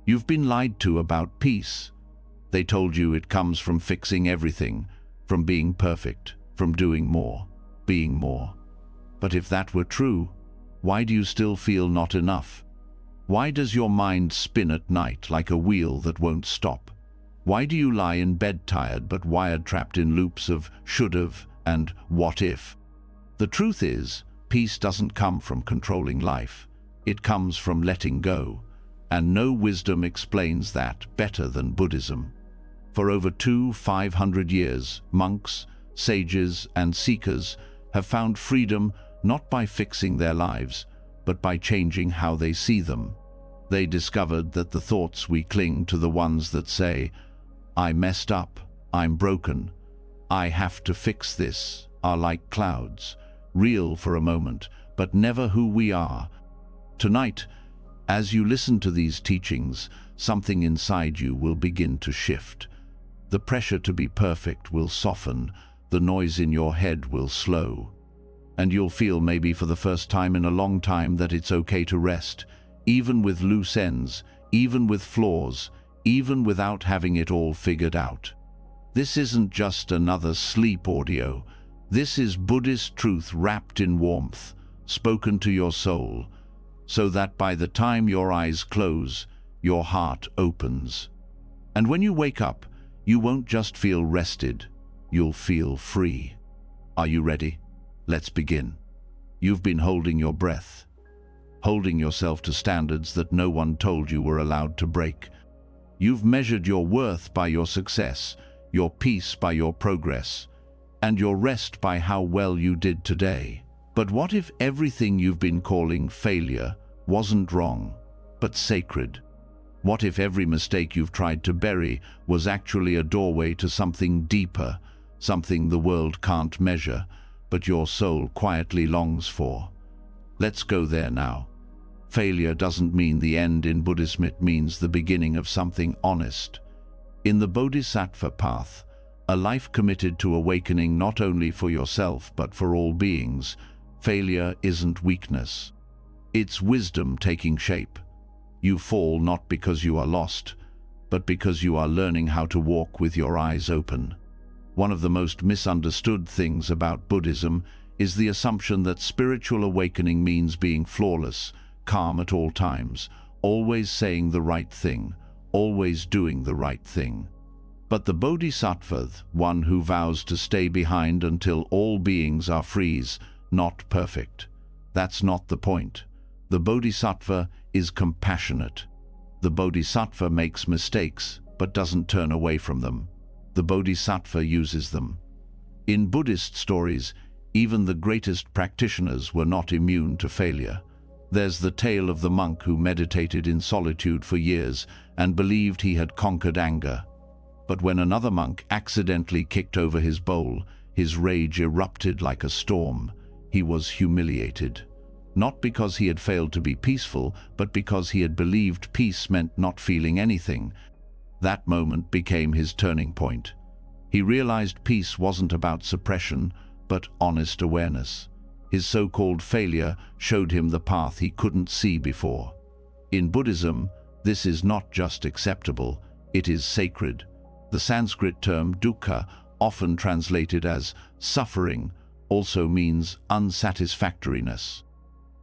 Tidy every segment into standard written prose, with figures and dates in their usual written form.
You've been lied to about peace. They told you it comes from fixing everything, from being perfect, from doing more, being more. But if that were true, why do you still feel not enough? Why does your mind spin at night like a wheel that won't stop? Why do you lie in bed tired but wired trapped in loops of should've and what if? The truth is, peace doesn't come from controlling life. It comes from letting go, and no wisdom explains that better than Buddhism. For over 500 years, monks, sages, and seekers have found freedom not by fixing their lives, but by changing how they see them. They discovered that the thoughts we cling to, the ones that say, "I messed up, I'm broken, I have to fix this," are like clouds, real for a moment, but never who we are. Tonight, as you listen to these teachings, something inside you will begin to shift. The pressure to be perfect will soften, the noise in your head will slow. And you'll feel, maybe for the first time in a long time, that it's okay to rest, even with loose ends, even with flaws, even without having it all figured out. This isn't just another sleep audio. This is Buddhist truth wrapped in warmth, spoken to your soul, so that by the time your eyes close, your heart opens. And when you wake up, you won't just feel rested, you'll feel free. Are you ready? Let's begin. You've been holding your breath, holding yourself to standards that no one told you were allowed to break. You've measured your worth by your success, your peace by your progress, and your rest by how well you did today. But what if everything you've been calling failure wasn't wrong, but sacred? What if every mistake you've tried to bury was actually a doorway to something deeper, something the world can't measure, but your soul quietly longs for? Let's go there now. Failure doesn't mean the end in Buddhism, it means the beginning of something honest. In the Bodhisattva path, a life committed to awakening not only for yourself but for all beings, failure isn't weakness. It's wisdom taking shape. You fall not because you are lost, but because you are learning how to walk with your eyes open. One of the most misunderstood things about Buddhism is the assumption that spiritual awakening means being flawless, calm at all times, always saying the right thing, always doing the right thing. But the Bodhisattva, one who vows to stay behind until all beings are free, not perfect. That's not the point. The Bodhisattva is compassionate. The Bodhisattva makes mistakes, but doesn't turn away from them. The Bodhisattva uses them. In Buddhist stories, even the greatest practitioners were not immune to failure. There's the tale of the monk who meditated in solitude for years and believed he had conquered anger. But when another monk accidentally kicked over his bowl, his rage erupted like a storm. He was humiliated. Not because he had failed to be peaceful, but because he had believed peace meant not feeling anything. That moment became his turning point. He realized peace wasn't about suppression, but honest awareness. His so-called failure showed him the path he couldn't see before. In Buddhism, this is not just acceptable, it is sacred. The Sanskrit term dukkha, often translated as suffering, also means unsatisfactoriness.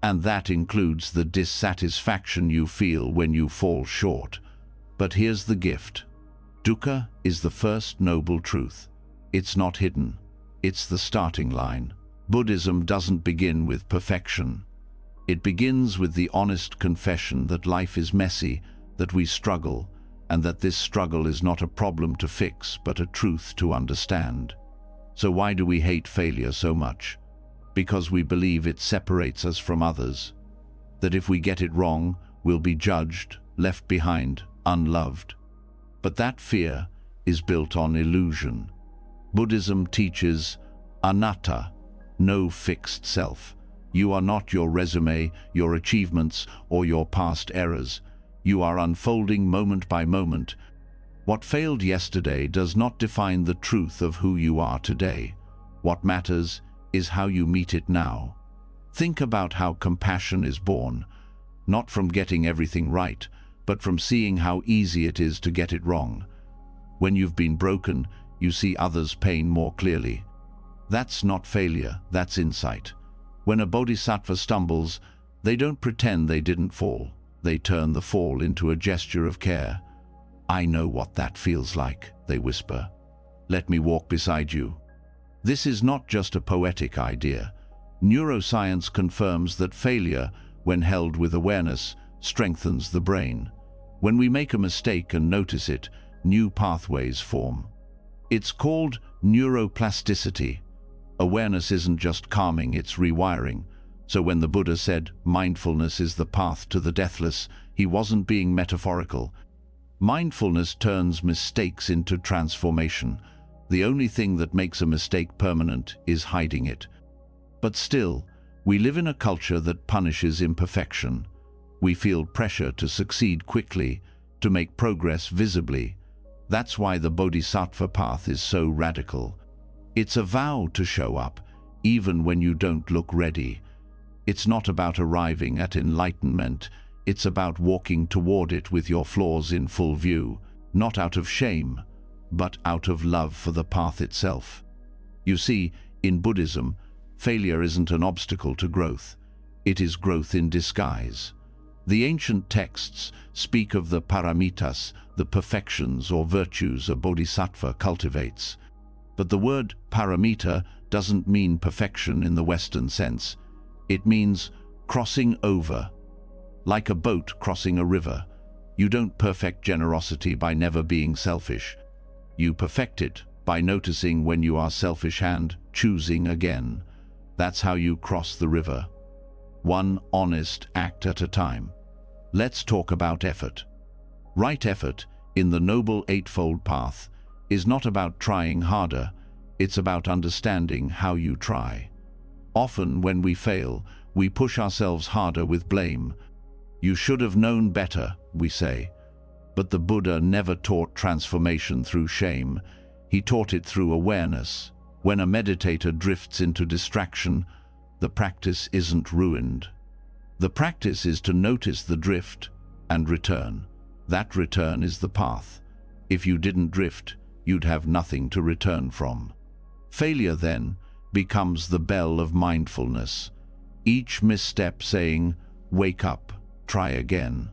And that includes the dissatisfaction you feel when you fall short. But here's the gift. Dukkha is the first noble truth. It's not hidden. It's the starting line. Buddhism doesn't begin with perfection. It begins with the honest confession that life is messy, that we struggle, and that this struggle is not a problem to fix, but a truth to understand. So why do we hate failure so much? Because we believe it separates us from others. That if we get it wrong, we'll be judged, left behind, unloved. But that fear is built on illusion. Buddhism teaches anatta, no fixed self. You are not your resume, your achievements, or your past errors. You are unfolding moment by moment. What failed yesterday does not define the truth of who you are today. What matters is how you meet it now. Think about how compassion is born, not from getting everything right, but from seeing how easy it is to get it wrong. When you've been broken, you see others' pain more clearly. That's not failure, that's insight. When a bodhisattva stumbles, they don't pretend they didn't fall. They turn the fall into a gesture of care. "I know what that feels like," they whisper. "Let me walk beside you." This is not just a poetic idea. Neuroscience confirms that failure, when held with awareness, strengthens the brain. When we make a mistake and notice it, new pathways form. It's called neuroplasticity. Awareness isn't just calming, it's rewiring. So when the Buddha said, "Mindfulness is the path to the deathless," he wasn't being metaphorical. Mindfulness turns mistakes into transformation. The only thing that makes a mistake permanent is hiding it. But still, we live in a culture that punishes imperfection. We feel pressure to succeed quickly, to make progress visibly. That's why the Bodhisattva path is so radical. It's a vow to show up, even when you don't look ready. It's not about arriving at enlightenment, it's about walking toward it with your flaws in full view, not out of shame, but out of love for the path itself. You see, in Buddhism, failure isn't an obstacle to growth. It is growth in disguise. The ancient texts speak of the paramitas, the perfections or virtues a bodhisattva cultivates. But the word paramita doesn't mean perfection in the Western sense. It means crossing over. Like a boat crossing a river, you don't perfect generosity by never being selfish. You perfect it by noticing when you are selfish and choosing again. That's how you cross the river. One honest act at a time. Let's talk about effort. Right effort, in the Noble Eightfold Path, is not about trying harder, it's about understanding how you try. Often, when we fail, we push ourselves harder with blame. "You should have known better," we say. But the Buddha never taught transformation through shame. He taught it through awareness. When a meditator drifts into distraction, the practice isn't ruined. The practice is to notice the drift and return. That return is the path. If you didn't drift, you'd have nothing to return from. Failure, then, becomes the bell of mindfulness. Each misstep saying, "Wake up, try again."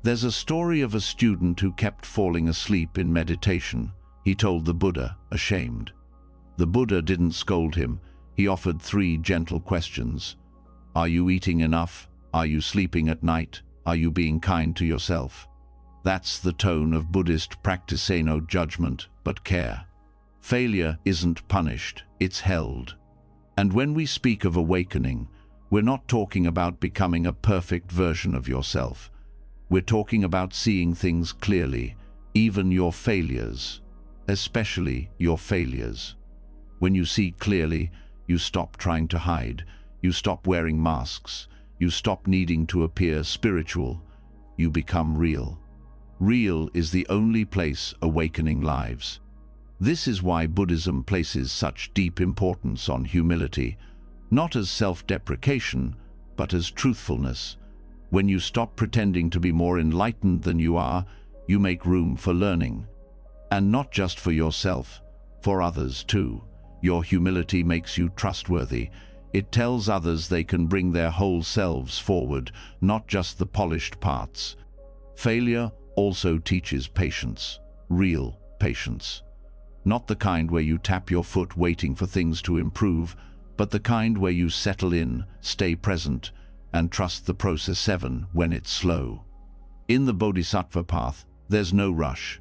There's a story of a student who kept falling asleep in meditation. He told the Buddha, ashamed. The Buddha didn't scold him. He offered 3 gentle questions. Are you eating enough? Are you sleeping at night? Are you being kind to yourself? That's the tone of Buddhist practice, no judgment, but care. Failure isn't punished, it's held. And when we speak of awakening, we're not talking about becoming a perfect version of yourself. We're talking about seeing things clearly, even your failures, especially your failures. When you see clearly, you stop trying to hide, you stop wearing masks, you stop needing to appear spiritual, you become real. Real is the only place awakening lives. This is why Buddhism places such deep importance on humility, not as self-deprecation, but as truthfulness. When you stop pretending to be more enlightened than you are, you make room for learning. And not just for yourself, for others too. Your humility makes you trustworthy. It tells others they can bring their whole selves forward, not just the polished parts. Failure also teaches patience, real patience. Not the kind where you tap your foot waiting for things to improve, but the kind where you settle in, stay present, and trust the process 7 when it's slow. In the Bodhisattva path, there's no rush.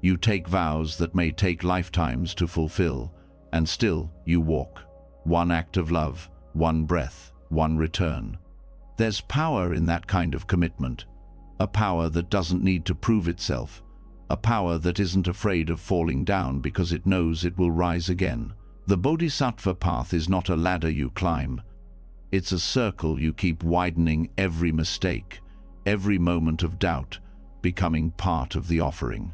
You take vows that may take lifetimes to fulfill, and still you walk. One act of love, one breath, one return. There's power in that kind of commitment, a power that doesn't need to prove itself, a power that isn't afraid of falling down because it knows it will rise again. The Bodhisattva path is not a ladder you climb. It's a circle you keep widening every mistake, every moment of doubt, becoming part of the offering.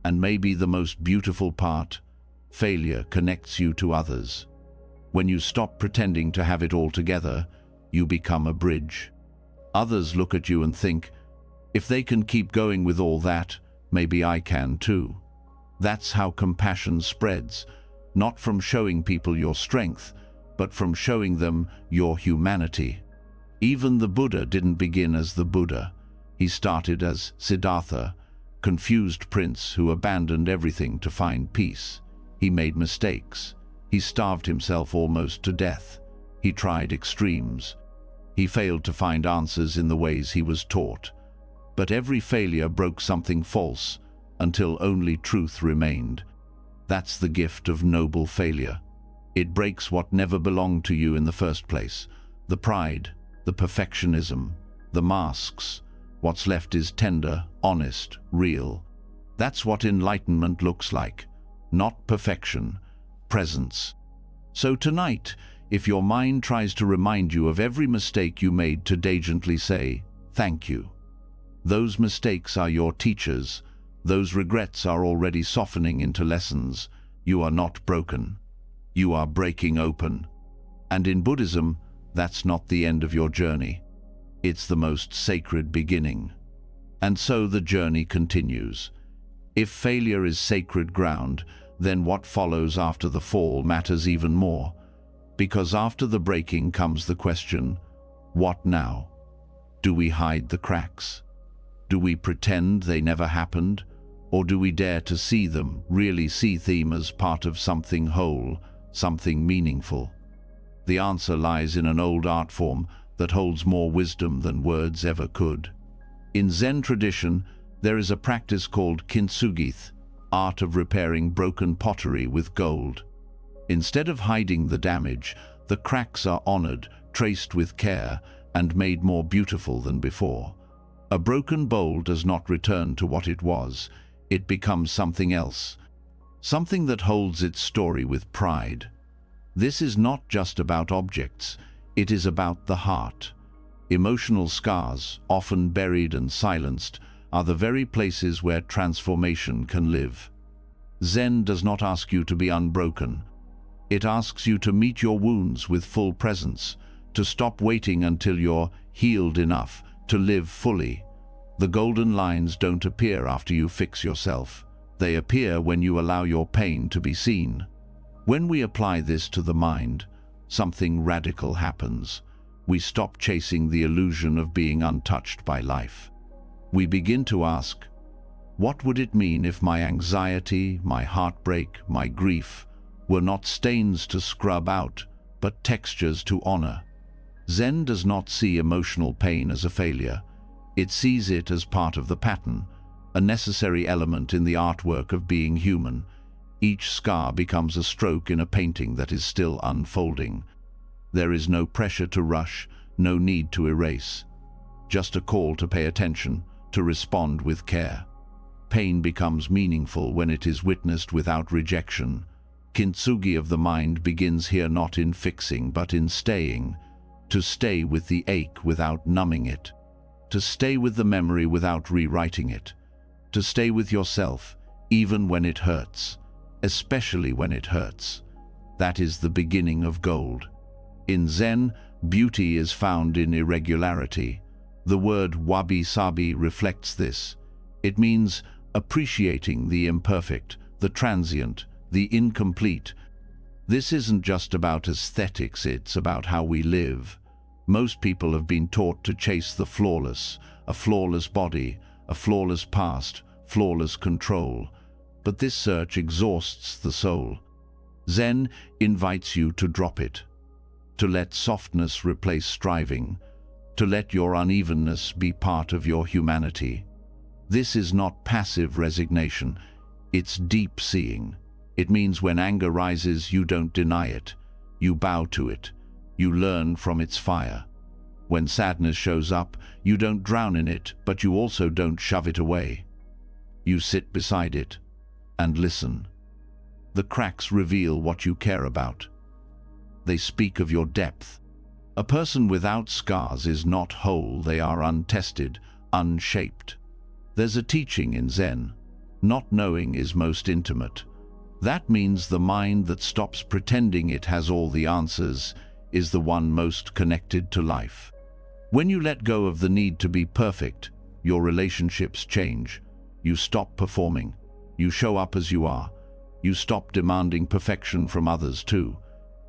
And maybe the most beautiful part, failure connects you to others. When you stop pretending to have it all together, you become a bridge. Others look at you and think, If they can keep going with all that, maybe I can too. That's how compassion spreads, not from showing people your strength, but from showing them your humanity. Even the Buddha didn't begin as the Buddha. He started as Siddhartha, confused prince who abandoned everything to find peace. He made mistakes. He starved himself almost to death. He tried extremes. He failed to find answers in the ways he was taught. But every failure broke something false until only truth remained. That's the gift of noble failure. It breaks what never belonged to you in the first place. The pride, the perfectionism, the masks. What's left is tender, honest, real. That's what enlightenment looks like. Not perfection, presence. So tonight, if your mind tries to remind you of every mistake you made today, gently say, thank you. Those mistakes are your teachers. Those regrets are already softening into lessons. You are not broken. You are breaking open. And in Buddhism, that's not the end of your journey. It's the most sacred beginning. And so the journey continues. If failure is sacred ground, then what follows after the fall matters even more. Because after the breaking comes the question, what now? Do we hide the cracks? Do we pretend they never happened? Or do we dare to see them, really see them as part of something whole, something meaningful? The answer lies in an old art form that holds more wisdom than words ever could. In Zen tradition, there is a practice called Kintsugi, art of repairing broken pottery with gold. Instead of hiding the damage, the cracks are honored, traced with care, and made more beautiful than before. A broken bowl does not return to what it was. It becomes something else, something that holds its story with pride. This is not just about objects, it is about the heart. Emotional scars, often buried and silenced, are the very places where transformation can live. Zen does not ask you to be unbroken. It asks you to meet your wounds with full presence, to stop waiting until you're healed enough to live fully. The golden lines don't appear after you fix yourself. They appear when you allow your pain to be seen. When we apply this to the mind, something radical happens. We stop chasing the illusion of being untouched by life. We begin to ask, what would it mean if my anxiety, my heartbreak, my grief were not stains to scrub out, but textures to honor? Zen does not see emotional pain as a failure. It sees it as part of the pattern, a necessary element in the artwork of being human. Each scar becomes a stroke in a painting that is still unfolding. There is no pressure to rush, no need to erase. Just a call to pay attention, to respond with care. Pain becomes meaningful when it is witnessed without rejection. Kintsugi of the mind begins here not in fixing but in staying. To stay with the ache without numbing it. To stay with the memory without rewriting it. To stay with yourself, even when it hurts. Especially when it hurts. That is the beginning of gold. In Zen, beauty is found in irregularity. The word wabi-sabi reflects this. It means appreciating the imperfect, the transient, the incomplete. This isn't just about aesthetics, it's about how we live. Most people have been taught to chase the flawless, a flawless body, a flawless past, flawless control. But this search exhausts the soul. Zen invites you to drop it, to let softness replace striving, to let your unevenness be part of your humanity. This is not passive resignation, it's deep seeing. It means when anger rises, you don't deny it, you bow to it, you learn from its fire. When sadness shows up, you don't drown in it, but you also don't shove it away. You sit beside it and listen. The cracks reveal what you care about. They speak of your depth. A person without scars is not whole, they are untested, unshaped. There's a teaching in Zen. Not knowing is most intimate. That means the mind that stops pretending it has all the answers is the one most connected to life. When you let go of the need to be perfect, your relationships change. You stop performing. You show up as you are. You stop demanding perfection from others too.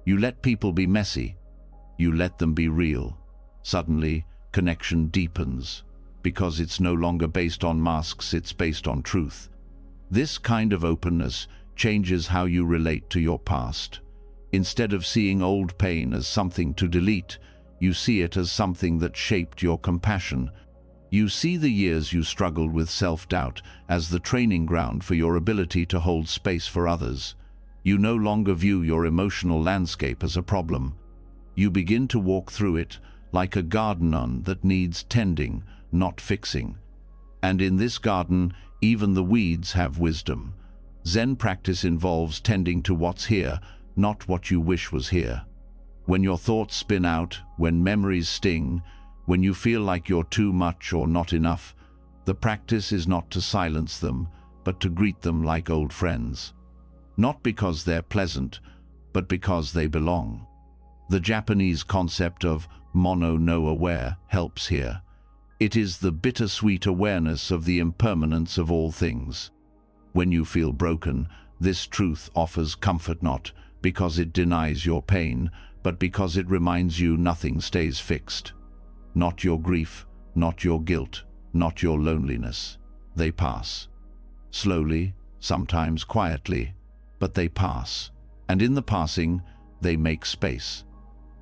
You let people be messy. You let them be real. Suddenly, connection deepens, because it's no longer based on masks, it's based on truth. This kind of openness changes how you relate to your past. Instead of seeing old pain as something to delete, you see it as something that shaped your compassion. You see the years you struggled with self-doubt as the training ground for your ability to hold space for others. You no longer view your emotional landscape as a problem. You begin to walk through it like a garden that needs tending, not fixing. And in this garden, even the weeds have wisdom. Zen practice involves tending to what's here, not what you wish was here. When your thoughts spin out, when memories sting, when you feel like you're too much or not enough, the practice is not to silence them, but to greet them like old friends. Not because they're pleasant, but because they belong. The Japanese concept of mono no aware helps here. It is the bittersweet awareness of the impermanence of all things. When you feel broken, this truth offers comfort not because it denies your pain, but because it reminds you nothing stays fixed. Not your grief, not your guilt, not your loneliness. They pass. Slowly, sometimes quietly, but they pass. And in the passing, they make space.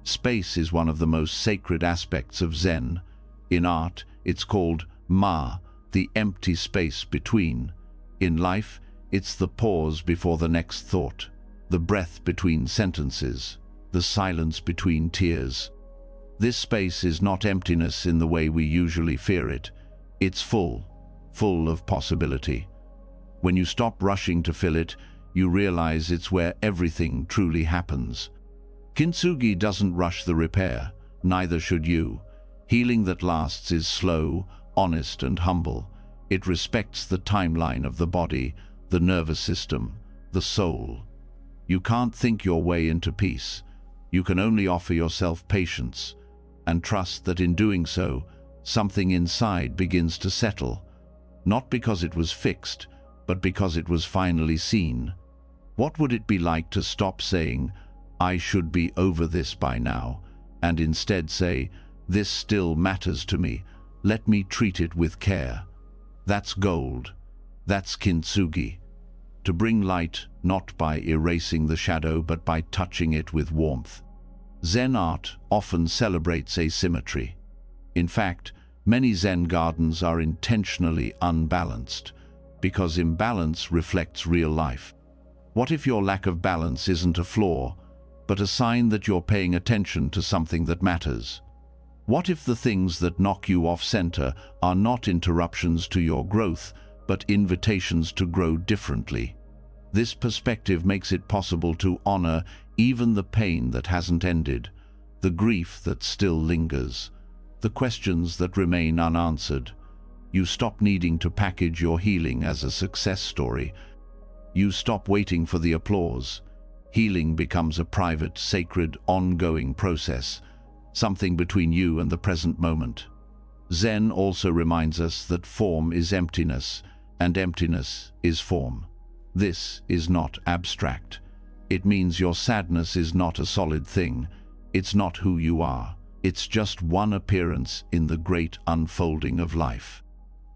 Space is one of the most sacred aspects of Zen. In art, it's called ma, the empty space between. In life, it's the pause before the next thought, the breath between sentences, the silence between tears. This space is not emptiness in the way we usually fear it. It's full of possibility. When you stop rushing to fill it, you realize it's where everything truly happens. Kintsugi doesn't rush the repair, neither should you. Healing that lasts is slow, honest, and humble. It respects the timeline of the body, the nervous system, the soul. You can't think your way into peace. You can only offer yourself patience and trust that in doing so, something inside begins to settle, not because it was fixed, but because it was finally seen. What would it be like to stop saying, "I should be over this by now," and instead say, "This still matters to me. Let me treat it with care." That's gold. That's Kintsugi. To bring light not by erasing the shadow, but by touching it with warmth. Zen art often celebrates asymmetry. In fact, many Zen gardens are intentionally unbalanced, because imbalance reflects real life. What if your lack of balance isn't a flaw, but a sign that you're paying attention to something that matters? What if the things that knock you off center are not interruptions to your growth, but invitations to grow differently? This perspective makes it possible to honor even the pain that hasn't ended, the grief that still lingers, the questions that remain unanswered. You stop needing to package your healing as a success story. You stop waiting for the applause. Healing becomes a private, sacred, ongoing process, something between you and the present moment. Zen also reminds us that form is emptiness, and emptiness is form. This is not abstract. It means your sadness is not a solid thing. It's not who you are. It's just one appearance in the great unfolding of life.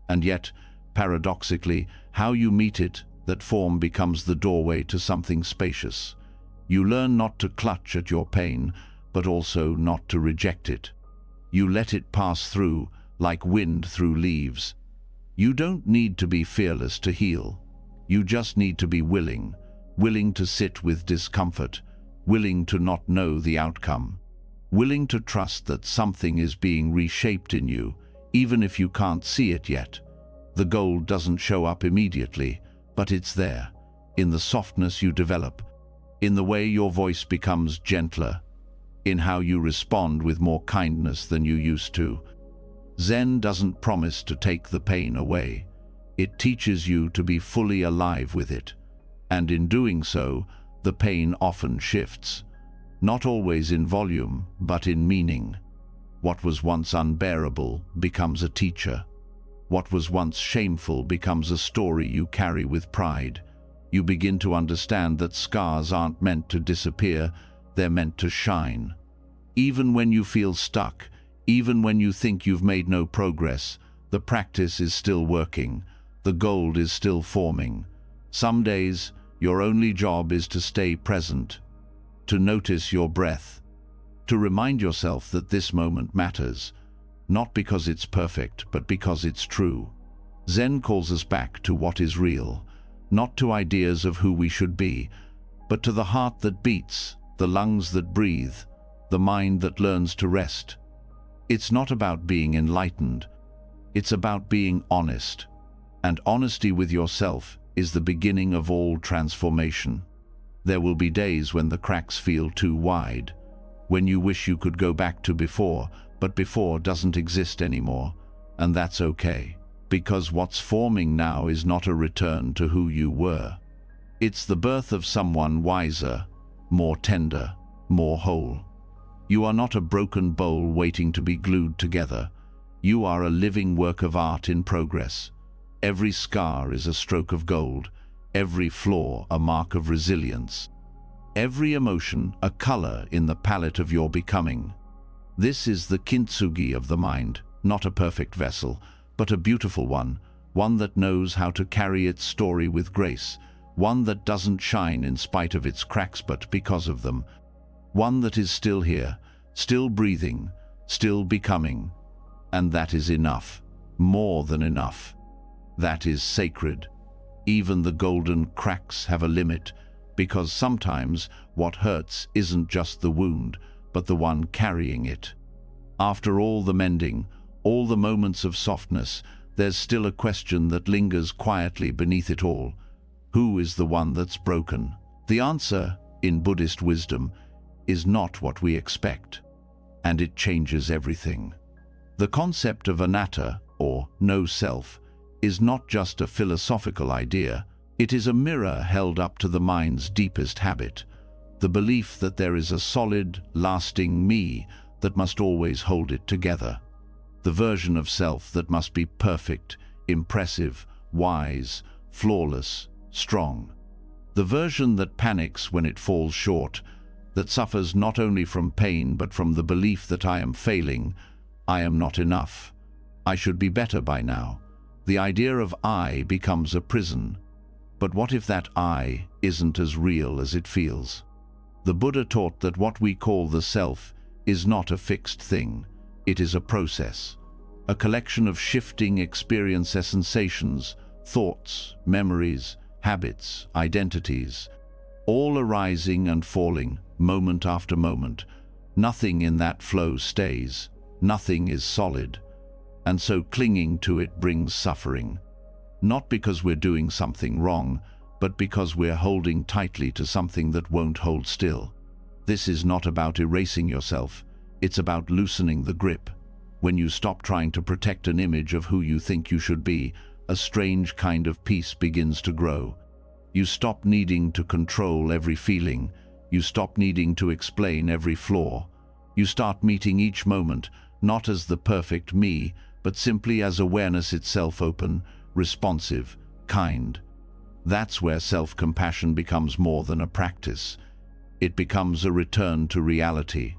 And yet, paradoxically, how you meet it, that form becomes the doorway to something spacious. You learn not to clutch at your pain, but also not to reject it. You let it pass through, like wind through leaves. You don't need to be fearless to heal. You just need to be willing to sit with discomfort, willing to not know the outcome, willing to trust that something is being reshaped in you, even if you can't see it yet. The gold doesn't show up immediately, but it's there, in the softness you develop, in the way your voice becomes gentler, in how you respond with more kindness than you used to. Zen doesn't promise to take the pain away. It teaches you to be fully alive with it, and in doing so, the pain often shifts, not always in volume, but in meaning. What was once unbearable becomes a teacher. What was once shameful becomes a story you carry with pride. You begin to understand that scars aren't meant to disappear, they're meant to shine. Even when you feel stuck, even when you think you've made no progress, the practice is still working, the gold is still forming. Some days, your only job is to stay present, to notice your breath, to remind yourself that this moment matters, not because it's perfect, but because it's true. Zen calls us back to what is real, not to ideas of who we should be, but to the heart that beats, the lungs that breathe, the mind that learns to rest. It's not about being enlightened, it's about being honest. And honesty with yourself is the beginning of all transformation. There will be days when the cracks feel too wide, when you wish you could go back to before, but before doesn't exist anymore. And that's okay, because what's forming now is not a return to who you were. It's the birth of someone wiser, more tender, more whole. You are not a broken bowl waiting to be glued together. You are a living work of art in progress. Every scar is a stroke of gold, every flaw a mark of resilience, every emotion a color in the palette of your becoming. This is the Kintsugi of the mind, not a perfect vessel, but a beautiful one that knows how to carry its story with grace, one that doesn't shine in spite of its cracks but because of them, one that is still here, still breathing, still becoming. And that is enough, more than enough. That is sacred. Even the golden cracks have a limit, because sometimes what hurts isn't just the wound, but the one carrying it. After all the mending, all the moments of softness, there's still a question that lingers quietly beneath it all. Who is the one that's broken? The answer, in Buddhist wisdom, is not what we expect, and it changes everything. The concept of anatta, or no self, is not just a philosophical idea, it is a mirror held up to the mind's deepest habit, the belief that there is a solid, lasting me that must always hold it together, the version of self that must be perfect, impressive, wise, flawless, strong, the version that panics when it falls short, that suffers not only from pain but from the belief that I am failing, I am not enough, I should be better by now. The idea of I becomes a prison. But what if that I isn't as real as it feels? The Buddha taught that what we call the self is not a fixed thing. It is a process, a collection of shifting experiences, sensations, thoughts, memories, habits, identities, all arising and falling, moment after moment. Nothing in that flow stays. Nothing is solid. And so clinging to it brings suffering. Not because we're doing something wrong, but because we're holding tightly to something that won't hold still. This is not about erasing yourself. It's about loosening the grip. When you stop trying to protect an image of who you think you should be, a strange kind of peace begins to grow. You stop needing to control every feeling. You stop needing to explain every flaw. You start meeting each moment, not as the perfect me, but simply as awareness itself, open, responsive, kind. That's where self-compassion becomes more than a practice. It becomes a return to reality.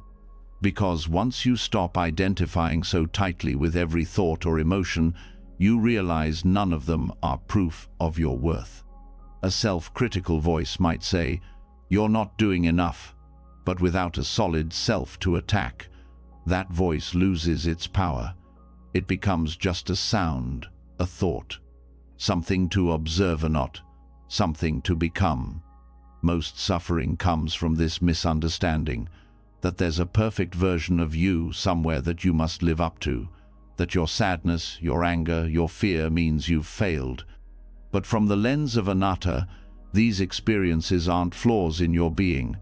Because once you stop identifying so tightly with every thought or emotion, you realize none of them are proof of your worth. A self-critical voice might say, "You're not doing enough," but without a solid self to attack, that voice loses its power. It becomes just a sound, a thought, something to observe or not, something to become. Most suffering comes from this misunderstanding, that there's a perfect version of you somewhere that you must live up to, that your sadness, your anger, your fear means you've failed. But from the lens of anatta, these experiences aren't flaws in your being,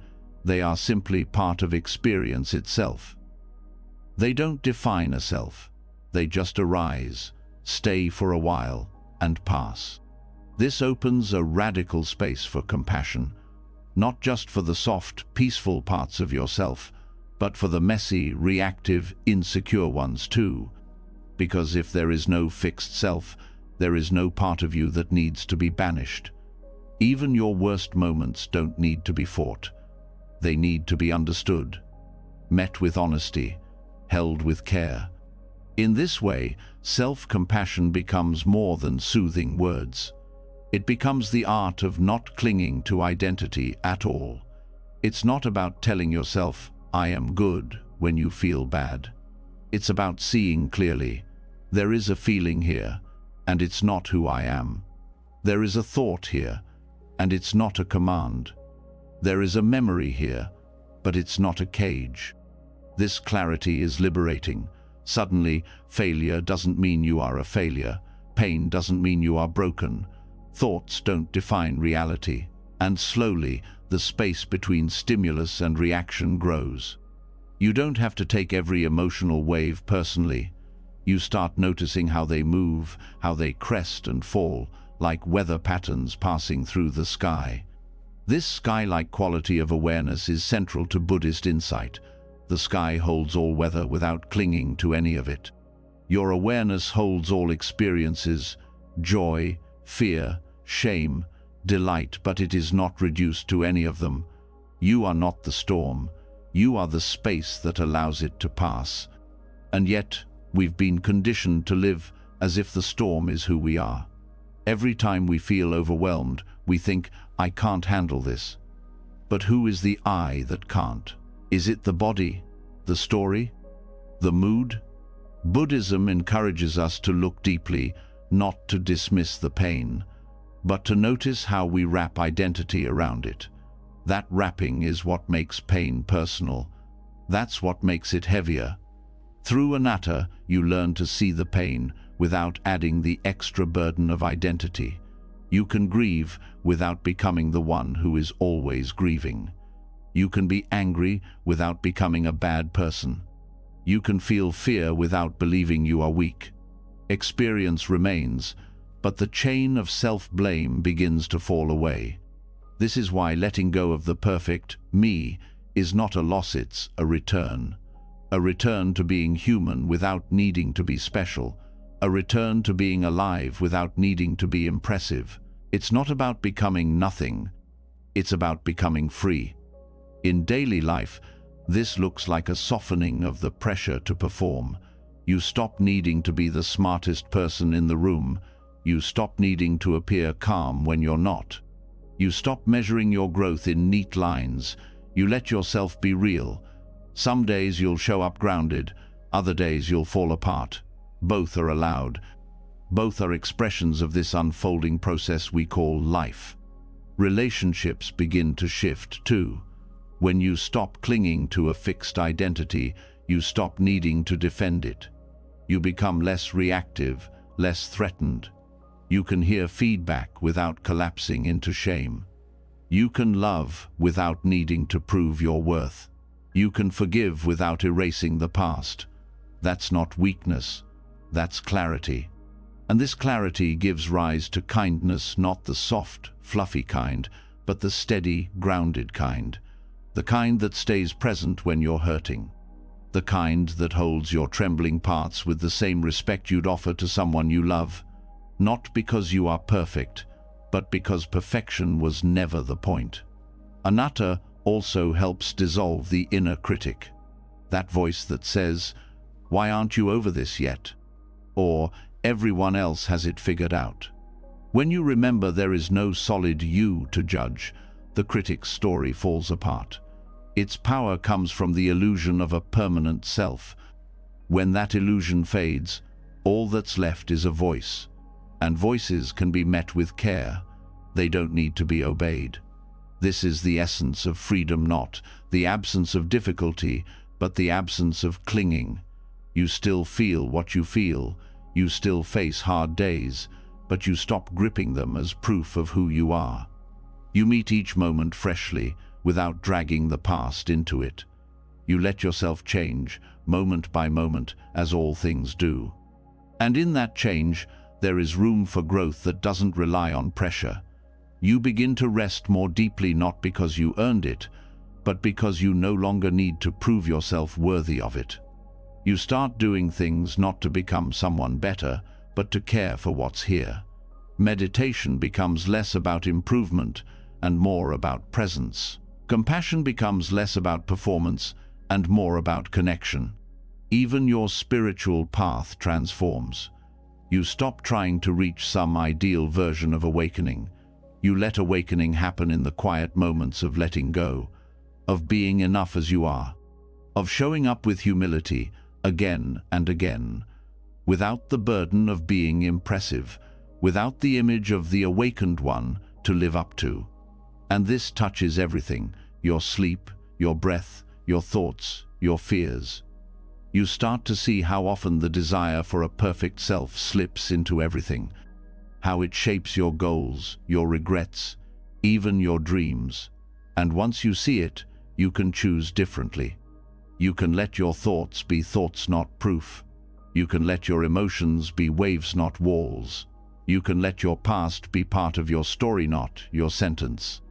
they are simply part of experience itself. They don't define a self. They just arise, stay for a while, and pass. This opens a radical space for compassion, not just for the soft, peaceful parts of yourself, but for the messy, reactive, insecure ones too. Because if there is no fixed self, there is no part of you that needs to be banished. Even your worst moments don't need to be fought. They need to be understood, met with honesty, held with care. In this way, self-compassion becomes more than soothing words. It becomes the art of not clinging to identity at all. It's not about telling yourself, "I am good," when you feel bad. It's about seeing clearly, there is a feeling here, and it's not who I am. There is a thought here, and it's not a command. There is a memory here, but it's not a cage. This clarity is liberating. Suddenly, failure doesn't mean you are a failure. Pain doesn't mean you are broken. Thoughts don't define reality. And slowly, the space between stimulus and reaction grows. You don't have to take every emotional wave personally. You start noticing how they move, how they crest and fall, like weather patterns passing through the sky. This sky-like quality of awareness is central to Buddhist insight. The sky holds all weather without clinging to any of it. Your awareness holds all experiences, joy, fear, shame, delight, but it is not reduced to any of them. You are not the storm. You are the space that allows it to pass. And yet, we've been conditioned to live as if the storm is who we are. Every time we feel overwhelmed, we think, "I can't handle this." But who is the I that can't? Is it the body, the story, the mood? Buddhism encourages us to look deeply, not to dismiss the pain, but to notice how we wrap identity around it. That wrapping is what makes pain personal. That's what makes it heavier. Through anatta, you learn to see the pain without adding the extra burden of identity. You can grieve without becoming the one who is always grieving. You can be angry without becoming a bad person. You can feel fear without believing you are weak. Experience remains, but the chain of self-blame begins to fall away. This is why letting go of the perfect me is not a loss, it's a return. A return to being human without needing to be special. A return to being alive without needing to be impressive. It's not about becoming nothing. It's about becoming free. In daily life, this looks like a softening of the pressure to perform. You stop needing to be the smartest person in the room. You stop needing to appear calm when you're not. You stop measuring your growth in neat lines. You let yourself be real. Some days you'll show up grounded, other days you'll fall apart. Both are allowed. Both are expressions of this unfolding process we call life. Relationships begin to shift too. When you stop clinging to a fixed identity, you stop needing to defend it. You become less reactive, less threatened. You can hear feedback without collapsing into shame. You can love without needing to prove your worth. You can forgive without erasing the past. That's not weakness, that's clarity. And this clarity gives rise to kindness, not the soft, fluffy kind, but the steady, grounded kind. The kind that stays present when you're hurting. The kind that holds your trembling parts with the same respect you'd offer to someone you love. Not because you are perfect, but because perfection was never the point. Anatta also helps dissolve the inner critic. That voice that says, "Why aren't you over this yet?" Or, "Everyone else has it figured out." When you remember there is no solid you to judge, the critic's story falls apart. Its power comes from the illusion of a permanent self. When that illusion fades, all that's left is a voice. And voices can be met with care. They don't need to be obeyed. This is the essence of freedom, not the absence of difficulty, but the absence of clinging. You still feel what you feel. You still face hard days, but you stop gripping them as proof of who you are. You meet each moment freshly, without dragging the past into it. You let yourself change, moment by moment, as all things do. And in that change, there is room for growth that doesn't rely on pressure. You begin to rest more deeply, not because you earned it, but because you no longer need to prove yourself worthy of it. You start doing things not to become someone better, but to care for what's here. Meditation becomes less about improvement and more about presence. Compassion becomes less about performance and more about connection. Even your spiritual path transforms. You stop trying to reach some ideal version of awakening. You let awakening happen in the quiet moments of letting go, of being enough as you are, of showing up with humility again and again, without the burden of being impressive, without the image of the awakened one to live up to. And this touches everything: your sleep, your breath, your thoughts, your fears. You start to see how often the desire for a perfect self slips into everything, how it shapes your goals, your regrets, even your dreams. And once you see it, you can choose differently. You can let your thoughts be thoughts, not proof. You can let your emotions be waves, not walls. You can let your past be part of your story, not your sentence.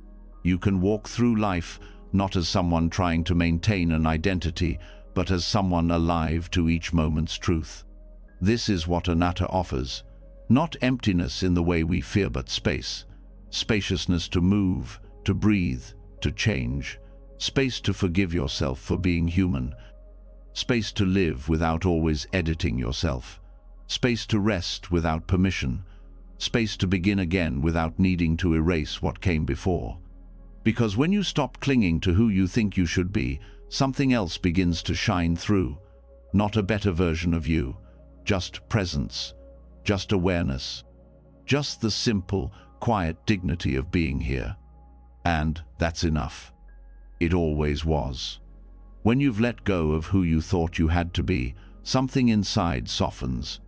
You can walk through life not as someone trying to maintain an identity, but as someone alive to each moment's truth. This is what anatta offers. Not emptiness in the way we fear, but space. Spaciousness to move, to breathe, to change. Space to forgive yourself for being human. Space to live without always editing yourself. Space to rest without permission. Space to begin again without needing to erase what came before. Because when you stop clinging to who you think you should be, something else begins to shine through. Not a better version of you, just presence, just awareness, just the simple, quiet dignity of being here. And that's enough. It always was. When you've let go of who you thought you had to be, something inside softens.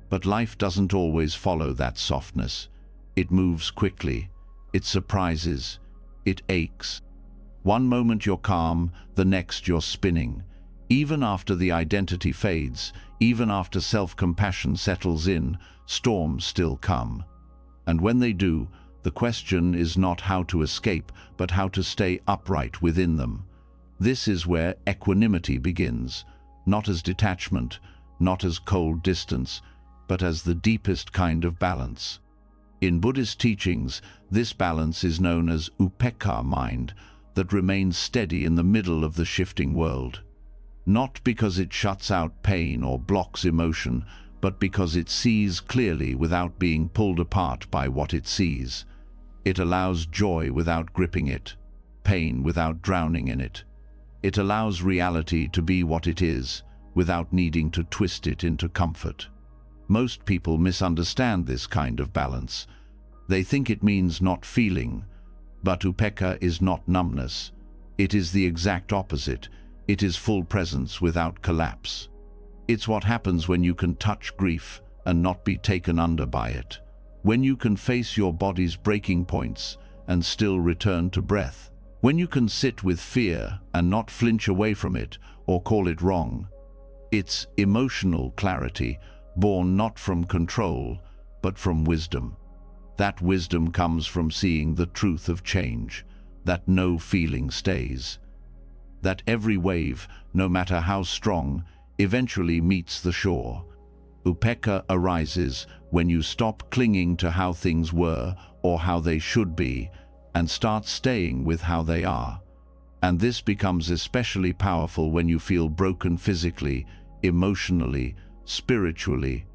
But life doesn't always follow that softness. It moves quickly. It surprises. It aches. One moment you're calm, the next you're spinning. Even after the identity fades, even after self-compassion settles in, storms still come. And when they do, the question is not how to escape, but how to stay upright within them. This is where equanimity begins, not as detachment, not as cold distance, but as the deepest kind of balance. In Buddhist teachings, this balance is known as upekkha mind, that remains steady in the middle of the shifting world. Not because it shuts out pain or blocks emotion, but because it sees clearly without being pulled apart by what it sees. It allows joy without gripping it, pain without drowning in it. It allows reality to be what it is, without needing to twist it into comfort. Most people misunderstand this kind of balance. They think it means not feeling, but upekkha is not numbness. It is the exact opposite. It is full presence without collapse. It's what happens when you can touch grief and not be taken under by it. When you can face your body's breaking points and still return to breath. When you can sit with fear and not flinch away from it or call it wrong. It's emotional clarity, born not from control, but from wisdom. That wisdom comes from seeing the truth of change, that no feeling stays. That every wave, no matter how strong, eventually meets the shore. Upekkha arises when you stop clinging to how things were or how they should be, and start staying with how they are. And this becomes especially powerful when you feel broken physically, emotionally, spiritually,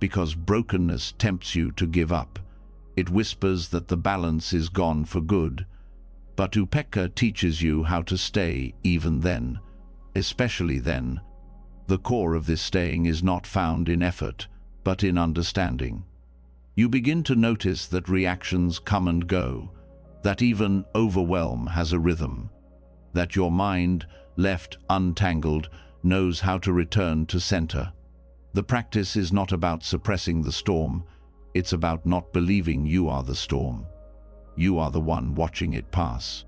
because brokenness tempts you to give up. It whispers that the balance is gone for good. But upekkha teaches you how to stay even then, especially then. The core of this staying is not found in effort, but in understanding. You begin to notice that reactions come and go, that even overwhelm has a rhythm, that your mind, left untangled, knows how to return to center. The practice is not about suppressing the storm, it's about not believing you are the storm. You are the one watching it pass.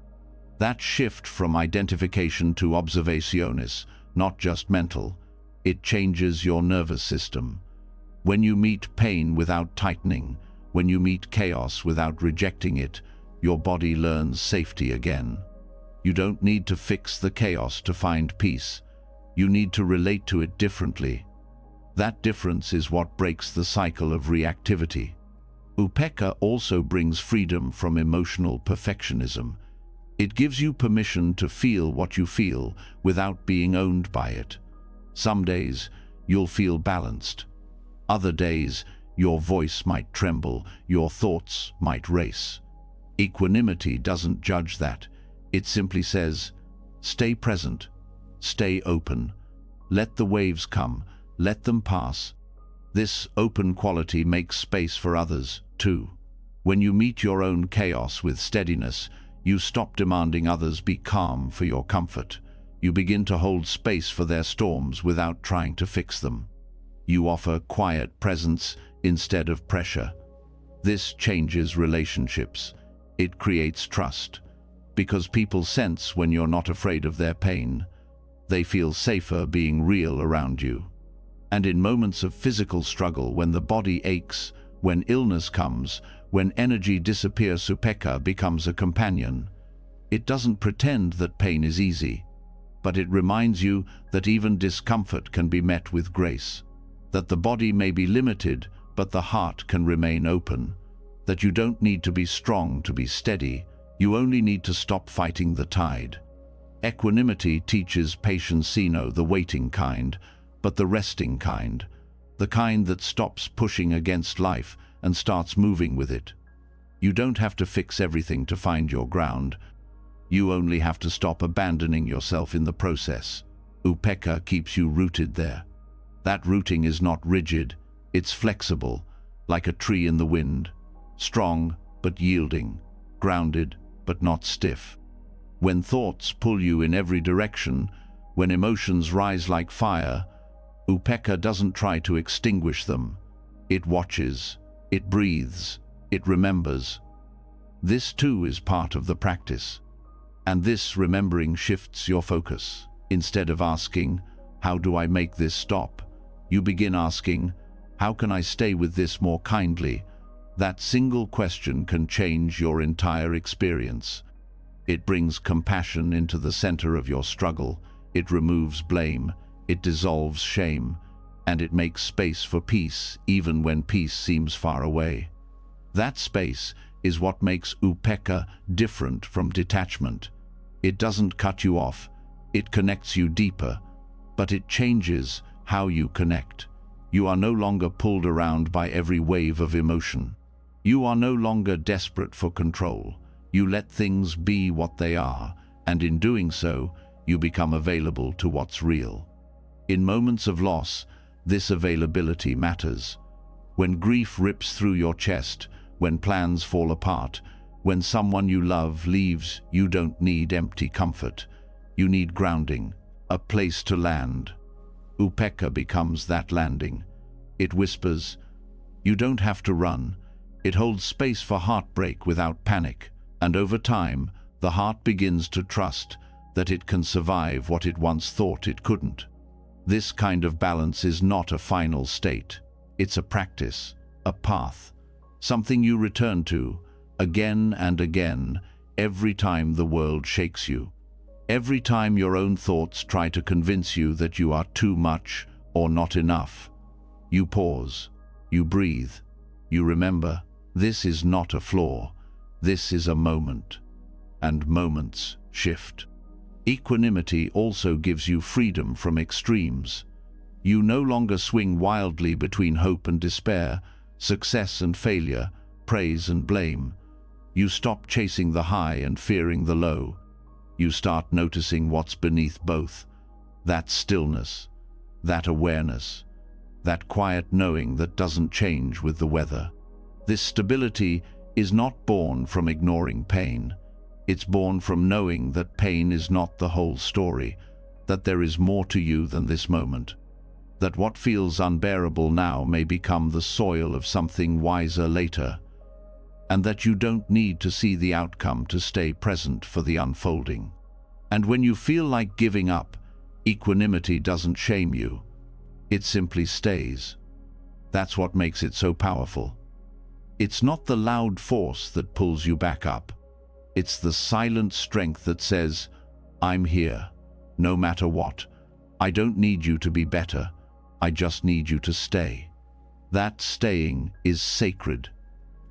That shift from identification to observationis, not just mental, it changes your nervous system. When you meet pain without tightening, when you meet chaos without rejecting it, your body learns safety again. You don't need to fix the chaos to find peace. You need to relate to it differently. That difference is what breaks the cycle of reactivity. Upekkha also brings freedom from emotional perfectionism. It gives you permission to feel what you feel without being owned by it. Some days, you'll feel balanced. Other days, your voice might tremble, your thoughts might race. Equanimity doesn't judge that. It simply says, stay present, stay open. Let the waves come, let them pass. This open quality makes space for others, too. When you meet your own chaos with steadiness, you stop demanding others be calm for your comfort. You begin to hold space for their storms without trying to fix them. You offer quiet presence instead of pressure. This changes relationships. It creates trust. Because people sense when you're not afraid of their pain. They feel safer being real around you. And in moments of physical struggle, when the body aches, when illness comes, when energy disappears, Upekkha becomes a companion. It doesn't pretend that pain is easy, but it reminds you that even discomfort can be met with grace, that the body may be limited, but the heart can remain open, that you don't need to be strong to be steady, you only need to stop fighting the tide. Equanimity teaches patience, the waiting kind, but the resting kind, the kind that stops pushing against life and starts moving with it. You don't have to fix everything to find your ground. You only have to stop abandoning yourself in the process. Upekkha keeps you rooted there. That rooting is not rigid, it's flexible, like a tree in the wind, strong but yielding, grounded but not stiff. When thoughts pull you in every direction, when emotions rise like fire, Upekkha doesn't try to extinguish them. It watches, it breathes, it remembers. This too is part of the practice. And this remembering shifts your focus. Instead of asking, how do I make this stop? You begin asking, how can I stay with this more kindly? That single question can change your entire experience. It brings compassion into the center of your struggle. It removes blame. It dissolves shame, and it makes space for peace even when peace seems far away. That space is what makes Upekkha different from detachment. It doesn't cut you off, it connects you deeper, but it changes how you connect. You are no longer pulled around by every wave of emotion. You are no longer desperate for control. You let things be what they are, and in doing so, you become available to what's real. In moments of loss, this availability matters. When grief rips through your chest, when plans fall apart, when someone you love leaves, you don't need empty comfort. You need grounding, a place to land. Upekkha becomes that landing. It whispers, you don't have to run. It holds space for heartbreak without panic. And over time, the heart begins to trust that it can survive what it once thought it couldn't. This kind of balance is not a final state. It's a practice, a path, something you return to again and again every time the world shakes you. Every time your own thoughts try to convince you that you are too much or not enough. You pause, you breathe, you remember, this is not a flaw, this is a moment, and moments shift. Equanimity also gives you freedom from extremes. You no longer swing wildly between hope and despair, success and failure, praise and blame. You stop chasing the high and fearing the low. You start noticing what's beneath both. That stillness, that awareness, that quiet knowing that doesn't change with the weather. This stability is not born from ignoring pain. It's born from knowing that pain is not the whole story, that there is more to you than this moment, that what feels unbearable now may become the soil of something wiser later, and that you don't need to see the outcome to stay present for the unfolding. And when you feel like giving up, equanimity doesn't shame you. It simply stays. That's what makes it so powerful. It's not the loud force that pulls you back up. It's the silent strength that says, I'm here, no matter what. I don't need you to be better, I just need you to stay. That staying is sacred.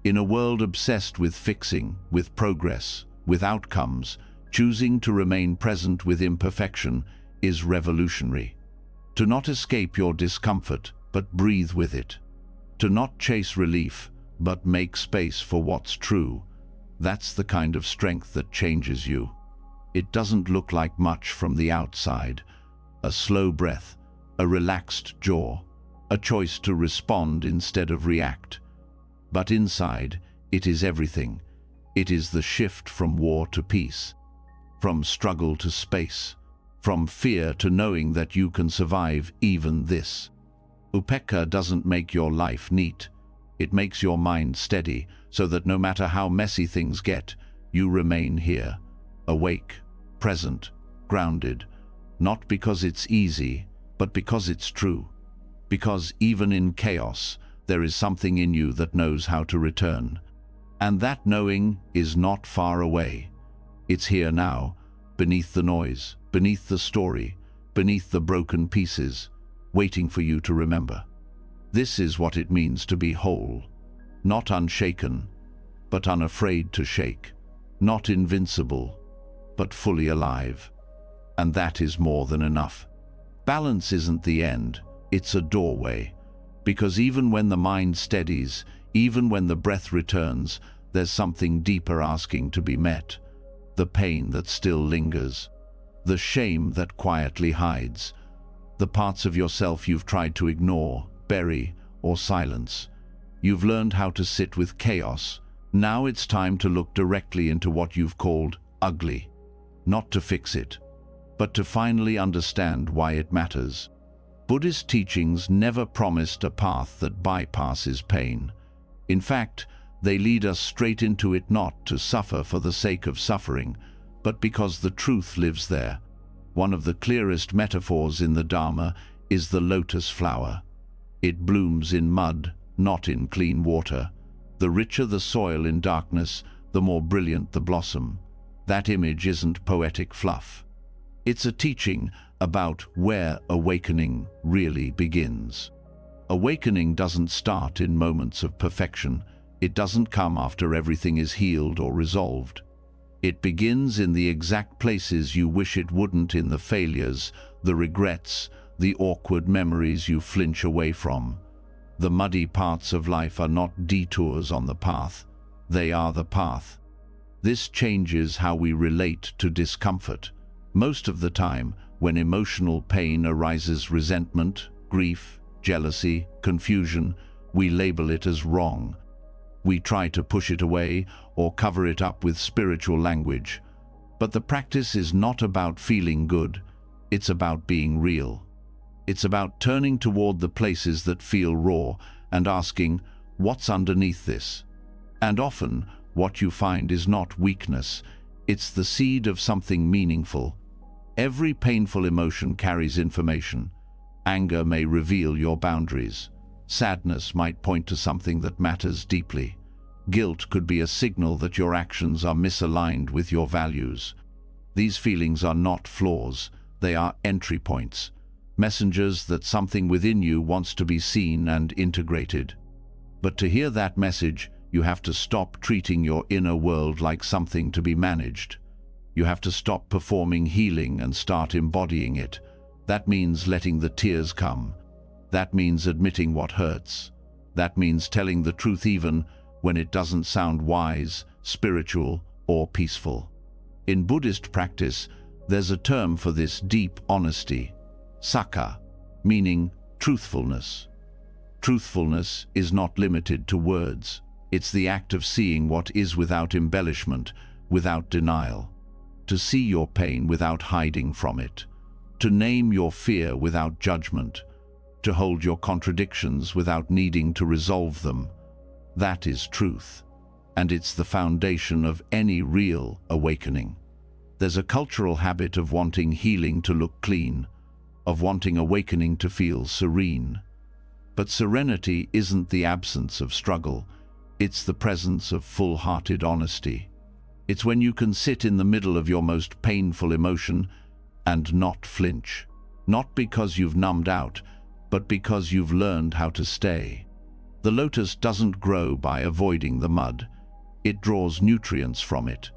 In a world obsessed with fixing, with progress, with outcomes, choosing to remain present with imperfection is revolutionary. To not escape your discomfort, but breathe with it. To not chase relief, but make space for what's true. That's the kind of strength that changes you. It doesn't look like much from the outside. A slow breath, a relaxed jaw, a choice to respond instead of react. But inside, it is everything. It is the shift from war to peace, from struggle to space, from fear to knowing that you can survive even this. Upekkha doesn't make your life neat. It makes your mind steady, so that no matter how messy things get, you remain here, awake, present, grounded, not because it's easy, but because it's true. Because even in chaos, there is something in you that knows how to return. And that knowing is not far away. It's here now, beneath the noise, beneath the story, beneath the broken pieces, waiting for you to remember. This is what it means to be whole, not unshaken, but unafraid to shake, not invincible, but fully alive. And that is more than enough. Balance isn't the end, it's a doorway. Because even when the mind steadies, even when the breath returns, there's something deeper asking to be met. The pain that still lingers, the shame that quietly hides, the parts of yourself you've tried to ignore, bury, or silence. You've learned how to sit with chaos. Now it's time to look directly into what you've called ugly. Not to fix it, but to finally understand why it matters. Buddhist teachings never promised a path that bypasses pain. In fact, they lead us straight into it, not to suffer for the sake of suffering, but because the truth lives there. One of the clearest metaphors in the Dharma is the lotus flower. It blooms in mud, not in clean water. The richer the soil in darkness, the more brilliant the blossom. That image isn't poetic fluff. It's a teaching about where awakening really begins. Awakening doesn't start in moments of perfection. It doesn't come after everything is healed or resolved. It begins in the exact places you wish it wouldn't, in the failures, the regrets, the awkward memories you flinch away from. The muddy parts of life are not detours on the path. They are the path. This changes how we relate to discomfort. Most of the time, when emotional pain arises, resentment, grief, jealousy, confusion, we label it as wrong. We try to push it away or cover it up with spiritual language. But the practice is not about feeling good. It's about being real. It's about turning toward the places that feel raw and asking, what's underneath this? And often, what you find is not weakness. It's the seed of something meaningful. Every painful emotion carries information. Anger may reveal your boundaries. Sadness might point to something that matters deeply. Guilt could be a signal that your actions are misaligned with your values. These feelings are not flaws, they are entry points, messengers that something within you wants to be seen and integrated. But to hear that message, you have to stop treating your inner world like something to be managed. You have to stop performing healing and start embodying it. That means letting the tears come. That means admitting what hurts. That means telling the truth even when it doesn't sound wise, spiritual, or peaceful. In Buddhist practice, there's a term for this deep honesty, sakha, meaning truthfulness. Truthfulness is not limited to words. It's the act of seeing what is without embellishment, without denial. To see your pain without hiding from it. To name your fear without judgment. To hold your contradictions without needing to resolve them. That is truth, and it's the foundation of any real awakening. There's a cultural habit of wanting healing to look clean, of wanting awakening to feel serene. But serenity isn't the absence of struggle, it's the presence of full-hearted honesty. It's when you can sit in the middle of your most painful emotion and not flinch. Not because you've numbed out, but because you've learned how to stay. The lotus doesn't grow by avoiding the mud. It draws nutrients from it,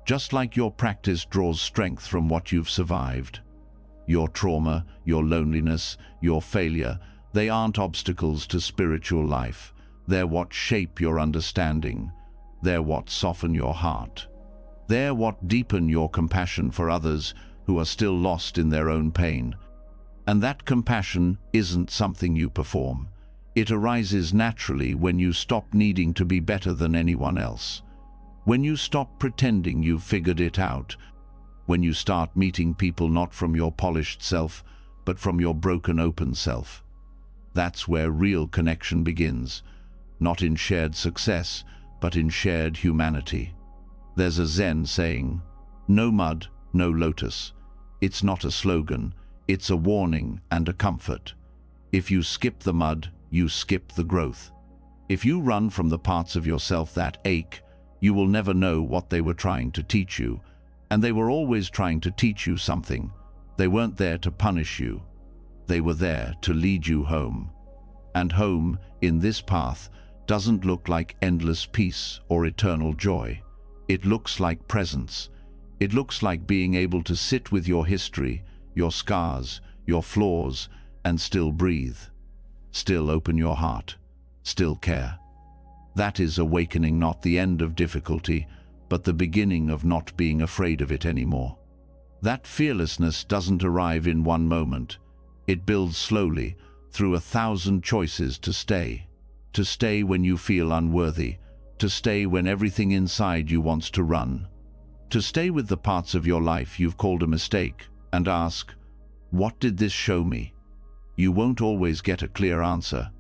just like your practice draws strength from what you've survived. Your trauma, your loneliness, your failure, they aren't obstacles to spiritual life. They're what shape your understanding. They're what soften your heart. They're what deepen your compassion for others who are still lost in their own pain. And that compassion isn't something you perform. It arises naturally when you stop needing to be better than anyone else. When you stop pretending you've figured it out. When you start meeting people not from your polished self, but from your broken open self. That's where real connection begins. Not in shared success, but in shared humanity. There's a Zen saying, "No mud, no lotus." It's not a slogan, it's a warning and a comfort. If you skip the mud, you skip the growth. If you run from the parts of yourself that ache, you will never know what they were trying to teach you. And they were always trying to teach you something. They weren't there to punish you. They were there to lead you home. And home, in this path, doesn't look like endless peace or eternal joy. It looks like presence. It looks like being able to sit with your history, your scars, your flaws, and still breathe. Still open your heart. Still care. That is awakening, not the end of difficulty, but the beginning of not being afraid of it anymore. That fearlessness doesn't arrive in one moment. It builds slowly, through 1,000 choices to stay. To stay when you feel unworthy. To stay when everything inside you wants to run. To stay with the parts of your life you've called a mistake and ask, what did this show me? You won't always get a clear answer,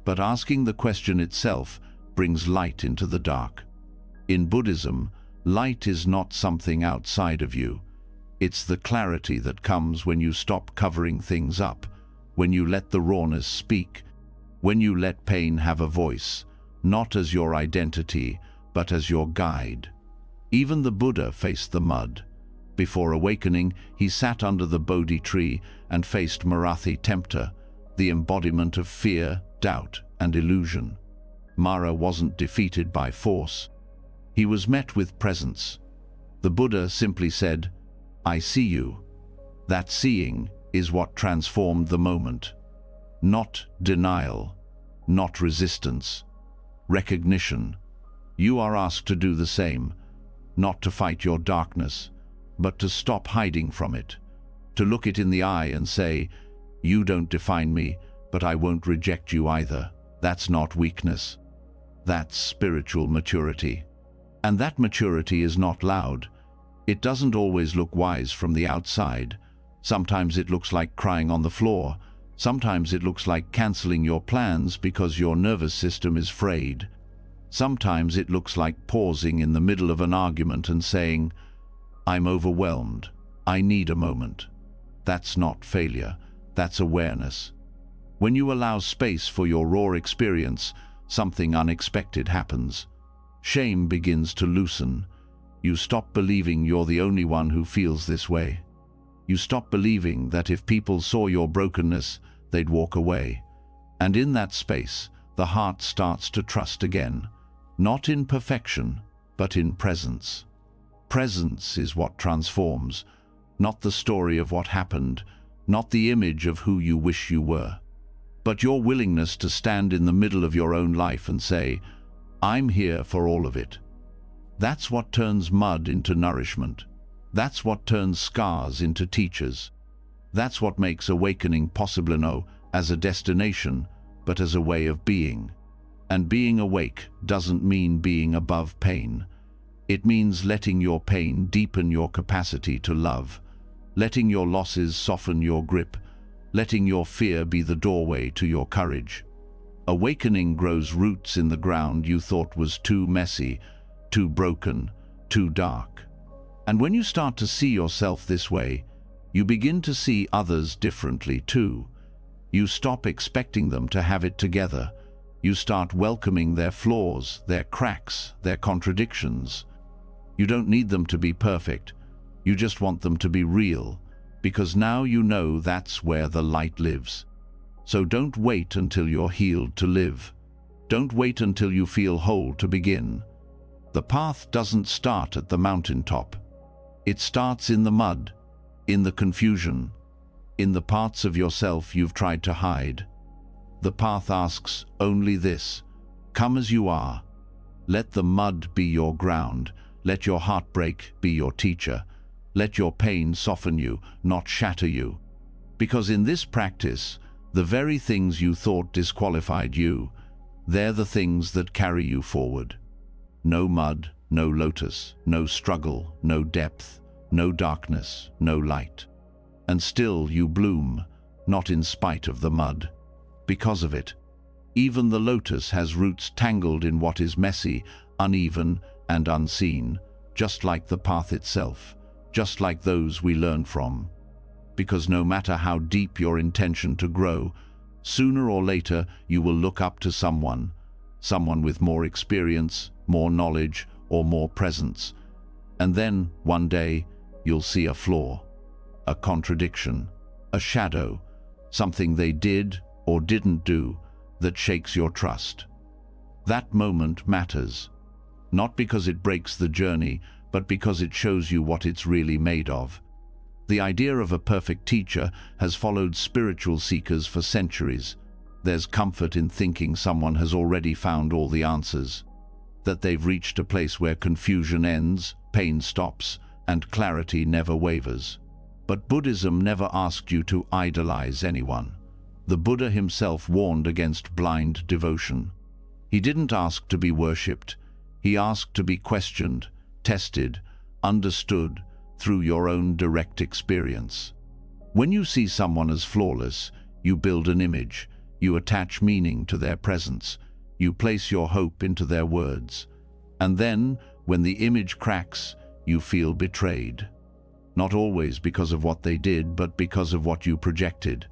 but asking the question itself brings light into the dark. In Buddhism, light is not something outside of you. It's the clarity that comes when you stop covering things up, when you let the rawness speak, when you let pain have a voice, not as your identity, but as your guide. Even the Buddha faced the mud. Before awakening, he sat under the Bodhi tree and faced Marathi tempter, the embodiment of fear, doubt, and illusion. Mara wasn't defeated by force. He was met with presence. The Buddha simply said, "I see you." That seeing is what transformed the moment. Not denial, not resistance. Recognition. You are asked to do the same, not to fight your darkness, but to stop hiding from it, to look it in the eye and say, "You don't define me, but I won't reject you either." That's not weakness. That's spiritual maturity. And that maturity is not loud. It doesn't always look wise from the outside. Sometimes it looks like crying on the floor. Sometimes it looks like canceling your plans because your nervous system is frayed. Sometimes it looks like pausing in the middle of an argument and saying, "I'm overwhelmed. I need a moment." That's not failure. That's awareness. When you allow space for your raw experience, something unexpected happens. Shame begins to loosen. You stop believing you're the only one who feels this way. You stop believing that if people saw your brokenness, they'd walk away. And in that space, the heart starts to trust again. Not in perfection, but in presence. Presence is what transforms, not the story of what happened, not the image of who you wish you were, but your willingness to stand in the middle of your own life and say, "I'm here for all of it." That's what turns mud into nourishment. That's what turns scars into teachers. That's what makes awakening possible, no as a destination, but as a way of being. And being awake doesn't mean being above pain. It means letting your pain deepen your capacity to love, letting your losses soften your grip, letting your fear be the doorway to your courage. Awakening grows roots in the ground you thought was too messy, too broken, too dark. And when you start to see yourself this way, you begin to see others differently too. You stop expecting them to have it together. You start welcoming their flaws, their cracks, their contradictions. You don't need them to be perfect. You just want them to be real. because now you know that's where the light lives. So don't wait until you're healed to live. Don't wait until you feel whole to begin. The path doesn't start at the mountaintop. It starts in the mud, in the confusion, in the parts of yourself you've tried to hide. The path asks only this: come as you are. Let the mud be your ground. Let your heartbreak be your teacher. Let your pain soften you, not shatter you. Because in this practice, the very things you thought disqualified you, they're the things that carry you forward. No mud, no lotus, no struggle, no depth, no darkness, no light. And still you bloom, not in spite of the mud. Because of it, even the lotus has roots tangled in what is messy, uneven, and unseen, just like the path itself, just like those we learn from. Because no matter how deep your intention to grow, sooner or later you will look up to someone with more experience, more knowledge, or more presence. And then, one day, you'll see a flaw, a contradiction, a shadow, something they did or didn't do that shakes your trust. That moment matters, not because it breaks the journey, but because it shows you what it's really made of. The idea of a perfect teacher has followed spiritual seekers for centuries. There's comfort in thinking someone has already found all the answers, that they've reached a place where confusion ends, pain stops, and clarity never wavers. But Buddhism never asked you to idolize anyone. The Buddha himself warned against blind devotion. He didn't ask to be worshipped. He asked to be questioned, tested, understood through your own direct experience. When you see someone as flawless, you build an image, you attach meaning to their presence, you place your hope into their words. And then, when the image cracks, you feel betrayed. Not always because of what they did, but because of what you projected.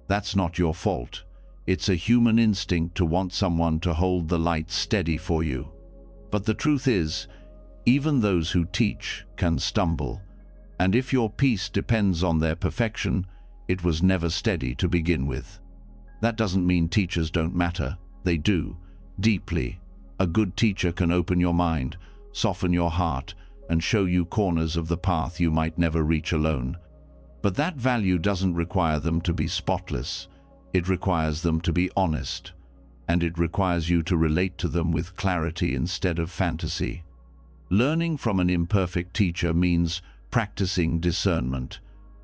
That's not your fault. It's a human instinct to want someone to hold the light steady for you. But the truth is, even those who teach can stumble. And if your peace depends on their perfection, it was never steady to begin with. That doesn't mean teachers don't matter. They do, deeply. A good teacher can open your mind, soften your heart, and show you corners of the path you might never reach alone. But that value doesn't require them to be spotless. It requires them to be honest, and it requires you to relate to them with clarity instead of fantasy. Learning from an imperfect teacher means practicing discernment.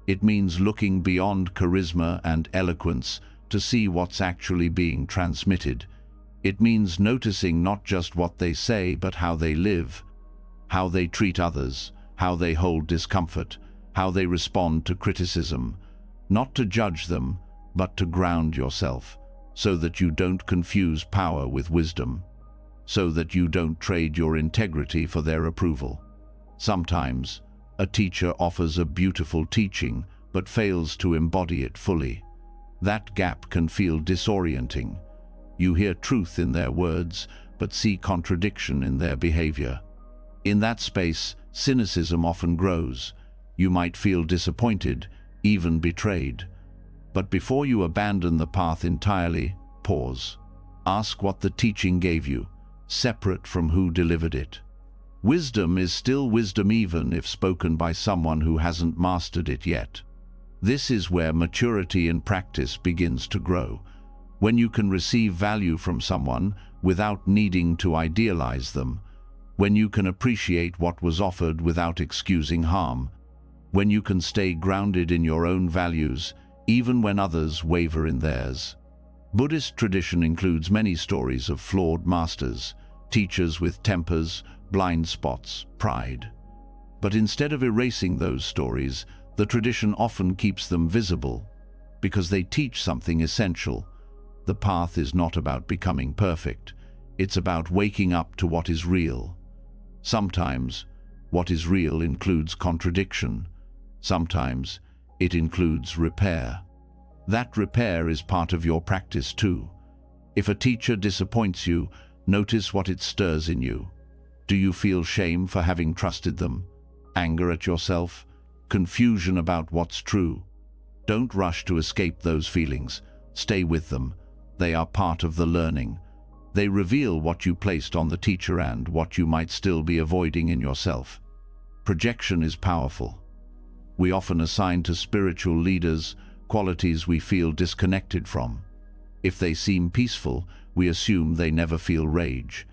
It means looking beyond charisma and eloquence to see what's actually being transmitted. It means noticing not just what they say, but how they live, how they treat others, how they hold discomfort, how they respond to criticism. Not to judge them, but to ground yourself, so that you don't confuse power with wisdom, so that you don't trade your integrity for their approval. Sometimes, a teacher offers a beautiful teaching, but fails to embody it fully. That gap can feel disorienting. You hear truth in their words, but see contradiction in their behavior. In that space, cynicism often grows. You might feel disappointed, even betrayed. But before you abandon the path entirely, pause. Ask what the teaching gave you, separate from who delivered it. Wisdom is still wisdom even if spoken by someone who hasn't mastered it yet. This is where maturity in practice begins to grow, when you can receive value from someone without needing to idealize them, when you can appreciate what was offered without excusing harm, when you can stay grounded in your own values even when others waver in theirs. Buddhist tradition includes many stories of flawed masters, teachers with tempers, blind spots, pride. But instead of erasing those stories, the tradition often keeps them visible, because they teach something essential. The path is not about becoming perfect. It's about waking up to what is real. Sometimes, what is real includes contradiction. Sometimes, it includes repair. That repair is part of your practice too. If a teacher disappoints you, notice what it stirs in you. Do you feel shame for having trusted them? Anger at yourself? confusion about what's true. Don't rush to escape those feelings. Stay with them. They are part of the learning. They reveal what you placed on the teacher and what you might still be avoiding in yourself. Projection is powerful. We often assign to spiritual leaders qualities we feel disconnected from. If they seem peaceful, we assume they never feel rage.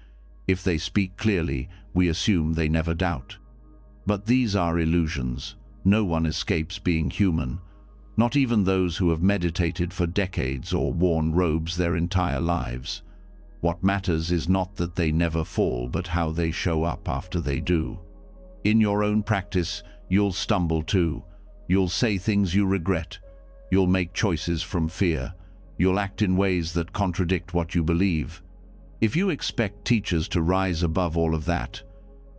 If they speak clearly, we assume they never doubt. But these are illusions. No one escapes being human, not even those who have meditated for decades or worn robes their entire lives. What matters is not that they never fall, but how they show up after they do. In your own practice, you'll stumble too. You'll say things you regret. You'll make choices from fear. You'll act in ways that contradict what you believe. If you expect teachers to rise above all of that,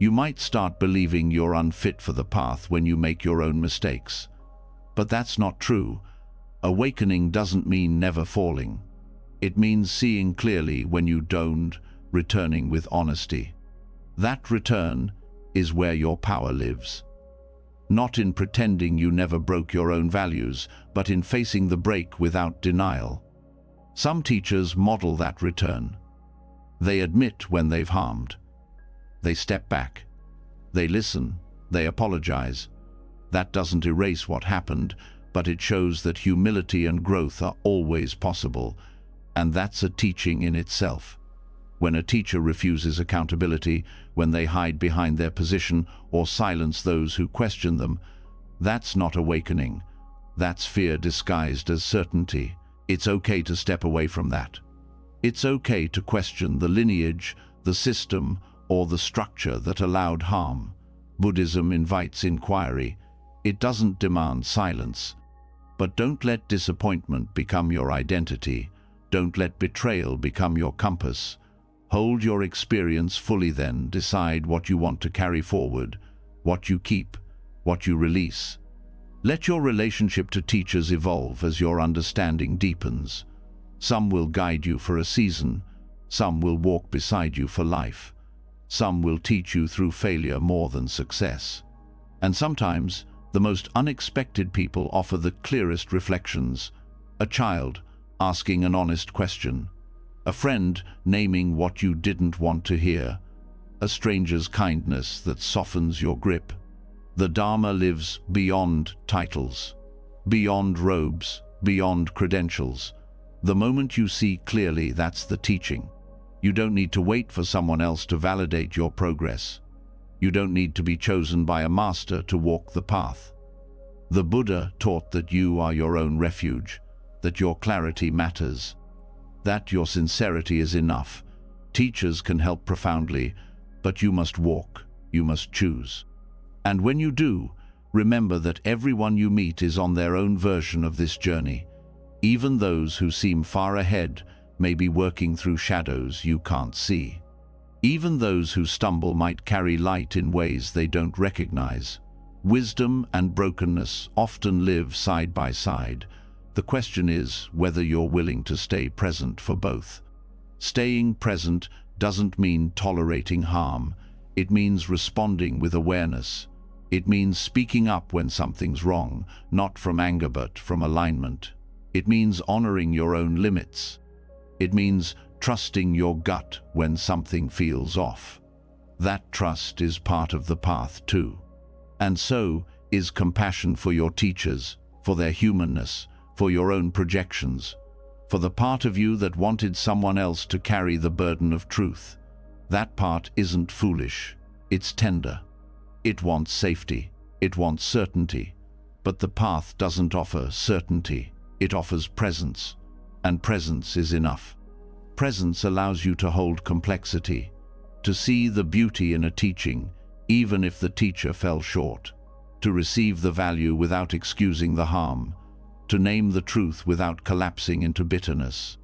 you might start believing you're unfit for the path when you make your own mistakes. But that's not true. Awakening doesn't mean never falling. It means seeing clearly when you don't, returning with honesty. That return is where your power lives. Not in pretending you never broke your own values, but in facing the break without denial. Some teachers model that return. They admit when they've harmed. They step back. They listen. They apologize. That doesn't erase what happened, but it shows that humility and growth are always possible, and that's a teaching in itself. When a teacher refuses accountability, when they hide behind their position or silence those who question them, that's not awakening. That's fear disguised as certainty. It's okay to step away from that. It's okay to question the lineage, the system, or the structure that allowed harm. Buddhism invites inquiry. It doesn't demand silence. But don't let disappointment become your identity. Don't let betrayal become your compass. Hold your experience fully, then decide what you want to carry forward, what you keep, what you release. Let your relationship to teachers evolve as your understanding deepens. Some will guide you for a season. Some will walk beside you for life. Some will teach you through failure more than success. And sometimes, the most unexpected people offer the clearest reflections. A child asking an honest question. A friend naming what you didn't want to hear. A stranger's kindness that softens your grip. The Dharma lives beyond titles, beyond robes, beyond credentials. The moment you see clearly, that's the teaching. You don't need to wait for someone else to validate your progress. You don't need to be chosen by a master to walk the path. The Buddha taught that you are your own refuge, that your clarity matters, that your sincerity is enough. Teachers can help profoundly, but you must walk, you must choose. And when you do, remember that everyone you meet is on their own version of this journey. Even those who seem far ahead may be working through shadows you can't see. Even those who stumble might carry light in ways they don't recognize. Wisdom and brokenness often live side by side. The question is whether you're willing to stay present for both. Staying present doesn't mean tolerating harm. It means responding with awareness. It means speaking up when something's wrong, not from anger but from alignment. It means honoring your own limits. It means trusting your gut when something feels off. That trust is part of the path too. And so is compassion for your teachers, for their humanness, for your own projections, for the part of you that wanted someone else to carry the burden of truth. That part isn't foolish, it's tender. It wants safety, it wants certainty, but the path doesn't offer certainty, it offers presence, and presence is enough. Presence allows you to hold complexity, to see the beauty in a teaching, even if the teacher fell short, to receive the value without excusing the harm, to name the truth without collapsing into bitterness.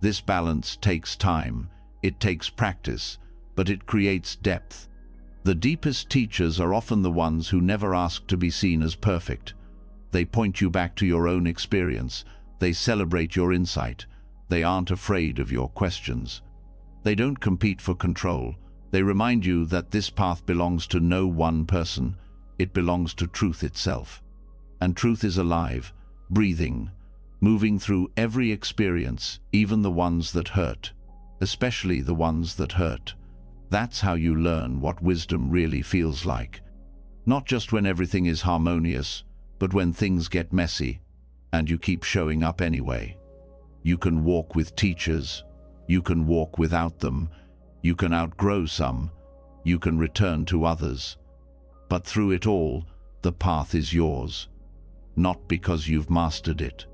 This balance takes time, it takes practice, but it creates depth. The deepest teachers are often the ones who never ask to be seen as perfect. They point you back to your own experience. They celebrate your insight. They aren't afraid of your questions. They don't compete for control. They remind you that this path belongs to no one person. It belongs to truth itself. And truth is alive, breathing, moving through every experience, even the ones that hurt, especially the ones that hurt. That's how you learn what wisdom really feels like. Not just when everything is harmonious, but when things get messy, and you keep showing up anyway. You can walk with teachers, you can walk without them, you can outgrow some, you can return to others. But through it all, the path is yours. Not because you've mastered it,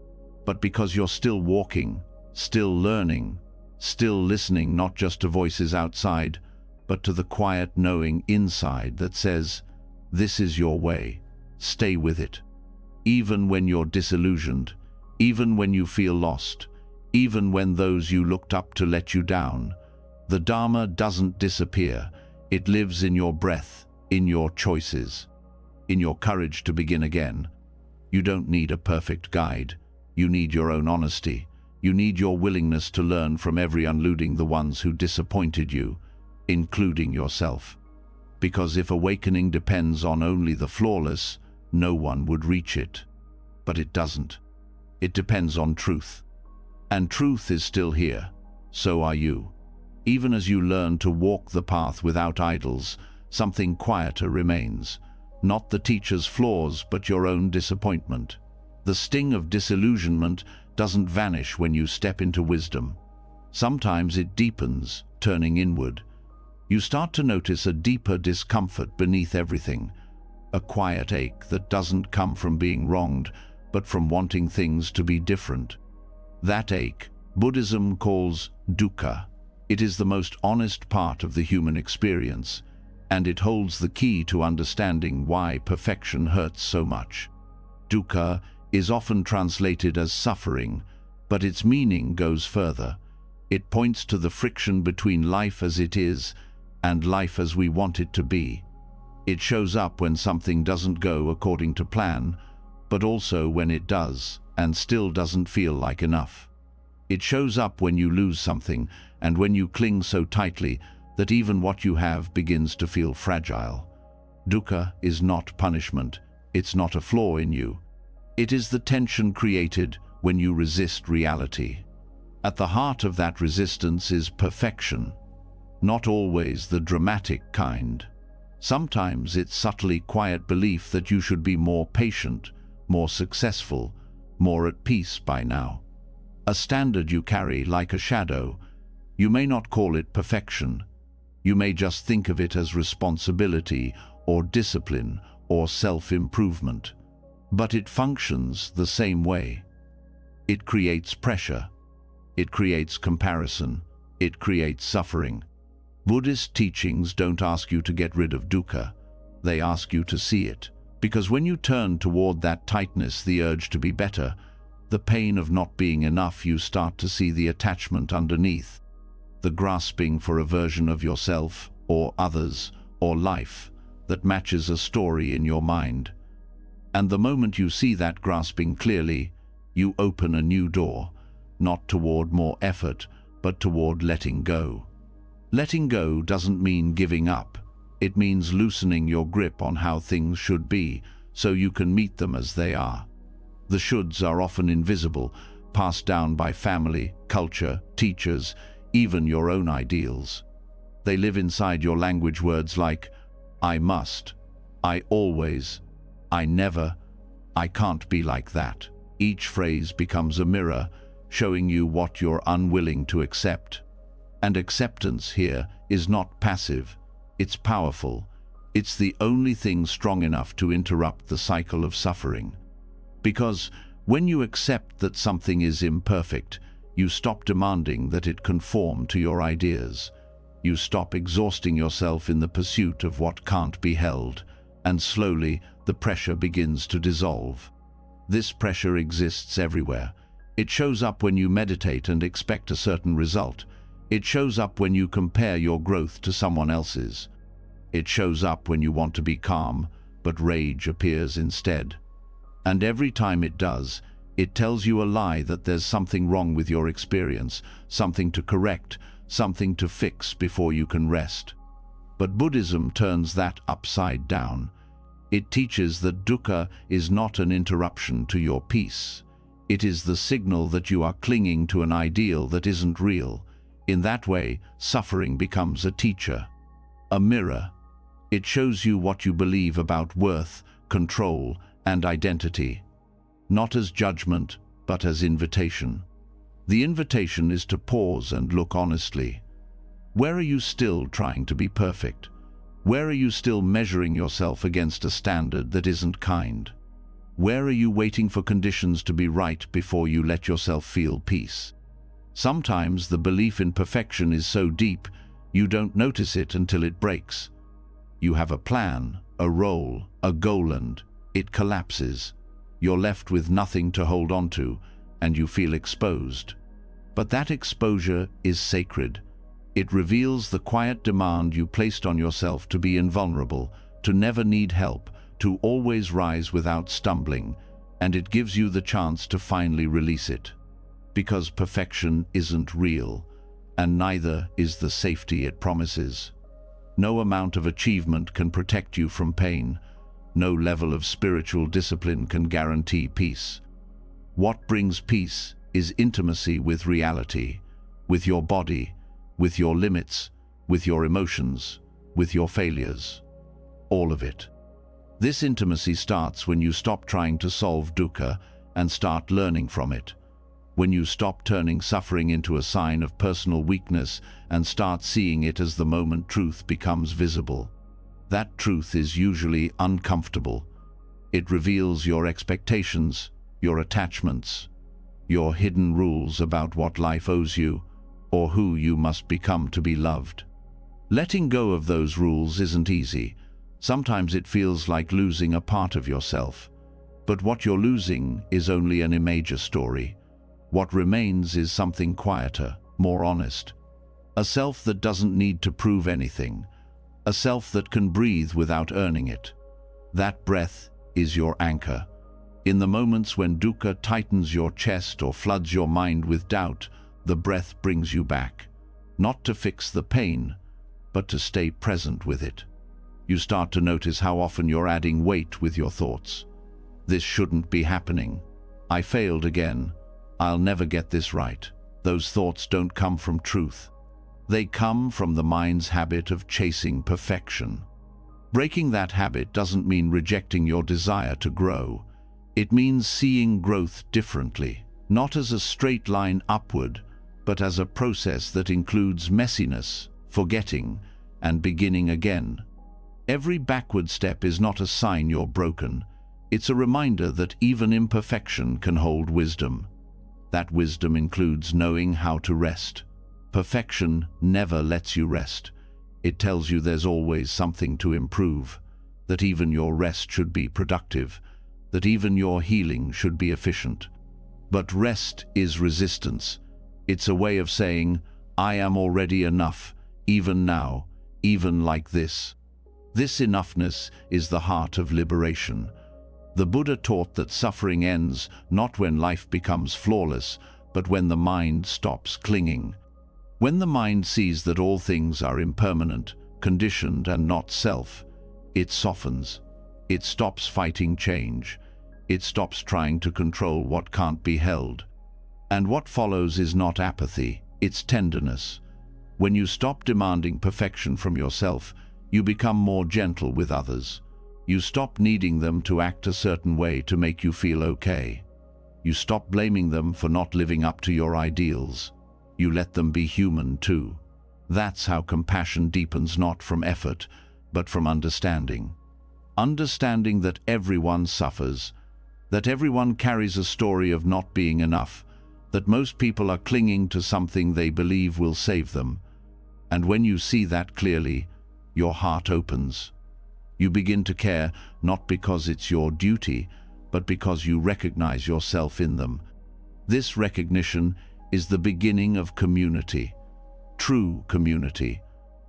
but because you're still walking, still learning, still listening not just to voices outside, but to the quiet knowing inside that says, this is your way, stay with it. Even when you're disillusioned, even when you feel lost, even when those you looked up to let you down, the Dharma doesn't disappear. It lives in your breath, in your choices, in your courage to begin again. You don't need a perfect guide. You need your own honesty. You need your willingness to learn from every unloading the ones who disappointed you, including yourself. Because if awakening depends on only the flawless, no one would reach it. But it doesn't. It depends on truth. And truth is still here. So are you. Even as you learn to walk the path without idols, something quieter remains. Not the teacher's flaws, but your own disappointment. The sting of disillusionment doesn't vanish when you step into wisdom. Sometimes it deepens, turning inward. You start to notice a deeper discomfort beneath everything, a quiet ache that doesn't come from being wronged, but from wanting things to be different. That ache, Buddhism calls dukkha. It is the most honest part of the human experience, and it holds the key to understanding why perfection hurts so much. Dukkha is often translated as suffering, but its meaning goes further. It points to the friction between life as it is and life as we want it to be. It shows up when something doesn't go according to plan, but also when it does and still doesn't feel like enough. It shows up when you lose something and when you cling so tightly that even what you have begins to feel fragile. Dukkha is not punishment. It's not a flaw in you. It is the tension created when you resist reality. At the heart of that resistance is perfection. Not always the dramatic kind. Sometimes it's subtly quiet belief that you should be more patient, more successful, more at peace by now. A standard you carry like a shadow. You may not call it perfection. You may just think of it as responsibility or discipline or self-improvement. But it functions the same way. It creates pressure. It creates comparison. It creates suffering. Buddhist teachings don't ask you to get rid of dukkha. They ask you to see it. Because when you turn toward that tightness, the urge to be better, the pain of not being enough, you start to see the attachment underneath. The grasping for a version of yourself, or others, or life, that matches a story in your mind. And the moment you see that grasping clearly, you open a new door, not toward more effort, but toward letting go. Letting go doesn't mean giving up. It means loosening your grip on how things should be, so you can meet them as they are. The shoulds are often invisible, passed down by family, culture, teachers, even your own ideals. They live inside your language, words like, I must, I always, I never, I can't be like that. Each phrase becomes a mirror, showing you what you're unwilling to accept. And acceptance here is not passive, it's powerful. It's the only thing strong enough to interrupt the cycle of suffering. Because when you accept that something is imperfect, you stop demanding that it conform to your ideas. You stop exhausting yourself in the pursuit of what can't be held, and slowly the pressure begins to dissolve. This pressure exists everywhere. It shows up when you meditate and expect a certain result. It shows up when you compare your growth to someone else's. It shows up when you want to be calm, but rage appears instead. And every time it does, it tells you a lie that there's something wrong with your experience, something to correct, something to fix before you can rest. But Buddhism turns that upside down. It teaches that dukkha is not an interruption to your peace. It is the signal that you are clinging to an ideal that isn't real. In that way, suffering becomes a teacher, a mirror. It shows you what you believe about worth, control, and identity, not as judgment, but as invitation. The invitation is to pause and look honestly. Where are you still trying to be perfect? Where are you still measuring yourself against a standard that isn't kind? Where are you waiting for conditions to be right before you let yourself feel peace? Sometimes the belief in perfection is so deep, you don't notice it until it breaks. You have a plan, a role, a goal, and it collapses. You're left with nothing to hold on to, and you feel exposed. But that exposure is sacred. It reveals the quiet demand you placed on yourself to be invulnerable, to never need help, to always rise without stumbling, and it gives you the chance to finally release it. Because perfection isn't real, and neither is the safety it promises. No amount of achievement can protect you from pain. No level of spiritual discipline can guarantee peace. What brings peace is intimacy with reality, with your body, with your limits, with your emotions, with your failures. All of it. This intimacy starts when you stop trying to solve dukkha and start learning from it. When you stop turning suffering into a sign of personal weakness and start seeing it as the moment truth becomes visible. That truth is usually uncomfortable. It reveals your expectations, your attachments, your hidden rules about what life owes you, or who you must become to be loved. Letting go of those rules isn't easy. Sometimes it feels like losing a part of yourself. But what you're losing is only an imager story. What remains is something quieter, more honest. A self that doesn't need to prove anything. A self that can breathe without earning it. That breath is your anchor. In the moments when dukkha tightens your chest or floods your mind with doubt, the breath brings you back. Not to fix the pain, but to stay present with it. You start to notice how often you're adding weight with your thoughts. This shouldn't be happening. I failed again. I'll never get this right. Those thoughts don't come from truth. They come from the mind's habit of chasing perfection. Breaking that habit doesn't mean rejecting your desire to grow. It means seeing growth differently, not as a straight line upward, but as a process that includes messiness, forgetting, and beginning again. Every backward step is not a sign you're broken. It's a reminder that even imperfection can hold wisdom. That wisdom includes knowing how to rest. Perfection never lets you rest. It tells you there's always something to improve, that even your rest should be productive, that even your healing should be efficient. But rest is resistance. It's a way of saying, I am already enough, even now, even like this. This enoughness is the heart of liberation. The Buddha taught that suffering ends not when life becomes flawless, but when the mind stops clinging. When the mind sees that all things are impermanent, conditioned, and not self, it softens. It stops fighting change. It stops trying to control what can't be held. And what follows is not apathy, it's tenderness. When you stop demanding perfection from yourself, you become more gentle with others. You stop needing them to act a certain way to make you feel okay. You stop blaming them for not living up to your ideals. You let them be human too. That's how compassion deepens, not from effort, but from understanding. Understanding that everyone suffers, that everyone carries a story of not being enough, that most people are clinging to something they believe will save them. And when you see that clearly, your heart opens. You begin to care, not because it's your duty, but because you recognize yourself in them. This recognition is the beginning of community. True community.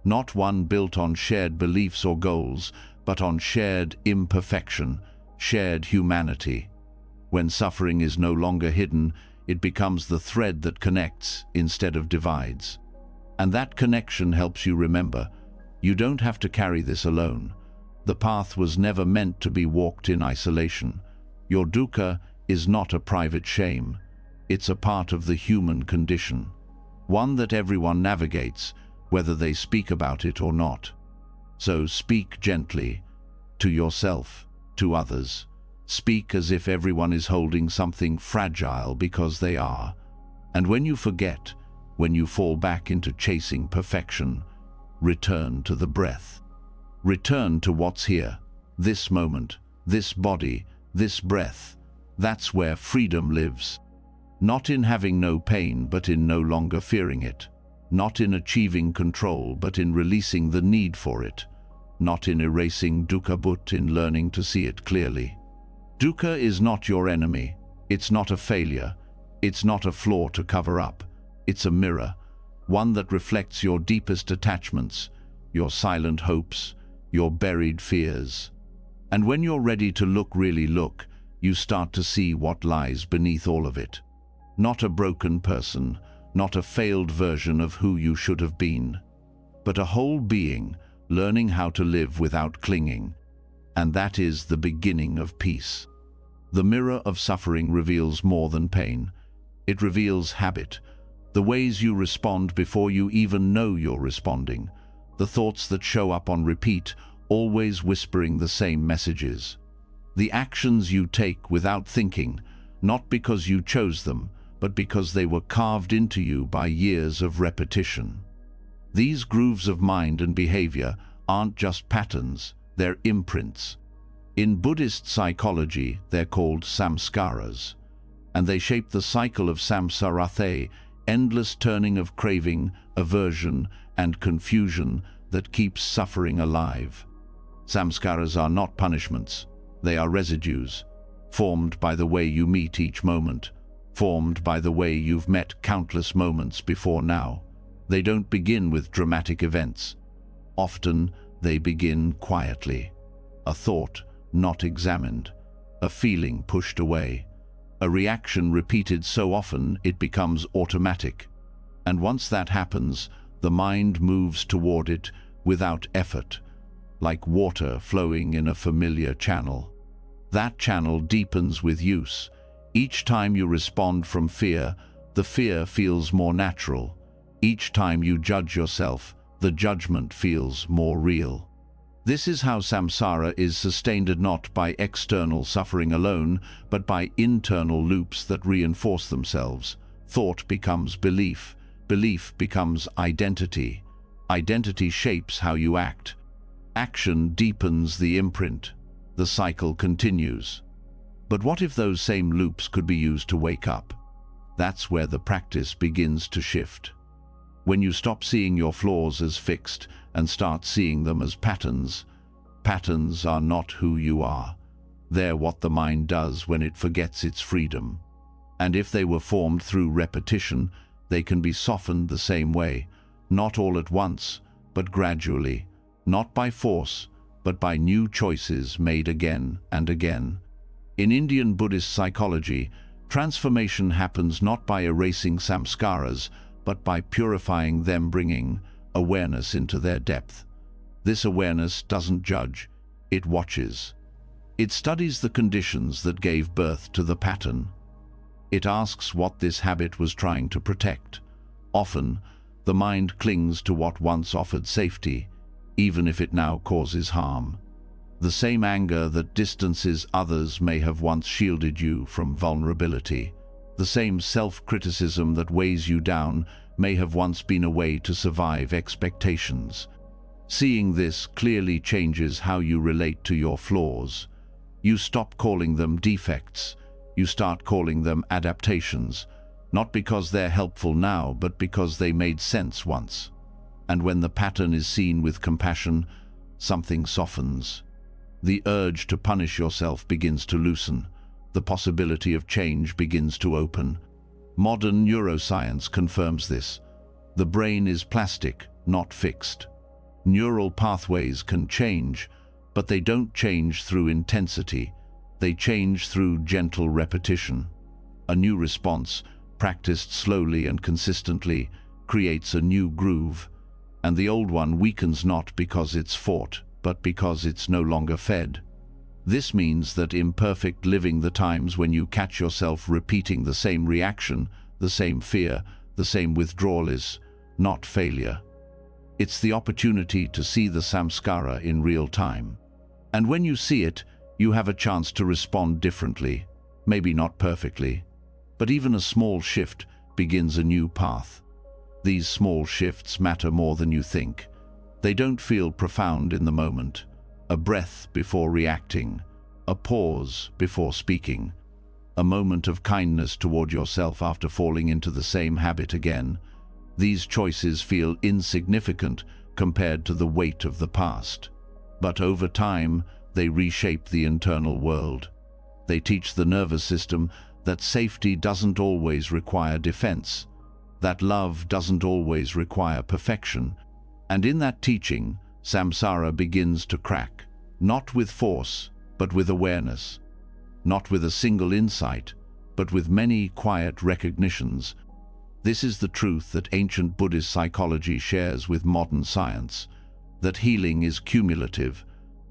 Not one built on shared beliefs or goals, but on shared imperfection, shared humanity. When suffering is no longer hidden, it becomes the thread that connects instead of divides. And that connection helps you remember, you don't have to carry this alone. The path was never meant to be walked in isolation. Your dukkha is not a private shame. It's a part of the human condition, one that everyone navigates, whether they speak about it or not. So speak gently, to yourself, to others. Speak as if everyone is holding something fragile, because they are. And when you forget, when you fall back into chasing perfection, return to the breath. Return to what's here, this moment, this body, this breath. That's where freedom lives. Not in having no pain, but in no longer fearing it. Not in achieving control, but in releasing the need for it. Not in erasing dukkha, but in learning to see it clearly. Dukkha is not your enemy. It's not a failure. It's not a flaw to cover up. It's a mirror, one that reflects your deepest attachments, your silent hopes, your buried fears. And when you're ready to really look, you start to see what lies beneath all of it. Not a broken person, not a failed version of who you should have been, but a whole being learning how to live without clinging. And that is the beginning of peace. The mirror of suffering reveals more than pain. It reveals habit, the ways you respond before you even know you're responding, the thoughts that show up on repeat, always whispering the same messages. The actions you take without thinking, not because you chose them, but because they were carved into you by years of repetition. These grooves of mind and behavior aren't just patterns, they're imprints. In Buddhist psychology, they're called samskaras, and they shape the cycle of samsara, endless turning of craving, aversion, and confusion that keeps suffering alive. Samskaras are not punishments, they are residues, formed by the way you meet each moment, formed by the way you've met countless moments before now. They don't begin with dramatic events. Often, they begin quietly. A thought not examined, a feeling pushed away, a reaction repeated so often it becomes automatic. And once that happens, the mind moves toward it without effort, like water flowing in a familiar channel. That channel deepens with use. Each time you respond from fear, the fear feels more natural. Each time you judge yourself, the judgment feels more real. This is how samsara is sustained, not by external suffering alone, but by internal loops that reinforce themselves. Thought becomes belief. Belief becomes identity. Identity shapes how you act. Action deepens the imprint. The cycle continues. But what if those same loops could be used to wake up? That's where the practice begins to shift. When you stop seeing your flaws as fixed and start seeing them as patterns. Patterns are not who you are. They're what the mind does when it forgets its freedom. And if they were formed through repetition, they can be softened the same way, not all at once, but gradually, not by force, but by new choices made again and again. In Indian Buddhist psychology, transformation happens not by erasing samskaras, but by purifying them, bringing awareness into their depth. This awareness doesn't judge, it watches. It studies the conditions that gave birth to the pattern. It asks what this habit was trying to protect. Often, the mind clings to what once offered safety, even if it now causes harm. The same anger that distances others may have once shielded you from vulnerability. The same self-criticism that weighs you down may have once been a way to survive expectations. Seeing this clearly changes how you relate to your flaws. You stop calling them defects. You start calling them adaptations, not because they're helpful now, but because they made sense once. And when the pattern is seen with compassion, something softens. The urge to punish yourself begins to loosen. The possibility of change begins to open. Modern neuroscience confirms this. The brain is plastic, not fixed. Neural pathways can change, but they don't change through intensity. They change through gentle repetition. A new response, practiced slowly and consistently, creates a new groove, and the old one weakens not because it's fought, but because it's no longer fed. This means that imperfect living, the times when you catch yourself repeating the same reaction, the same fear, the same withdrawal, is not failure. It's the opportunity to see the samskara in real time. And when you see it, you have a chance to respond differently, maybe not perfectly, but even a small shift begins a new path. These small shifts matter more than you think. They don't feel profound in the moment. A breath before reacting, a pause before speaking, a moment of kindness toward yourself after falling into the same habit again. These choices feel insignificant compared to the weight of the past. But over time, they reshape the internal world. They teach the nervous system that safety doesn't always require defense, that love doesn't always require perfection. And in that teaching, samsara begins to crack, not with force, but with awareness, not with a single insight, but with many quiet recognitions. This is the truth that ancient Buddhist psychology shares with modern science, that healing is cumulative,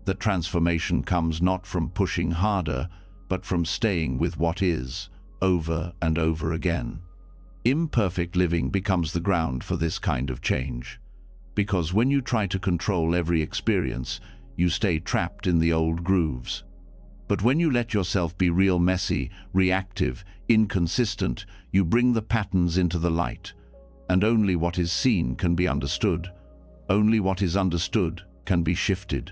that transformation comes not from pushing harder, but from staying with what is, over and over again. Imperfect living becomes the ground for this kind of change, because when you try to control every experience, you stay trapped in the old grooves. But when you let yourself be real, messy, reactive, inconsistent, you bring the patterns into the light, and only what is seen can be understood. Only what is understood can be shifted.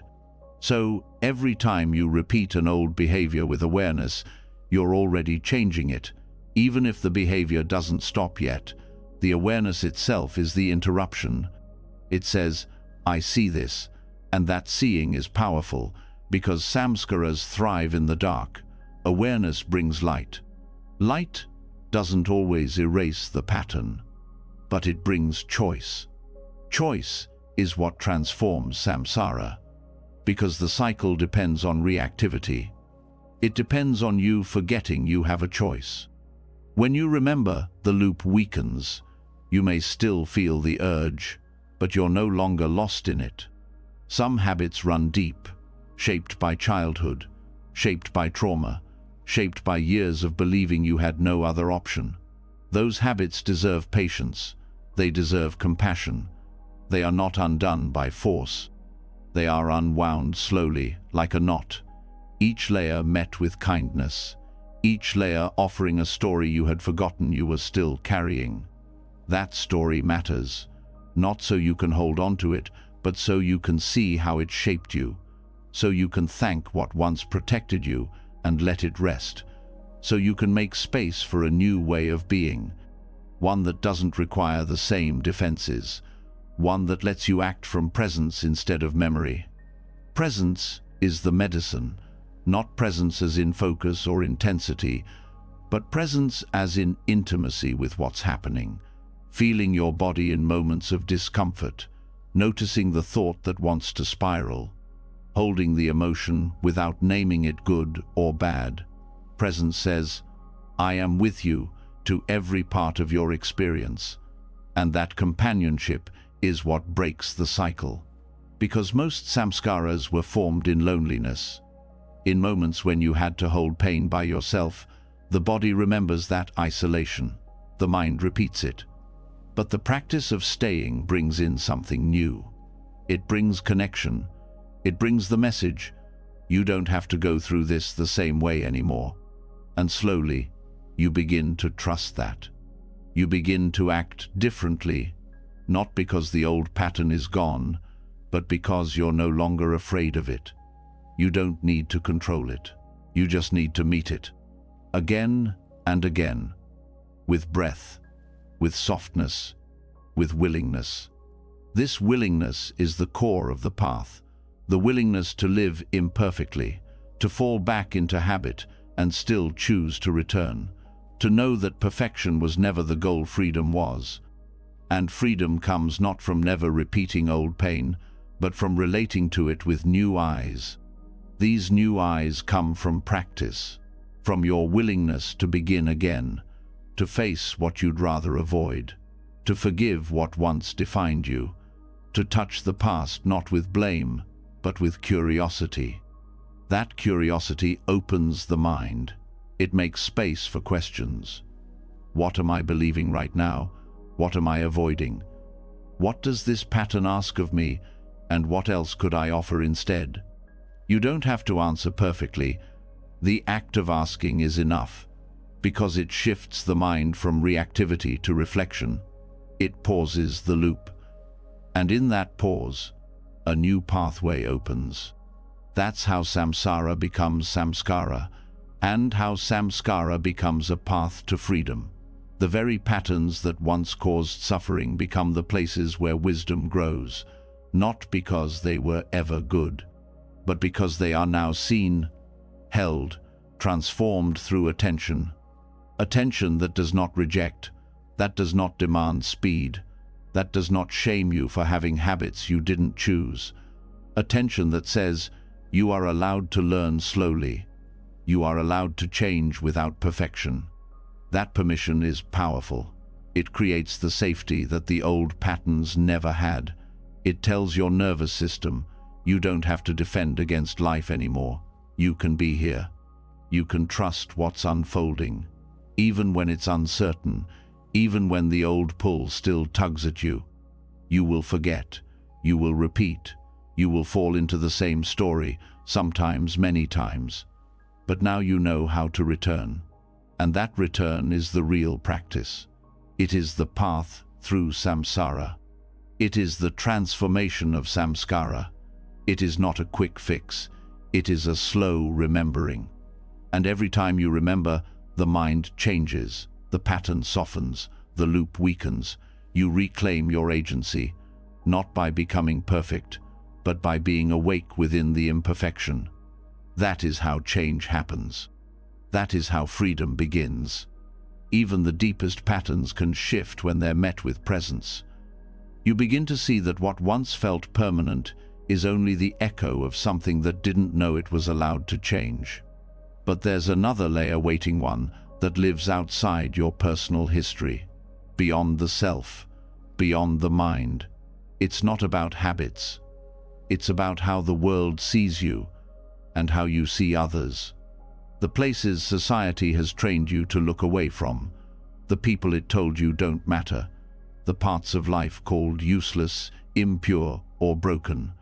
So, every time you repeat an old behavior with awareness, you're already changing it. Even if the behavior doesn't stop yet, the awareness itself is the interruption. It says, I see this, and that seeing is powerful, because samskaras thrive in the dark. Awareness brings light. Light doesn't always erase the pattern, but it brings choice. Choice is what transforms samsara, because the cycle depends on reactivity. It depends on you forgetting you have a choice. When you remember, the loop weakens. You may still feel the urge, but you're no longer lost in it. Some habits run deep, shaped by childhood, shaped by trauma, shaped by years of believing you had no other option. Those habits deserve patience. They deserve compassion. They are not undone by force. They are unwound slowly, like a knot, each layer met with kindness, each layer offering a story you had forgotten you were still carrying. That story matters, not so you can hold on to it, but so you can see how it shaped you, so you can thank what once protected you and let it rest, so you can make space for a new way of being, one that doesn't require the same defenses, one that lets you act from presence instead of memory. Presence is the medicine, not presence as in focus or intensity, but presence as in intimacy with what's happening, feeling your body in moments of discomfort, noticing the thought that wants to spiral, holding the emotion without naming it good or bad. Presence says, I am with you to every part of your experience, and that companionship is what breaks the cycle. Because most samskaras were formed in loneliness. In moments when you had to hold pain by yourself, the body remembers that isolation. The mind repeats it. But the practice of staying brings in something new. It brings connection. It brings the message, you don't have to go through this the same way anymore. And slowly, you begin to trust that. You begin to act differently, not because the old pattern is gone, but because you're no longer afraid of it. You don't need to control it. You just need to meet it. Again and again. With breath, with softness, with willingness. This willingness is the core of the path. The willingness to live imperfectly, to fall back into habit and still choose to return. To know that perfection was never the goal, freedom was. And freedom comes not from never repeating old pain, but from relating to it with new eyes. These new eyes come from practice, from your willingness to begin again, to face what you'd rather avoid, to forgive what once defined you, to touch the past not with blame, but with curiosity. That curiosity opens the mind. It makes space for questions. What am I believing right now? What am I avoiding? What does this pattern ask of me, and what else could I offer instead? You don't have to answer perfectly. The act of asking is enough, because it shifts the mind from reactivity to reflection. It pauses the loop. And in that pause, a new pathway opens. That's how samsara becomes samskara, and how samskara becomes a path to freedom. The very patterns that once caused suffering become the places where wisdom grows, not because they were ever good, but because they are now seen, held, transformed through attention. Attention that does not reject, that does not demand speed, that does not shame you for having habits you didn't choose. Attention that says, you are allowed to learn slowly. You are allowed to change without perfection. That permission is powerful. It creates the safety that the old patterns never had. It tells your nervous system, you don't have to defend against life anymore. You can be here. You can trust what's unfolding, even when it's uncertain, even when the old pull still tugs at you. You will forget. You will repeat. You will fall into the same story, sometimes many times. But now you know how to return. And that return is the real practice. It is the path through samsara. It is the transformation of samskara. It is not a quick fix. It is a slow remembering. And every time you remember, the mind changes, the pattern softens, the loop weakens. You reclaim your agency, not by becoming perfect, but by being awake within the imperfection. That is how change happens. That is how freedom begins. Even the deepest patterns can shift when they're met with presence. You begin to see that what once felt permanent is only the echo of something that didn't know it was allowed to change. But there's another layer waiting, one that lives outside your personal history, beyond the self, beyond the mind. It's not about habits. It's about how the world sees you and how you see others. The places society has trained you to look away from, the people it told you don't matter, the parts of life called useless, impure, or broken.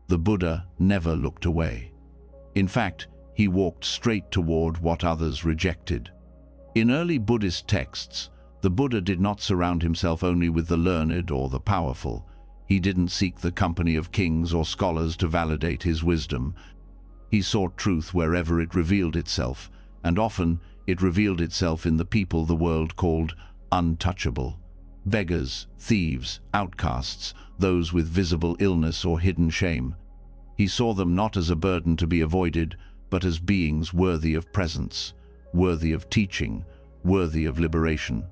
The Buddha never looked away. In fact, he walked straight toward what others rejected. In early Buddhist texts, the Buddha did not surround himself only with the learned or the powerful. He didn't seek the company of kings or scholars to validate his wisdom. He sought truth wherever it revealed itself, and often it revealed itself in the people the world called untouchable. Beggars, thieves, outcasts, those with visible illness or hidden shame. He saw them not as a burden to be avoided, but as beings worthy of presence, worthy of teaching, worthy of liberation.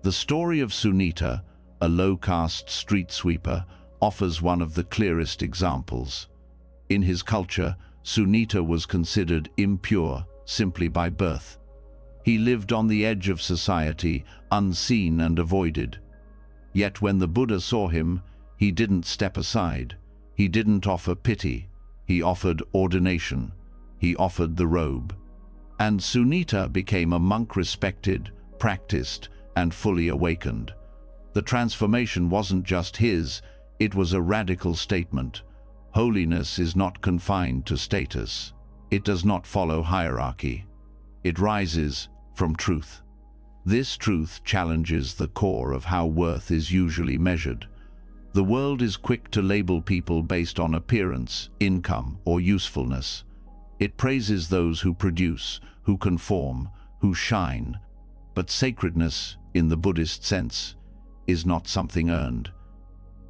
The story of Sunita, a low-caste street sweeper, offers one of the clearest examples. In his culture, Sunita was considered impure simply by birth. He lived on the edge of society, unseen and avoided. Yet when the Buddha saw him, he didn't step aside. He didn't offer pity. He offered ordination. He offered the robe. And Sunita became a monk, respected, practiced, and fully awakened. The transformation wasn't just his, it was a radical statement. Holiness is not confined to status. It does not follow hierarchy. It rises from truth. This truth challenges the core of how worth is usually measured. The world is quick to label people based on appearance, income, or usefulness. It praises those who produce, who conform, who shine. But sacredness, in the Buddhist sense, is not something earned.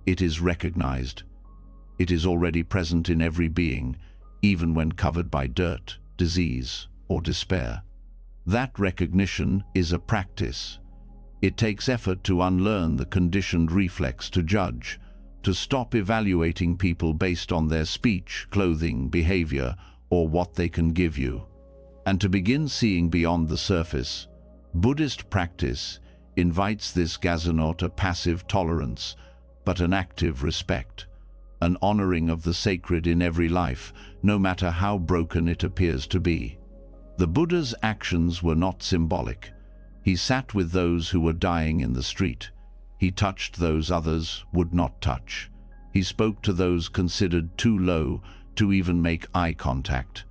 It is recognized. It is already present in every being, even when covered by dirt, disease, or despair. That recognition is a practice. It takes effort to unlearn the conditioned reflex to judge, to stop evaluating people based on their speech, clothing, behavior, or what they can give you, and to begin seeing beyond the surface. Buddhist practice invites this not a passive tolerance, but an active respect. an honoring of the sacred in every life, no matter how broken it appears to be. The Buddha's actions were not symbolic. He sat with those who were dying in the street. He touched those others would not touch. He spoke to those considered too low to even make eye contact.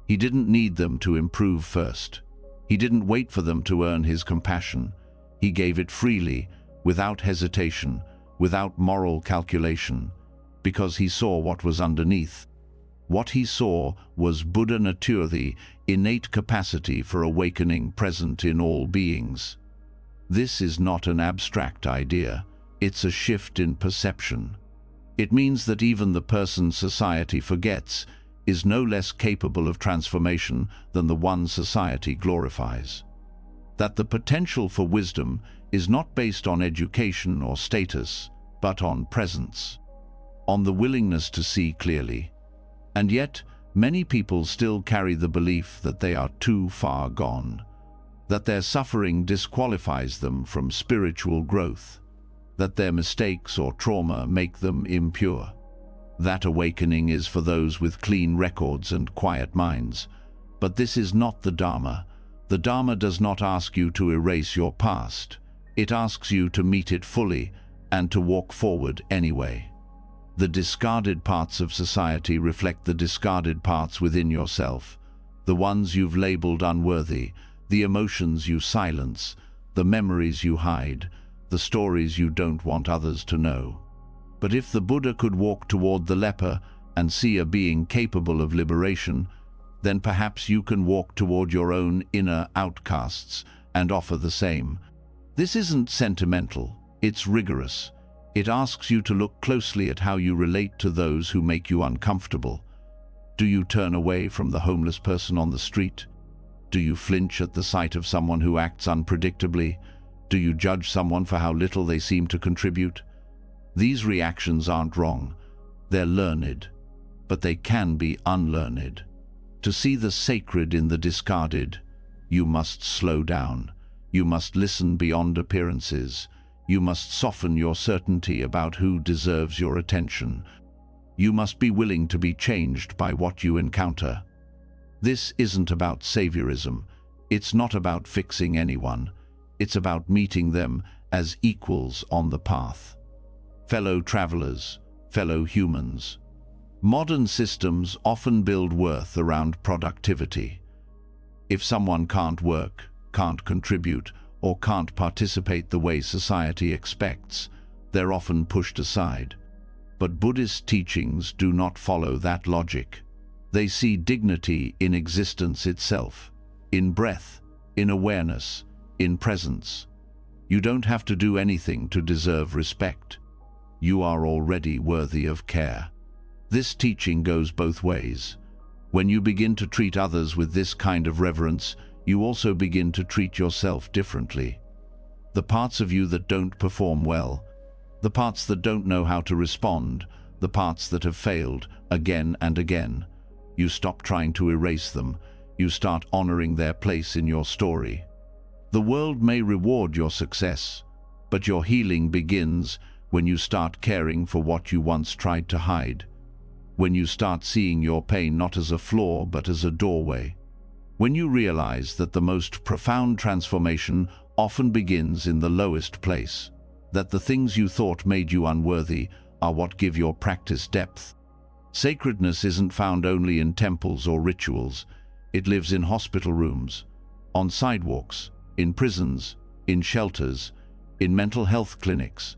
He didn't need them to improve first. He didn't wait for them to earn his compassion. He gave it freely, without hesitation, without moral calculation, because he saw what was underneath. What he saw was Buddha nature, the innate capacity for awakening present in all beings. This is not an abstract idea. It's a shift in perception. It means that even the person society forgets is no less capable of transformation than the one society glorifies. That the potential for wisdom is not based on education or status, but on presence, on the willingness to see clearly. And yet, many people still carry the belief that they are too far gone, that their suffering disqualifies them from spiritual growth, that their mistakes or trauma make them impure. That awakening is for those with clean records and quiet minds. But this is not the Dharma. The Dharma does not ask you to erase your past. It asks you to meet it fully and to walk forward anyway. The discarded parts of society reflect the discarded parts within yourself, the ones you've labeled unworthy, the emotions you silence, the memories you hide, the stories you don't want others to know. But if the Buddha could walk toward the leper and see a being capable of liberation, then perhaps you can walk toward your own inner outcasts and offer the same. This isn't sentimental, it's rigorous. It asks you to look closely at how you relate to those who make you uncomfortable. Do you turn away from the homeless person on the street? Do you flinch at the sight of someone who acts unpredictably? Do you judge someone for how little they seem to contribute? These reactions aren't wrong. They're learned, but they can be unlearned. To see the sacred in the discarded, you must slow down. You must listen beyond appearances. You must soften your certainty about who deserves your attention. You must be willing to be changed by what you encounter. This isn't about saviorism. It's not about fixing anyone. It's about meeting them as equals on the path. Fellow travelers, fellow humans. Modern systems often build worth around productivity. If someone can't work, can't contribute, or can't participate the way society expects, they're often pushed aside. But Buddhist teachings do not follow that logic. They see dignity in existence itself, in breath, in awareness, in presence. You don't have to do anything to deserve respect. You are already worthy of care. This teaching goes both ways. When you begin to treat others with this kind of reverence, you also begin to treat yourself differently. The parts of you that don't perform well, the parts that don't know how to respond, the parts that have failed again and again, you stop trying to erase them. You start honoring their place in your story. The world may reward your success, but your healing begins when you start caring for what you once tried to hide. When you start seeing your pain not as a flaw but as a doorway. When you realize that the most profound transformation often begins in the lowest place, that the things you thought made you unworthy are what give your practice depth. Sacredness isn't found only in temples or rituals. It lives in hospital rooms, on sidewalks, in prisons, in shelters, in mental health clinics,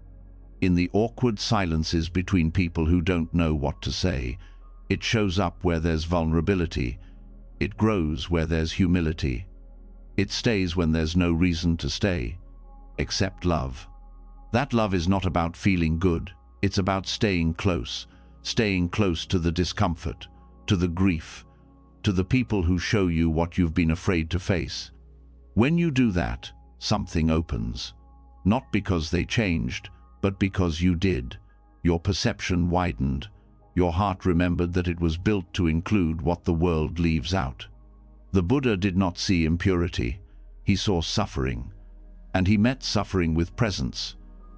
in the awkward silences between people who don't know what to say. It shows up where there's vulnerability. It grows where there's humility. It stays when there's no reason to stay, except love. That love is not about feeling good. It's about staying close to the discomfort, to the grief, to the people who show you what you've been afraid to face. When you do that, something opens. Not because they changed, but because you did. Your perception widened. Your heart remembered that it was built to include what the world leaves out. The Buddha did not see impurity. He saw suffering. And he met suffering with presence.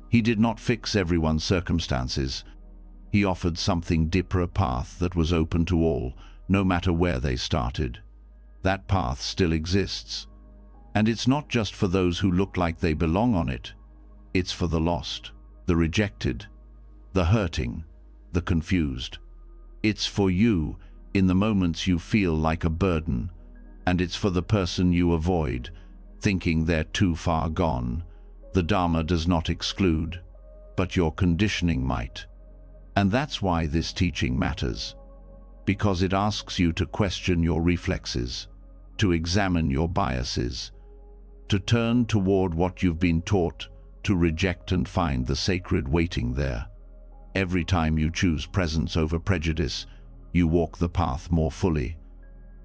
He did not fix everyone's circumstances. He offered something deeper, a path that was open to all, no matter where they started. That path still exists. And it's not just for those who look like they belong on it. It's for the lost, the rejected, the hurting, the confused. It's for you in the moments you feel like a burden, and it's for the person you avoid, thinking they're too far gone. The Dharma does not exclude, but your conditioning might. And that's why this teaching matters, because it asks you to question your reflexes, to examine your biases, to turn toward what you've been taught, to reject and find the sacred waiting there. Every time you choose presence over prejudice, you walk the path more fully.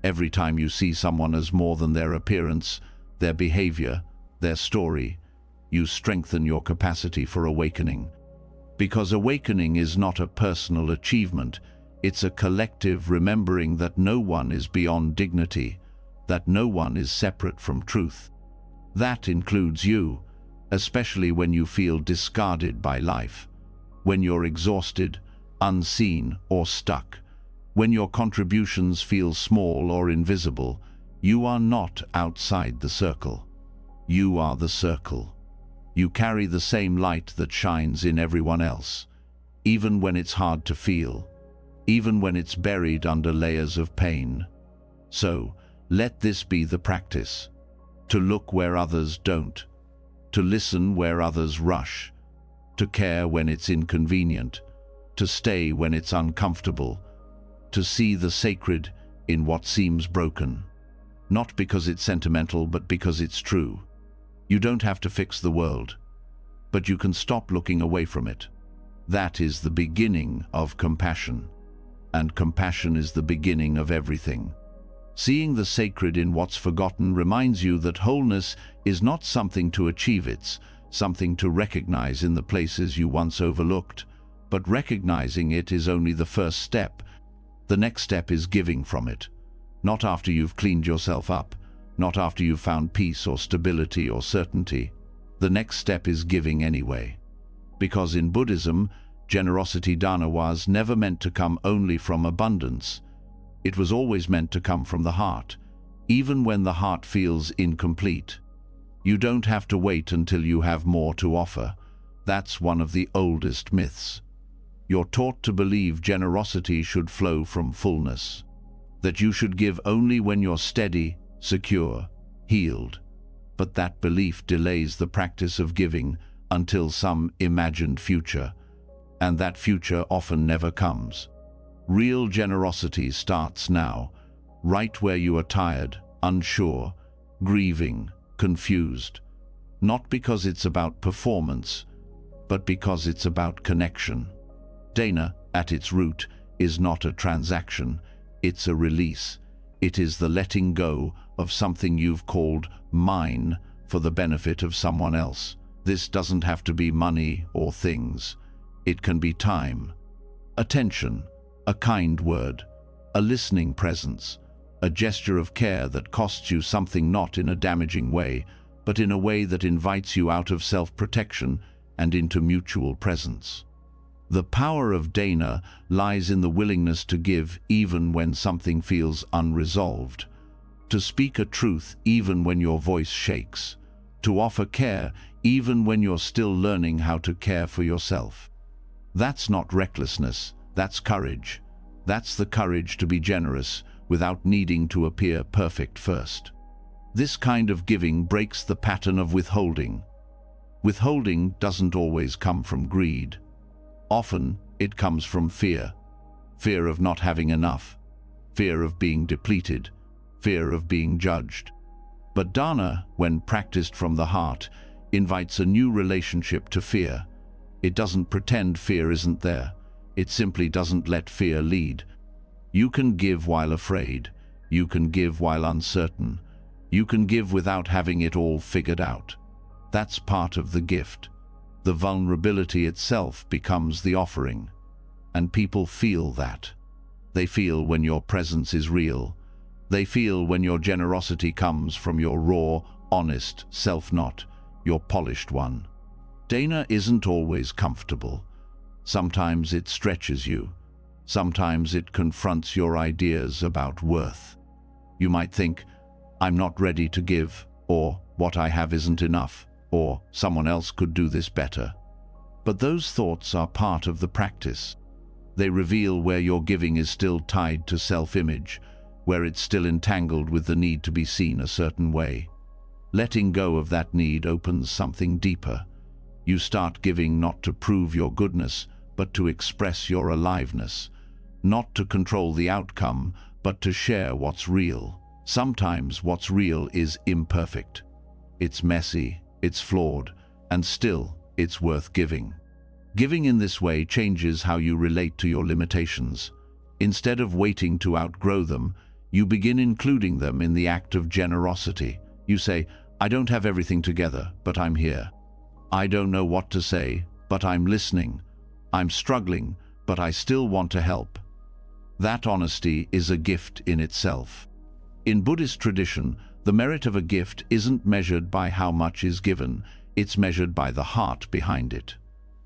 Every time you see someone as more than their appearance, their behavior, their story, you strengthen your capacity for awakening. Because awakening is not a personal achievement, it's a collective remembering that no one is beyond dignity, that no one is separate from truth. That includes you, especially when you feel discarded by life, when you're exhausted, unseen, or stuck. When your contributions feel small or invisible, you are not outside the circle. You are the circle. You carry the same light that shines in everyone else, even when it's hard to feel, even when it's buried under layers of pain. So, let this be the practice: to look where others don't, to listen where others rush, to care when it's inconvenient, to stay when it's uncomfortable, to see the sacred in what seems broken. Not because it's sentimental, but because it's true. You don't have to fix the world, but you can stop looking away from it. That is the beginning of compassion, and compassion is the beginning of everything. Seeing the sacred in what's forgotten reminds you that wholeness is not something to achieve, it's something to recognize in the places you once overlooked. But recognizing it is only the first step. The next step is giving from it. Not after you've cleaned yourself up, not after you've found peace or stability or certainty. The next step is giving anyway. Because in Buddhism, generosity, dana, was never meant to come only from abundance. It was always meant to come from the heart, even when the heart feels incomplete. You don't have to wait until you have more to offer. That's one of the oldest myths. You're taught to believe generosity should flow from fullness, that you should give only when you're steady, secure, healed. But that belief delays the practice of giving until some imagined future, and that future often never comes. Real generosity starts now, right where you are tired, unsure, grieving, confused. Not because it's about performance, but because it's about connection. Dana, at its root, is not a transaction, it's a release. It is the letting go of something you've called mine for the benefit of someone else. This doesn't have to be money or things. It can be time, attention, a kind word, a listening presence, a gesture of care that costs you something, not in a damaging way, but in a way that invites you out of self-protection and into mutual presence. The power of dana lies in the willingness to give even when something feels unresolved, to speak a truth even when your voice shakes, to offer care even when you're still learning how to care for yourself. That's not recklessness, that's courage. That's the courage to be generous without needing to appear perfect first. This kind of giving breaks the pattern of withholding. Withholding doesn't always come from greed. Often, it comes from fear. Fear of not having enough. Fear of being depleted. Fear of being judged. But dana, when practiced from the heart, invites a new relationship to fear. It doesn't pretend fear isn't there. It simply doesn't let fear lead. You can give while afraid. You can give while uncertain. You can give without having it all figured out. That's part of the gift. The vulnerability itself becomes the offering. And people feel that. They feel when your presence is real. They feel when your generosity comes from your raw, honest self, not your polished one. Dana isn't always comfortable. Sometimes it stretches you. Sometimes it confronts your ideas about worth. You might think, I'm not ready to give, or what I have isn't enough, or someone else could do this better. But those thoughts are part of the practice. They reveal where your giving is still tied to self-image, where it's still entangled with the need to be seen a certain way. Letting go of that need opens something deeper. You start giving not to prove your goodness, but to express your aliveness. Not to control the outcome, but to share what's real. Sometimes what's real is imperfect. It's messy, it's flawed, and still, it's worth giving. Giving in this way changes how you relate to your limitations. Instead of waiting to outgrow them, you begin including them in the act of generosity. You say, I don't have everything together, but I'm here. I don't know what to say, but I'm listening. I'm struggling, but I still want to help. That honesty is a gift in itself. In Buddhist tradition, the merit of a gift isn't measured by how much is given, it's measured by the heart behind it.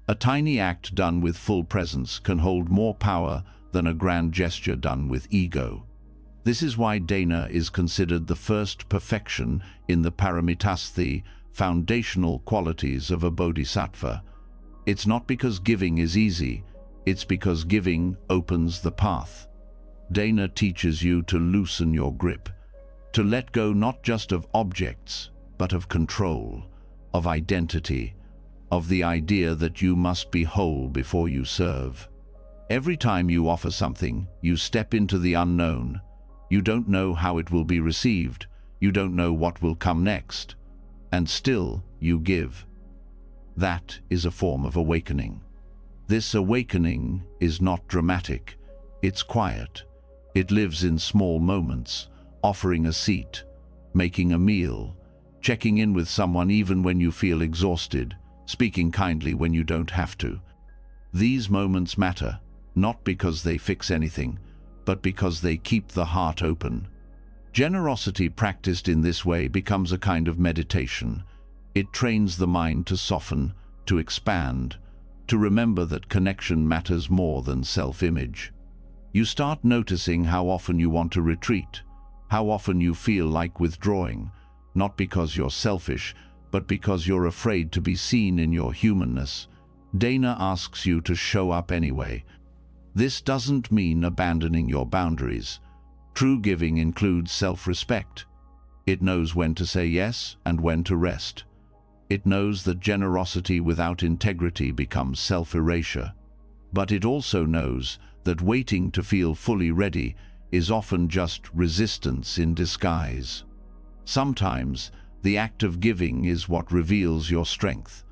A tiny act done with full presence can hold more power than a grand gesture done with ego. This is why dana is considered the first perfection in the paramitasthi, foundational qualities of a bodhisattva. It's not because giving is easy, it's because giving opens the path. Dana teaches you to loosen your grip, to let go not just of objects, but of control, of identity, of the idea that you must be whole before you serve. Every time you offer something, you step into the unknown. You don't know how it will be received. You don't know what will come next. And still, you give. That is a form of awakening. This awakening is not dramatic. It's quiet. It lives in small moments, offering a seat, making a meal, checking in with someone even when you feel exhausted, speaking kindly when you don't have to. These moments matter, not because they fix anything, but because they keep the heart open. Generosity practiced in this way becomes a kind of meditation. It trains the mind to soften, to expand, to remember that connection matters more than self-image. You start noticing how often you want to retreat, how often you feel like withdrawing, not because you're selfish, but because you're afraid to be seen in your humanness. Dana asks you to show up anyway. This doesn't mean abandoning your boundaries. True giving includes self-respect. It knows when to say yes and when to rest. It knows that generosity without integrity becomes self-erasure. But it also knows that waiting to feel fully ready is often just resistance in disguise. Sometimes, the act of giving is what reveals your strength.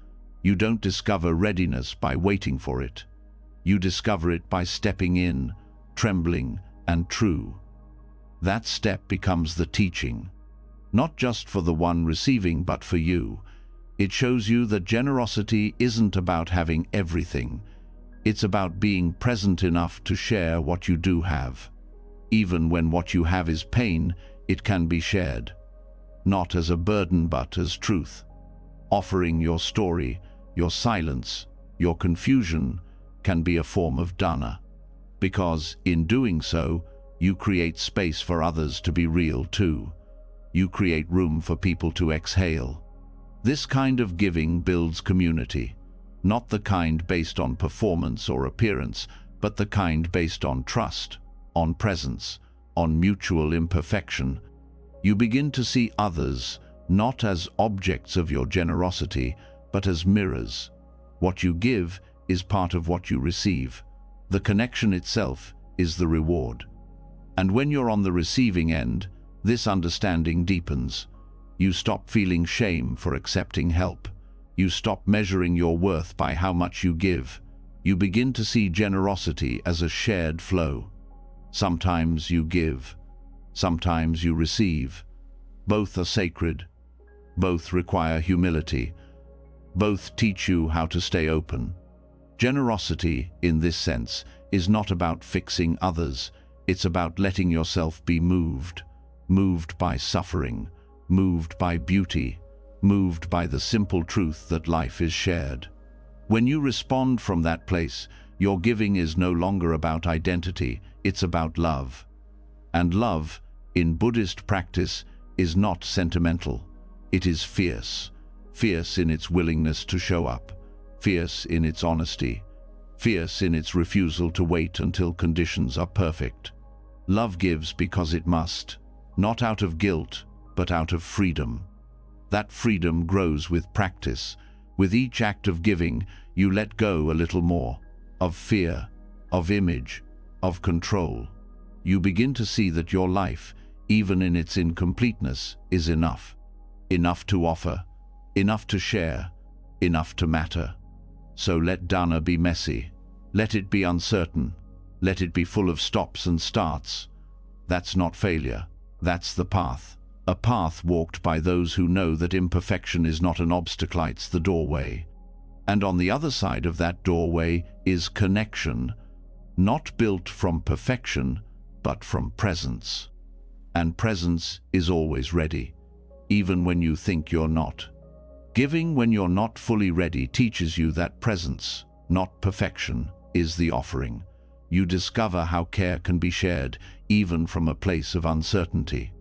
You don't discover readiness by waiting for it. You discover it by stepping in, trembling and true. That step becomes the teaching, not just for the one receiving, but for you. It shows you that generosity isn't about having everything. It's about being present enough to share what you do have. Even when what you have is pain, it can be shared. Not as a burden, but as truth. Offering your story, your silence, your confusion can be a form of dana. Because in doing so, you create space for others to be real too. You create room for people to exhale. This kind of giving builds community, not the kind based on performance or appearance, but the kind based on trust, on presence, on mutual imperfection. You begin to see others not as objects of your generosity, but as mirrors. What you give is part of what you receive. The connection itself is the reward. And when you're on the receiving end, this understanding deepens. You stop feeling shame for accepting help. You stop measuring your worth by how much you give. You begin to see generosity as a shared flow. Sometimes you give, sometimes you receive. Both are sacred. Both require humility. Both teach you how to stay open. Generosity, in this sense, is not about fixing others. It's about letting yourself be moved. Moved by suffering, moved by beauty, moved by the simple truth that life is shared. When you respond from that place, your giving is no longer about identity, it's about love. And love, in Buddhist practice, is not sentimental. It is fierce. Fierce in its willingness to show up. Fierce in its honesty. Fierce in its refusal to wait until conditions are perfect. Love gives because it must, not out of guilt, but out of freedom. That freedom grows with practice. With each act of giving, you let go a little more, of fear, of image, of control. You begin to see that your life, even in its incompleteness, is enough. Enough to offer, enough to share, enough to matter. So let dana be messy. Let it be uncertain. Let it be full of stops and starts. That's not failure. That's the path. A path walked by those who know that imperfection is not an obstacle, it's the doorway. And on the other side of that doorway is connection, not built from perfection, but from presence. And presence is always ready, even when you think you're not. Giving when you're not fully ready teaches you that presence, not perfection, is the offering. You discover how care can be shared, even from a place of uncertainty.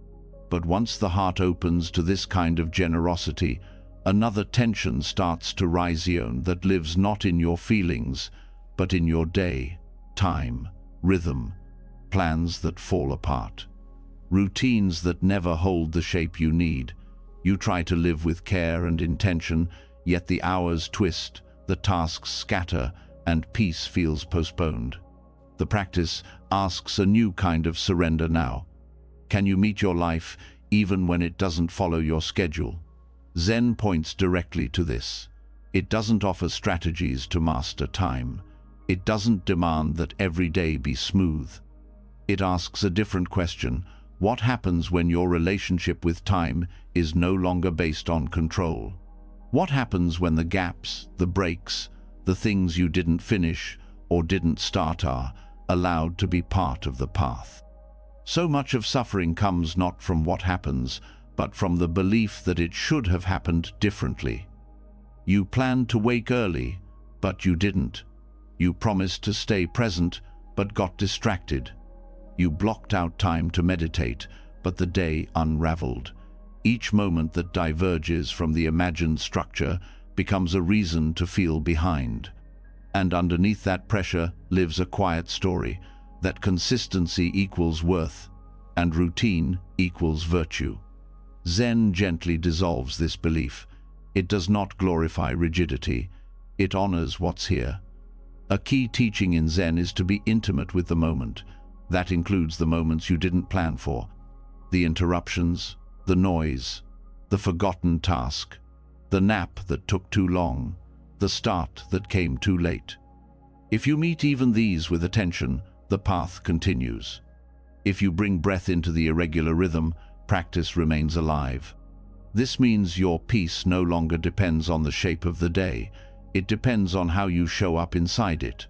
But once the heart opens to this kind of generosity, another tension starts to rise that lives not in your feelings, but in your day, time, rhythm, plans that fall apart. Routines that never hold the shape you need. You try to live with care and intention, yet the hours twist, the tasks scatter, and peace feels postponed. The practice asks a new kind of surrender now. Can you meet your life even when it doesn't follow your schedule? Zen points directly to this. It doesn't offer strategies to master time. It doesn't demand that every day be smooth. It asks a different question. What happens when your relationship with time is no longer based on control? What happens when the gaps, the breaks, the things you didn't finish or didn't start are allowed to be part of the path? So much of suffering comes not from what happens, but from the belief that it should have happened differently. You planned to wake early, but you didn't. You promised to stay present, but got distracted. You blocked out time to meditate, but the day unraveled. Each moment that diverges from the imagined structure becomes a reason to feel behind. And underneath that pressure lives a quiet story, that consistency equals worth, and routine equals virtue. Zen gently dissolves this belief. It does not glorify rigidity. It honors what's here. A key teaching in Zen is to be intimate with the moment. That includes the moments you didn't plan for, the interruptions, the noise, the forgotten task, the nap that took too long, the start that came too late. If you meet even these with attention, the path continues. If you bring breath into the irregular rhythm, practice remains alive. This means your peace no longer depends on the shape of the day. It depends on how you show up inside it.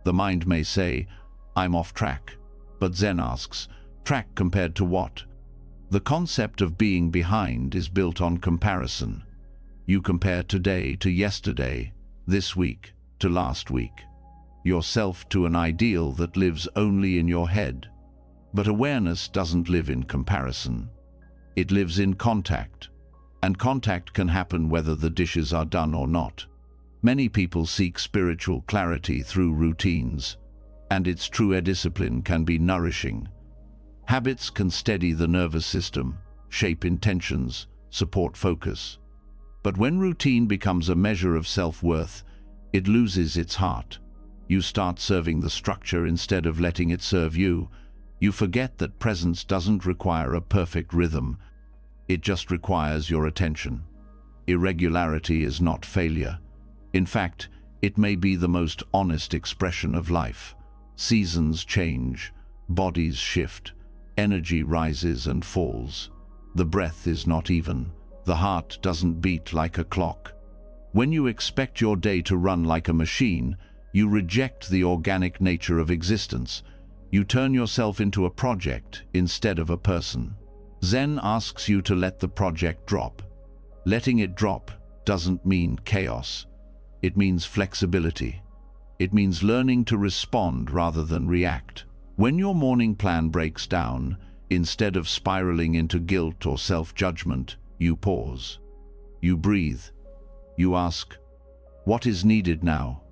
The mind may say, "I'm off track." But Zen asks, track compared to what? The concept of being behind is built on comparison. You compare today to yesterday, this week to last week, yourself to an ideal that lives only in your head. But awareness doesn't live in comparison. It lives in contact. And contact can happen whether the dishes are done or not. Many people seek spiritual clarity through routines, and its true discipline can be nourishing. Habits can steady the nervous system, shape intentions, support focus. But when routine becomes a measure of self-worth, it loses its heart. You start serving the structure instead of letting it serve you. You forget that presence doesn't require a perfect rhythm. It just requires your attention. Irregularity is not failure. In fact, it may be the most honest expression of life. Seasons change, bodies shift, energy rises and falls. The breath is not even. The heart doesn't beat like a clock. When you expect your day to run like a machine, you reject the organic nature of existence. You turn yourself into a project instead of a person. Zen asks you to let the project drop. Letting it drop doesn't mean chaos. It means flexibility. It means learning to respond rather than react. When your morning plan breaks down, instead of spiraling into guilt or self-judgment, you pause. You breathe. You ask, what is needed now?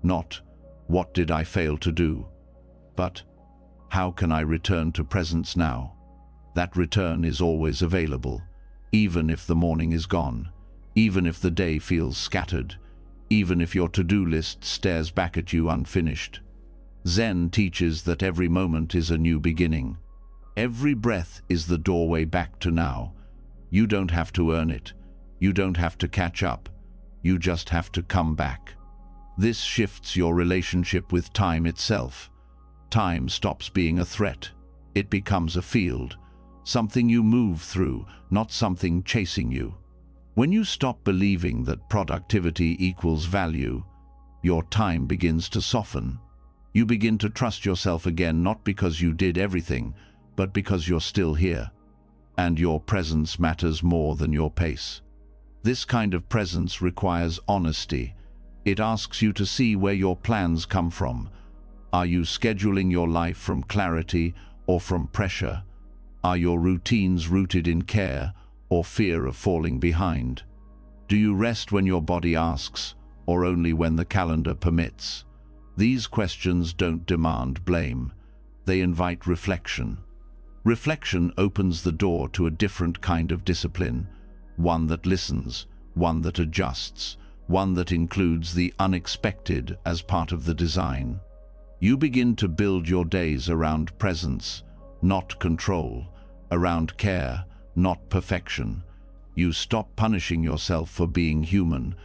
Not, what did I fail to do? But, how can I return to presence now? That return is always available, even if the morning is gone, even if the day feels scattered, even if your to-do list stares back at you unfinished. Zen teaches that every moment is a new beginning. Every breath is the doorway back to now. You don't have to earn it. You don't have to catch up. You just have to come back. This shifts your relationship with time itself. Time stops being a threat. It becomes a field, something you move through, not something chasing you. When you stop believing that productivity equals value, your time begins to soften. You begin to trust yourself again, not because you did everything, but because you're still here. And your presence matters more than your pace. This kind of presence requires honesty. It asks you to see where your plans come from. Are you scheduling your life from clarity or from pressure? Are your routines rooted in care or fear of falling behind? Do you rest when your body asks, or only when the calendar permits? These questions don't demand blame. They invite reflection. Reflection opens the door to a different kind of discipline, one that listens, one that adjusts, one that includes the unexpected as part of the design. You begin to build your days around presence, not control, around care, not perfection. You stop punishing yourself for being human.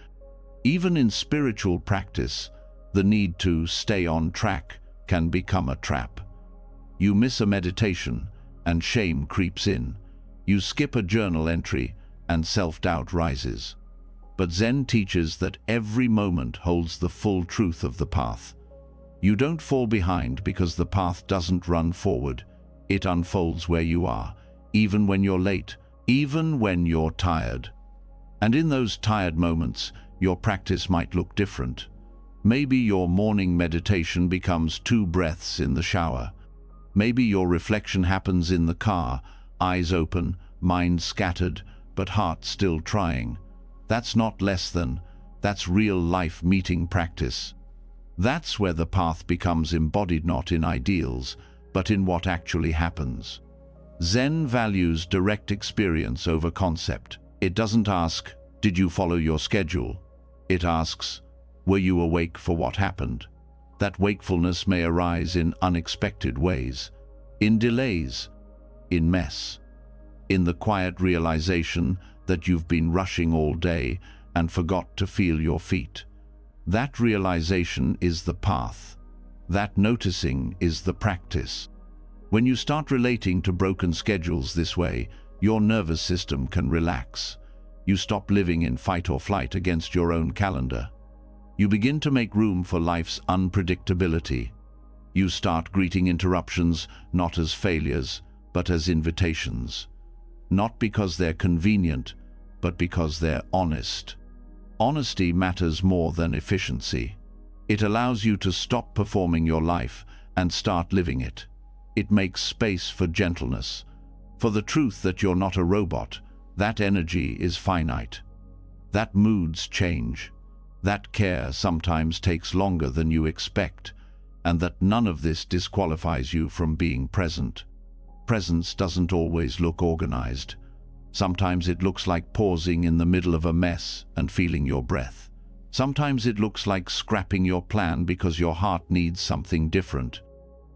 Even in spiritual practice, the need to stay on track can become a trap. You miss a meditation, and shame creeps in. You skip a journal entry, and self-doubt rises. But Zen teaches that every moment holds the full truth of the path. You don't fall behind because the path doesn't run forward. It unfolds where you are, even when you're late, even when you're tired. And in those tired moments, your practice might look different. Maybe your morning meditation becomes 2 breaths in the shower. Maybe your reflection happens in the car, eyes open, mind scattered, but heart still trying. That's not less than, that's real life meeting practice. That's where the path becomes embodied not in ideals, but in what actually happens. Zen values direct experience over concept. It doesn't ask, did you follow your schedule? It asks, were you awake for what happened? That wakefulness may arise in unexpected ways, in delays, in mess, in the quiet realization that you've been rushing all day and forgot to feel your feet. That realization is the path. That noticing is the practice. When you start relating to broken schedules this way, your nervous system can relax. You stop living in fight or flight against your own calendar. You begin to make room for life's unpredictability. You start greeting interruptions not as failures, but as invitations. Not because they're convenient, but because they're honest. Honesty matters more than efficiency. It allows you to stop performing your life and start living it. It makes space for gentleness, for the truth that you're not a robot. That energy is finite. That moods change. That care sometimes takes longer than you expect, and that none of this disqualifies you from being present. Presence doesn't always look organized. Sometimes it looks like pausing in the middle of a mess and feeling your breath. Sometimes it looks like scrapping your plan because your heart needs something different.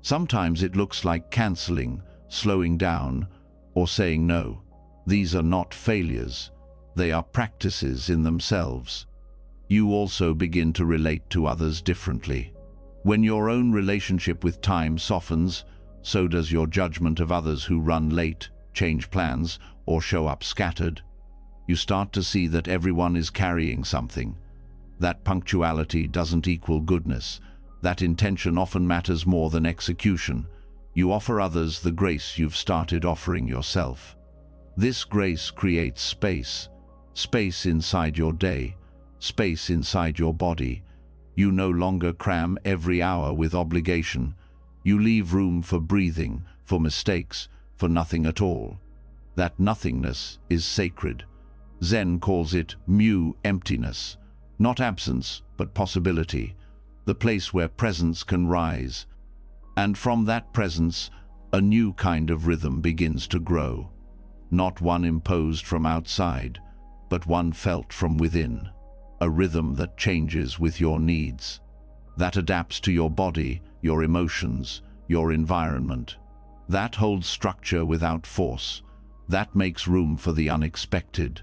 Sometimes it looks like canceling, slowing down, or saying no. These are not failures. They are practices in themselves. You also begin to relate to others differently. When your own relationship with time softens, so does your judgment of others who run late, change plans, or show up scattered. You start to see that everyone is carrying something. That punctuality doesn't equal goodness. That intention often matters more than execution. You offer others the grace you've started offering yourself. This grace creates space, space inside your day, space inside your body. You no longer cram every hour with obligation. You leave room for breathing, for mistakes, for nothing at all. That nothingness is sacred. Zen calls it mu emptiness, not absence, but possibility, the place where presence can rise. And from that presence, a new kind of rhythm begins to grow. Not one imposed from outside, but one felt from within. A rhythm that changes with your needs, that adapts to your body, your emotions, your environment. That holds structure without force. That makes room for the unexpected.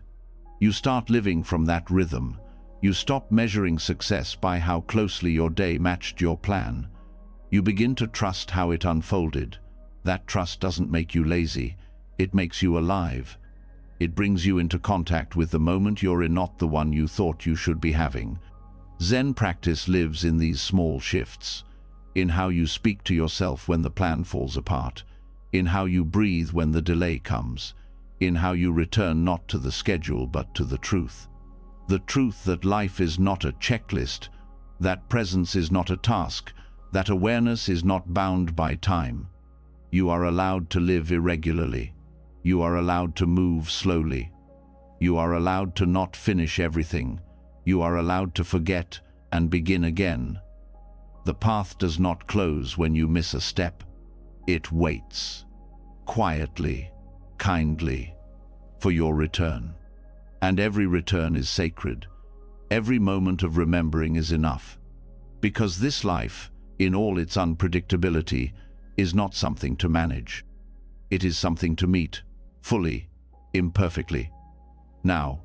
You start living from that rhythm. You stop measuring success by how closely your day matched your plan. You begin to trust how it unfolded. That trust doesn't make you lazy. It makes you alive. It brings you into contact with the moment you're in, not the one you thought you should be having. Zen practice lives in these small shifts, in how you speak to yourself when the plan falls apart, in how you breathe when the delay comes, in how you return not to the schedule but to the truth. The truth that life is not a checklist, that presence is not a task, that awareness is not bound by time. You are allowed to live irregularly. You are allowed to move slowly. You are allowed to not finish everything. You are allowed to forget and begin again. The path does not close when you miss a step. It waits, quietly, kindly, for your return. And every return is sacred. Every moment of remembering is enough. Because this life, in all its unpredictability, is not something to manage. It is something to meet, fully, imperfectly. Now,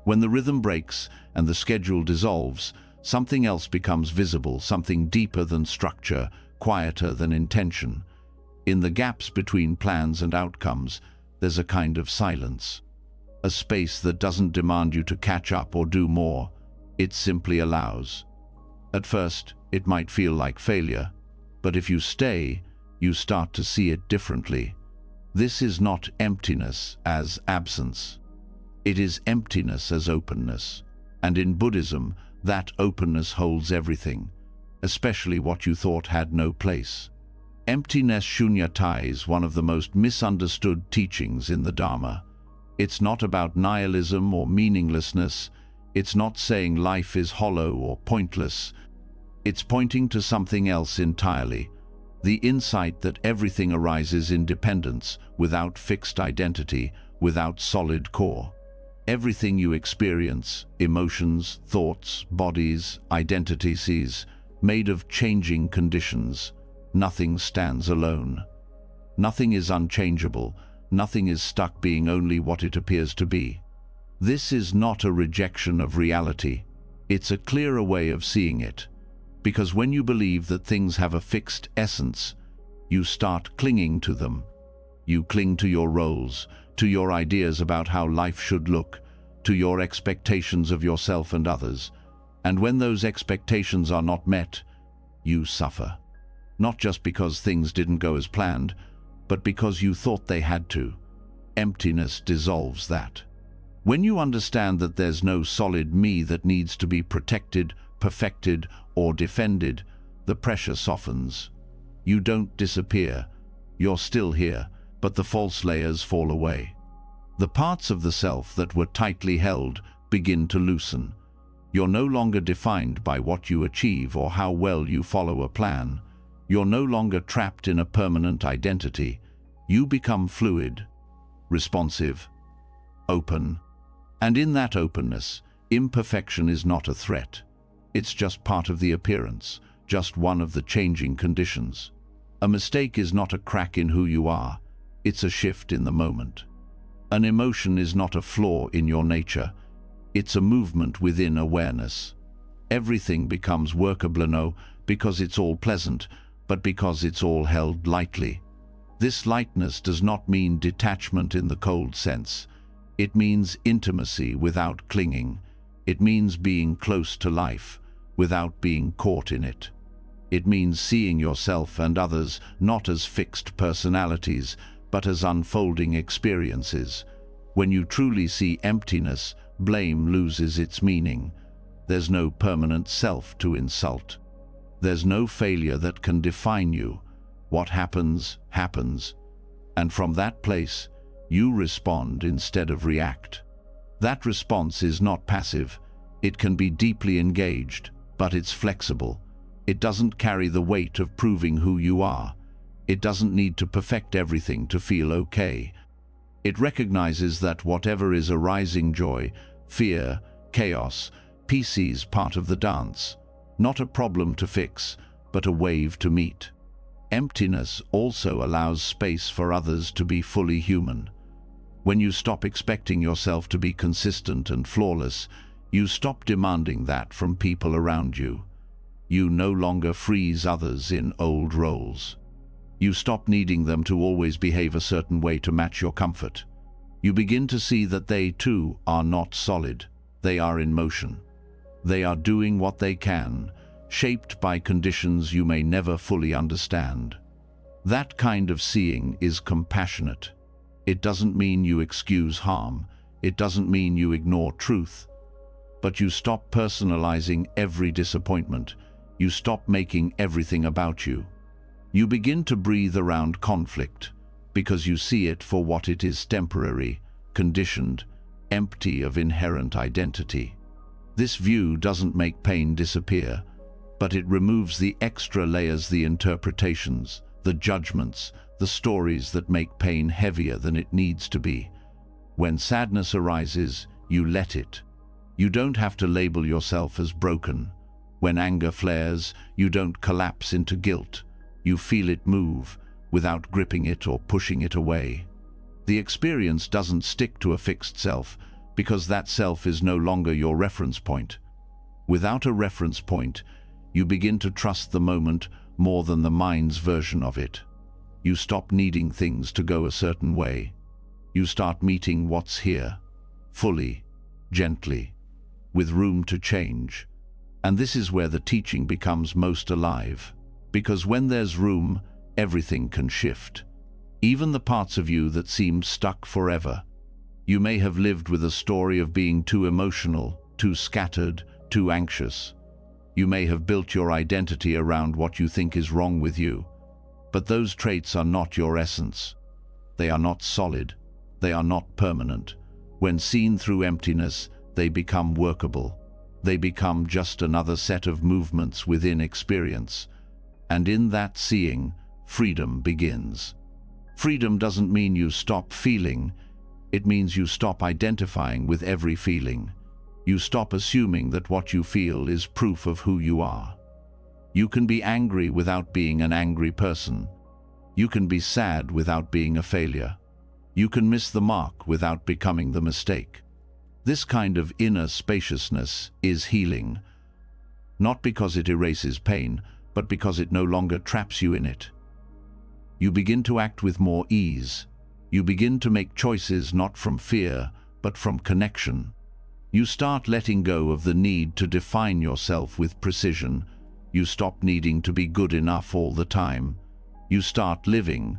when the rhythm breaks and the schedule dissolves, something else becomes visible, something deeper than structure, quieter than intention. In the gaps between plans and outcomes, there's a kind of silence. A space that doesn't demand you to catch up or do more. It simply allows. At first, it might feel like failure, but if you stay, you start to see it differently. This is not emptiness as absence. It is emptiness as openness. And in Buddhism, that openness holds everything, especially what you thought had no place. Emptiness shunyata is one of the most misunderstood teachings in the Dharma. It's not about nihilism or meaninglessness. It's not saying life is hollow or pointless. It's pointing to something else entirely. The insight that everything arises in dependence, without fixed identity, without solid core. Everything you experience, emotions, thoughts, bodies, identities, made of changing conditions. Nothing stands alone. Nothing is unchangeable. Nothing is stuck being only what it appears to be. This is not a rejection of reality. It's a clearer way of seeing it. Because when you believe that things have a fixed essence, you start clinging to them. You cling to your roles, to your ideas about how life should look, to your expectations of yourself and others. And when those expectations are not met, you suffer. Not just because things didn't go as planned, but because you thought they had to. Emptiness dissolves that. When you understand that there's no solid me that needs to be protected, perfected, or defended, the pressure softens. You don't disappear. You're still here, but the false layers fall away. The parts of the self that were tightly held begin to loosen. You're no longer defined by what you achieve or how well you follow a plan. You're no longer trapped in a permanent identity. You become fluid, responsive, open. And in that openness, imperfection is not a threat. It's just part of the appearance, just one of the changing conditions. A mistake is not a crack in who you are. It's a shift in the moment. An emotion is not a flaw in your nature. It's a movement within awareness. Everything becomes workable, no because it's all pleasant, but because it's all held lightly. This lightness does not mean detachment in the cold sense. It means intimacy without clinging. It means being close to life without being caught in it. It means seeing yourself and others not as fixed personalities, but as unfolding experiences. When you truly see emptiness, blame loses its meaning. There's no permanent self to insult. There's no failure that can define you. What happens, happens. And from that place, you respond instead of react. That response is not passive. It can be deeply engaged, but it's flexible. It doesn't carry the weight of proving who you are. It doesn't need to perfect everything to feel okay. It recognizes that whatever is arising joy, fear, chaos, peace is part of the dance. Not a problem to fix, but a wave to meet. Emptiness also allows space for others to be fully human. When you stop expecting yourself to be consistent and flawless, you stop demanding that from people around you. You no longer freeze others in old roles. You stop needing them to always behave a certain way to match your comfort. You begin to see that they, too, are not solid. They are in motion. They are doing what they can, shaped by conditions you may never fully understand. That kind of seeing is compassionate. It doesn't mean you excuse harm. It doesn't mean you ignore truth. But you stop personalizing every disappointment. You stop making everything about you. You begin to breathe around conflict because you see it for what it is: temporary, conditioned, empty of inherent identity. This view doesn't make pain disappear, but it removes the extra layers, the interpretations, the judgments, the stories that make pain heavier than it needs to be. When sadness arises, you let it. You don't have to label yourself as broken. When anger flares, you don't collapse into guilt. You feel it move, without gripping it or pushing it away. The experience doesn't stick to a fixed self, because that self is no longer your reference point. Without a reference point, you begin to trust the moment more than the mind's version of it. You stop needing things to go a certain way. You start meeting what's here, fully, gently, with room to change. And this is where the teaching becomes most alive. Because when there's room, everything can shift. Even the parts of you that seemed stuck forever. You may have lived with a story of being too emotional, too scattered, too anxious. You may have built your identity around what you think is wrong with you. But those traits are not your essence. They are not solid. They are not permanent. When seen through emptiness, they become workable. They become just another set of movements within experience. And in that seeing, freedom begins. Freedom doesn't mean you stop feeling. It means you stop identifying with every feeling. You stop assuming that what you feel is proof of who you are. You can be angry without being an angry person. You can be sad without being a failure. You can miss the mark without becoming the mistake. This kind of inner spaciousness is healing, not because it erases pain, but because it no longer traps you in it. You begin to act with more ease. You begin to make choices not from fear, but from connection. You start letting go of the need to define yourself with precision. You stop needing to be good enough all the time. You start living.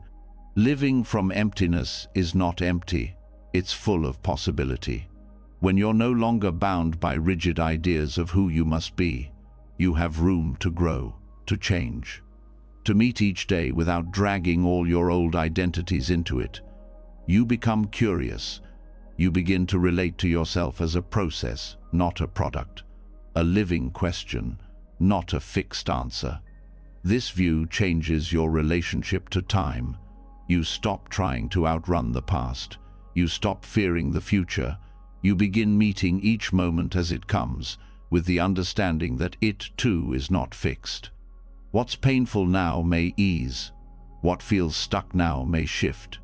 Living from emptiness is not empty. It's full of possibility. When you're no longer bound by rigid ideas of who you must be, you have room to grow, to change, to meet each day without dragging all your old identities into it. You become curious. You begin to relate to yourself as a process, not a product, a living question, not a fixed answer. This view changes your relationship to time. You stop trying to outrun the past. You stop fearing the future. You begin meeting each moment as it comes, with the understanding that it too is not fixed. What's painful now may ease. What feels stuck now may shift.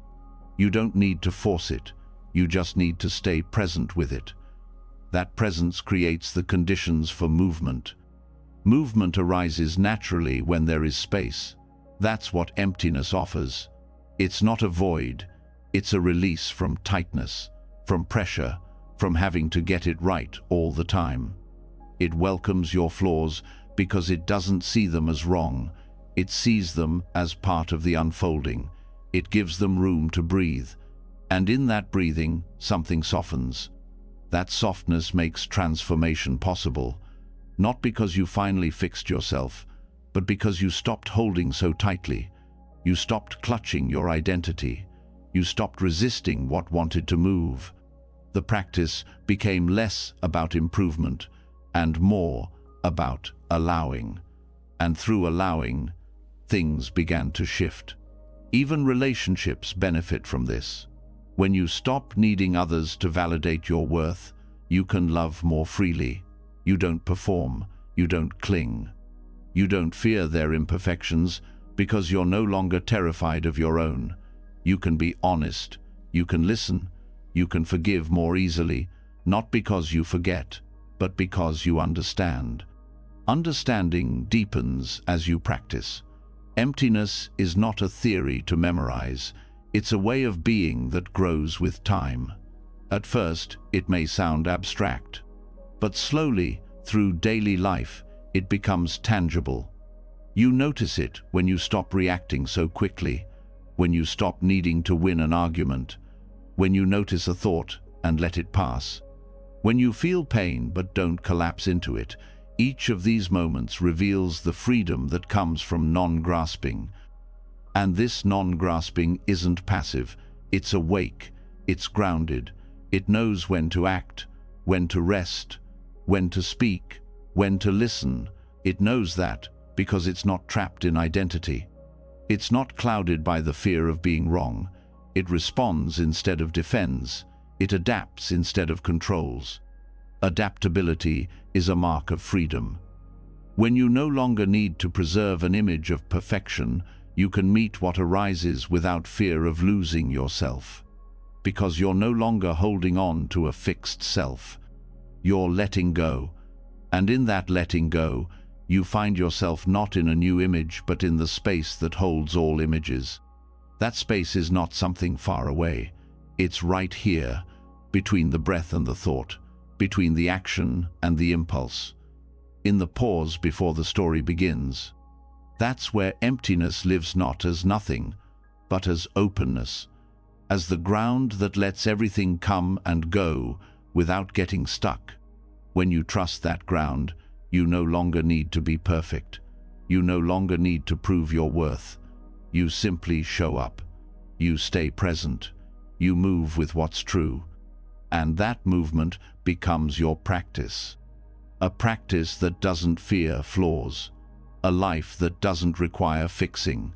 You don't need to force it. You just need to stay present with it. That presence creates the conditions for movement. Movement arises naturally when there is space. That's what emptiness offers. It's not a void. It's a release from tightness, from pressure, from having to get it right all the time. It welcomes your flaws because it doesn't see them as wrong. It sees them as part of the unfolding. It gives them room to breathe. And in that breathing, something softens. That softness makes transformation possible, not because you finally fixed yourself, but because you stopped holding so tightly. You stopped clutching your identity. You stopped resisting what wanted to move. The practice became less about improvement and more about allowing. And through allowing, things began to shift. Even relationships benefit from this. When you stop needing others to validate your worth, you can love more freely. You don't perform. You don't cling. You don't fear their imperfections because you're no longer terrified of your own. You can be honest. You can listen. You can forgive more easily, not because you forget, but because you understand. Understanding deepens as you practice. Emptiness is not a theory to memorize. It's a way of being that grows with time. At first, it may sound abstract, but slowly, through daily life, it becomes tangible. You notice it when you stop reacting so quickly, when you stop needing to win an argument, when you notice a thought and let it pass, when you feel pain but don't collapse into it. Each of these moments reveals the freedom that comes from non-grasping. And this non-grasping isn't passive, it's awake, it's grounded. It knows when to act, when to rest, when to speak, when to listen. It knows that because it's not trapped in identity. It's not clouded by the fear of being wrong. It responds instead of defends. It adapts instead of controls. Adaptability is a mark of freedom. When you no longer need to preserve an image of perfection, you can meet what arises without fear of losing yourself. Because you're no longer holding on to a fixed self. You're letting go. And in that letting go, you find yourself not in a new image, but in the space that holds all images. That space is not something far away. It's right here, between the breath and the thought, between the action and the impulse, in the pause before the story begins. That's where emptiness lives, not as nothing, but as openness, as the ground that lets everything come and go without getting stuck. When you trust that ground, you no longer need to be perfect. You no longer need to prove your worth. You simply show up. You stay present. You move with what's true. And that movement becomes your practice. A practice that doesn't fear flaws. A life that doesn't require fixing.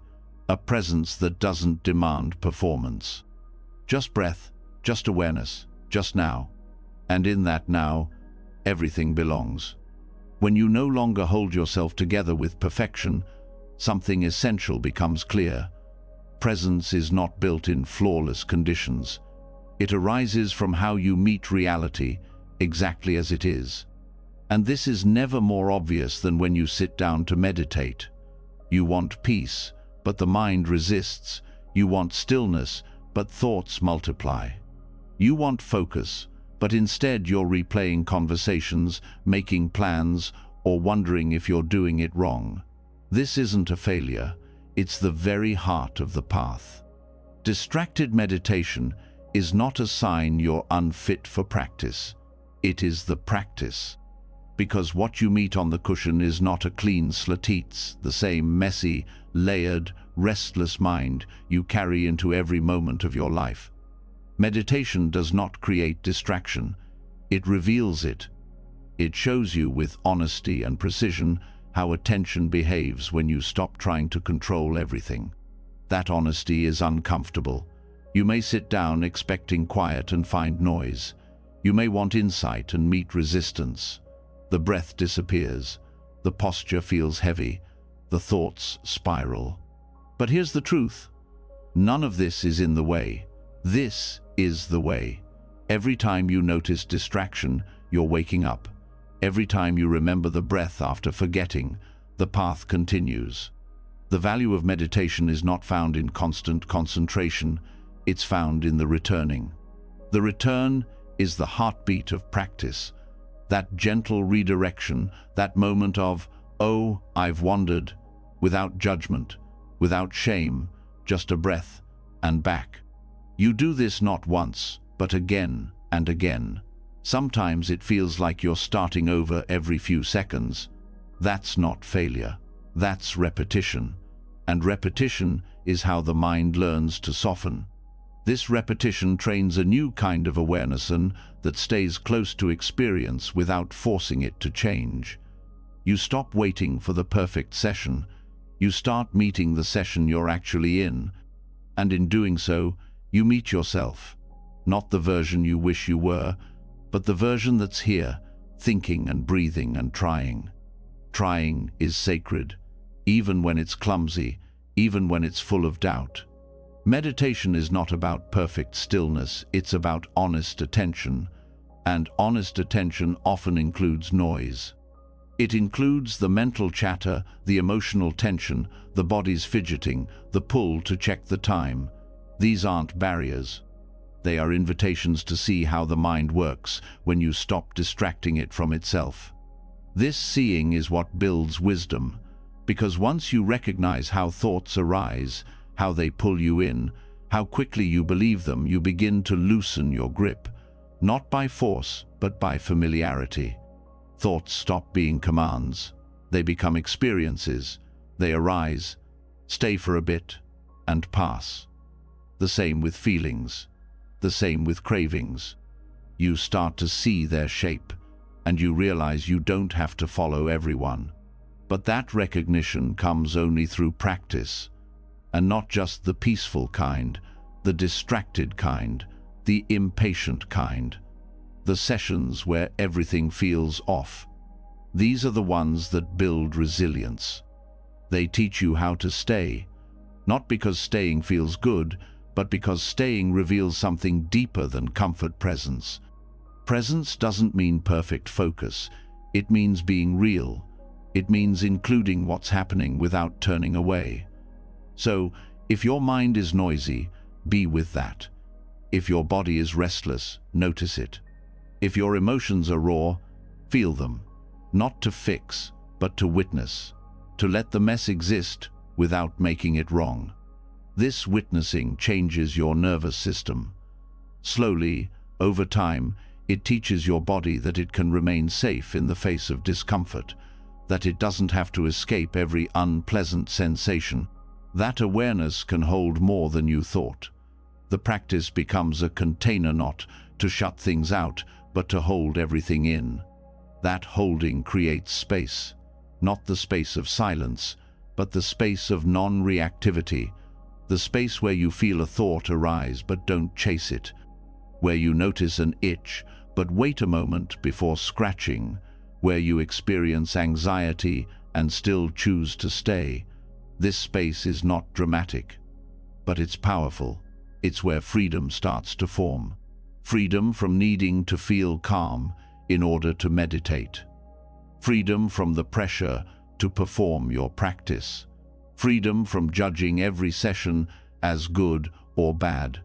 A presence that doesn't demand performance. Just breath, just awareness, just now. And in that now, everything belongs. When you no longer hold yourself together with perfection, something essential becomes clear. Presence is not built in flawless conditions. It arises from how you meet reality exactly as it is. And this is never more obvious than when you sit down to meditate. You want peace, but the mind resists. You want stillness, but thoughts multiply. You want focus, but instead you're replaying conversations, making plans, or wondering if you're doing it wrong. This isn't a failure. It's the very heart of the path. Distracted meditation is not a sign you're unfit for practice. It is the practice. Because what you meet on the cushion is not a clean slate. It's the same messy, layered, restless mind you carry into every moment of your life. Meditation does not create distraction. It reveals it. It shows you with honesty and precision how attention behaves when you stop trying to control everything. That honesty is uncomfortable. You may sit down expecting quiet and find noise. You may want insight and meet resistance. The breath disappears. The posture feels heavy. The thoughts spiral. But here's the truth. None of this is in the way. This is the way. Every time you notice distraction, you're waking up. Every time you remember the breath after forgetting, the path continues. The value of meditation is not found in constant concentration. It's found in the returning. The return is the heartbeat of practice. That gentle redirection, that moment of, oh, I've wandered, without judgment, without shame, just a breath, and back. You do this not once, but again and again. Sometimes it feels like you're starting over every few seconds. That's not failure. That's repetition. And repetition is how the mind learns to soften. This repetition trains a new kind of awareness that stays close to experience without forcing it to change. You stop waiting for the perfect session. You start meeting the session you're actually in. And in doing so, you meet yourself. Not the version you wish you were, but the version that's here, thinking and breathing and trying. Trying is sacred, even when it's clumsy, even when it's full of doubt. Meditation is not about perfect stillness, it's about honest attention. And honest attention often includes noise. It includes the mental chatter, the emotional tension, the body's fidgeting, the pull to check the time. These aren't barriers. They are invitations to see how the mind works when you stop distracting it from itself. This seeing is what builds wisdom, because once you recognize how thoughts arise, how they pull you in, how quickly you believe them, you begin to loosen your grip, not by force, but by familiarity. Thoughts stop being commands. They become experiences. They arise, stay for a bit, and pass. The same with feelings. The same with cravings. You start to see their shape, and you realize you don't have to follow everyone. But that recognition comes only through practice, and not just the peaceful kind, the distracted kind, the impatient kind, the sessions where everything feels off. These are the ones that build resilience. They teach you how to stay, not because staying feels good, but because staying reveals something deeper than comfort presence. Presence doesn't mean perfect focus. It means being real. It means including what's happening without turning away. So, if your mind is noisy, be with that. If your body is restless, notice it. If your emotions are raw, feel them. Not to fix, but to witness. To let the mess exist without making it wrong. This witnessing changes your nervous system. Slowly, over time, it teaches your body that it can remain safe in the face of discomfort, that it doesn't have to escape every unpleasant sensation. That awareness can hold more than you thought. The practice becomes a container not to shut things out, but to hold everything in. That holding creates space, not the space of silence, but the space of non-reactivity, the space where you feel a thought arise but don't chase it, where you notice an itch but wait a moment before scratching, where you experience anxiety and still choose to stay. This space is not dramatic, but it's powerful. It's where freedom starts to form. Freedom from needing to feel calm in order to meditate. Freedom from the pressure to perform your practice. Freedom from judging every session as good or bad.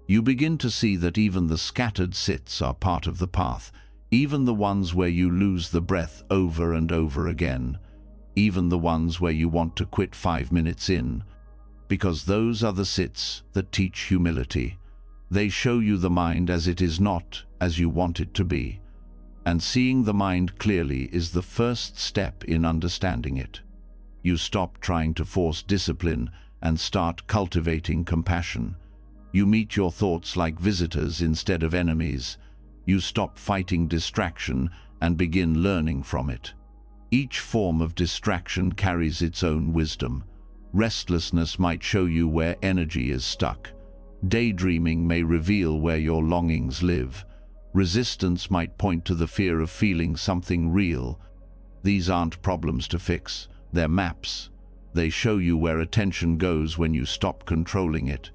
You begin to see that even the scattered sits are part of the path, even the ones where you lose the breath over and over again, even the ones where you want to quit 5 minutes in, because those are the sits that teach humility. They show you the mind as it is, not as you want it to be. And seeing the mind clearly is the first step in understanding it. You stop trying to force discipline and start cultivating compassion. You meet your thoughts like visitors instead of enemies. You stop fighting distraction and begin learning from it. Each form of distraction carries its own wisdom. Restlessness might show you where energy is stuck. Daydreaming may reveal where your longings live. Resistance might point to the fear of feeling something real. These aren't problems to fix, they're maps. They show you where attention goes when you stop controlling it.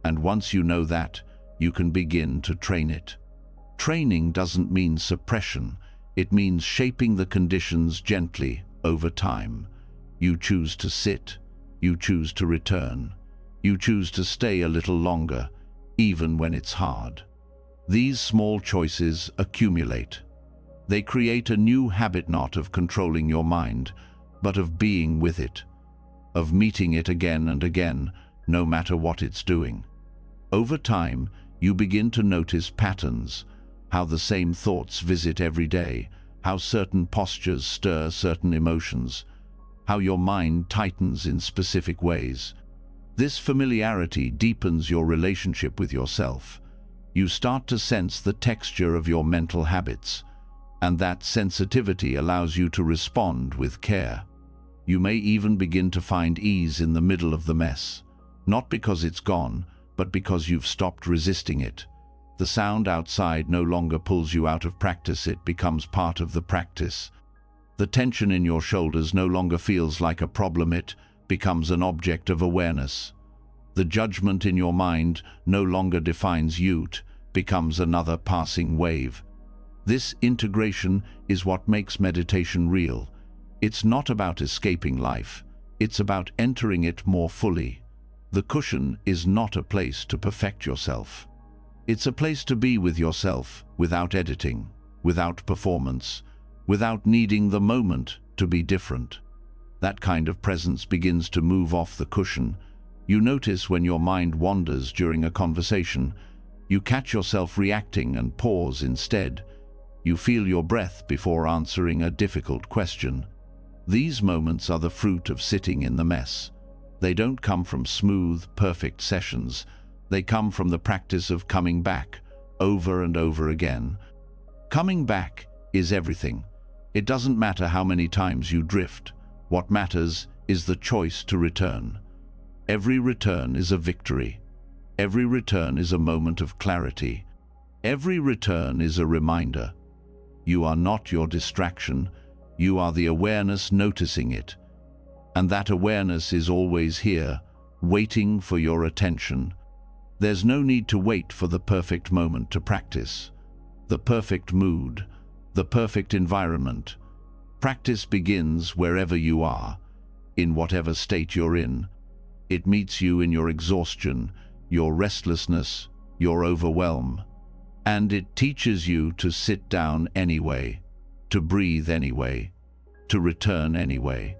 And once you know that, you can begin to train it. Training doesn't mean suppression. It means shaping the conditions gently over time. You choose to sit. You choose to return. You choose to stay a little longer, even when it's hard. These small choices accumulate. They create a new habit, not of controlling your mind, but of being with it, of meeting it again and again, no matter what it's doing. Over time, you begin to notice patterns, how the same thoughts visit every day, how certain postures stir certain emotions, how your mind tightens in specific ways. This familiarity deepens your relationship with yourself. You start to sense the texture of your mental habits, and that sensitivity allows you to respond with care. You may even begin to find ease in the middle of the mess, not because it's gone, but because you've stopped resisting it. The sound outside no longer pulls you out of practice, it becomes part of the practice. The tension in your shoulders no longer feels like a problem, it becomes an object of awareness. The judgment in your mind no longer defines you, it becomes another passing wave. This integration is what makes meditation real. It's not about escaping life, it's about entering it more fully. The cushion is not a place to perfect yourself. It's a place to be with yourself, without editing, without performance, without needing the moment to be different. That kind of presence begins to move off the cushion. You notice when your mind wanders during a conversation. You catch yourself reacting and pause instead. You feel your breath before answering a difficult question. These moments are the fruit of sitting in the mess. They don't come from smooth, perfect sessions. They come from the practice of coming back, over and over again. Coming back is everything. It doesn't matter how many times you drift. What matters is the choice to return. Every return is a victory. Every return is a moment of clarity. Every return is a reminder. You are not your distraction. You are the awareness noticing it. And that awareness is always here, waiting for your attention. There's no need to wait for the perfect moment to practice. The perfect mood, the perfect environment. Practice begins wherever you are, in whatever state you're in. It meets you in your exhaustion, your restlessness, your overwhelm. And it teaches you to sit down anyway, to breathe anyway, to return anyway.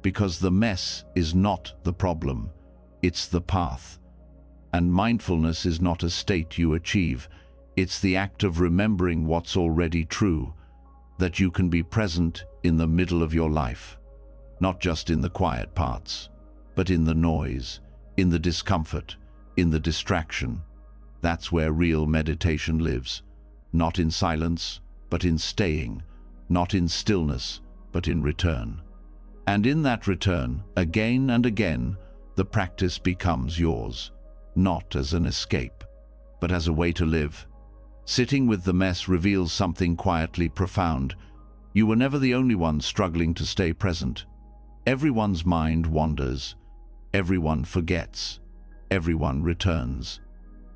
Because the mess is not the problem, it's the path. And mindfulness is not a state you achieve, it's the act of remembering what's already true, that you can be present in the middle of your life, not just in the quiet parts, but in the noise, in the discomfort, in the distraction. That's where real meditation lives, not in silence, but in staying, not in stillness, but in return. And in that return, again and again, the practice becomes yours, not as an escape, but as a way to live. Sitting with the mess reveals something quietly profound. You were never the only one struggling to stay present. Everyone's mind wanders. Everyone forgets. Everyone returns.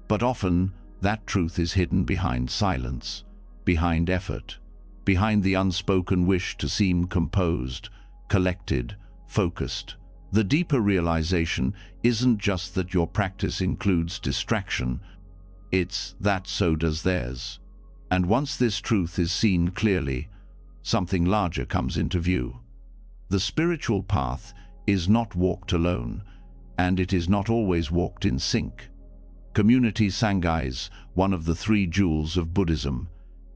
But often, that truth is hidden behind silence, behind effort, behind the unspoken wish to seem composed, collected, focused. The deeper realization isn't just that your practice includes distraction, it's that so does theirs. And once this truth is seen clearly, something larger comes into view. The spiritual path is not walked alone, and it is not always walked in sync. Community Sangha is one of the three jewels of Buddhism.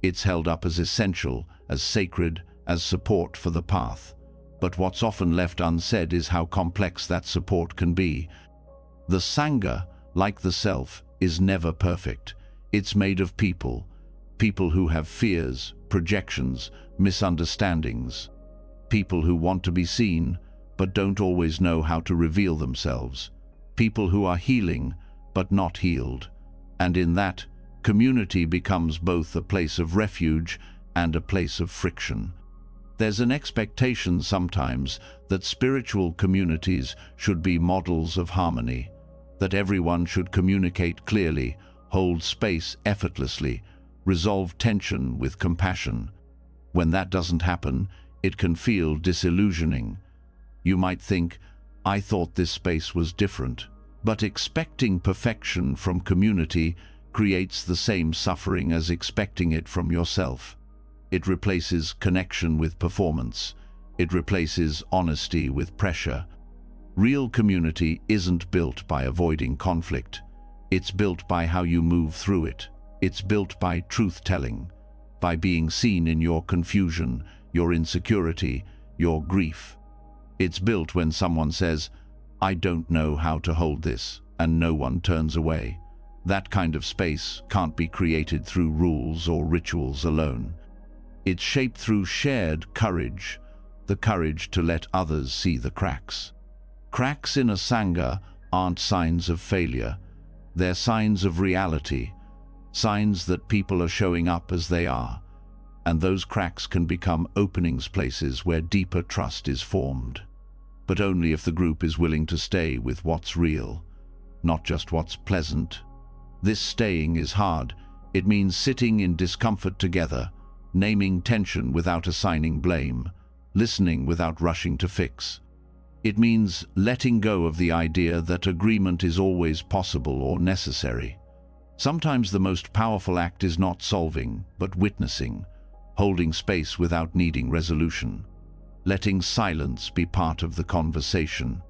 It's held up as essential, as sacred, as support for the path. But what's often left unsaid is how complex that support can be. The Sangha, like the self, is never perfect. It's made of people who have fears, projections, misunderstandings, people who want to be seen but don't always know how to reveal themselves, people who are healing but not healed. And in that, community becomes both a place of refuge and a place of friction. There's an expectation sometimes that spiritual communities should be models of harmony, that everyone should communicate clearly, hold space effortlessly, resolve tension with compassion. When that doesn't happen, it can feel disillusioning. You might think, I thought this space was different. But expecting perfection from community creates the same suffering as expecting it from yourself. It replaces connection with performance. It replaces honesty with pressure. Real community isn't built by avoiding conflict. It's built by how you move through it. It's built by truth-telling, by being seen in your confusion, your insecurity, your grief. It's built when someone says, "I don't know how to hold this," and no one turns away. That kind of space can't be created through rules or rituals alone. It's shaped through shared courage, the courage to let others see the cracks. Cracks in a sangha aren't signs of failure. They're signs of reality, signs that people are showing up as they are, and those cracks can become openings, places where deeper trust is formed. But only if the group is willing to stay with what's real, not just what's pleasant. This staying is hard. It means sitting in discomfort together, naming tension without assigning blame, listening without rushing to fix. It means letting go of the idea that agreement is always possible or necessary. Sometimes the most powerful act is not solving, but witnessing, holding space without needing resolution, letting silence be part of the conversation.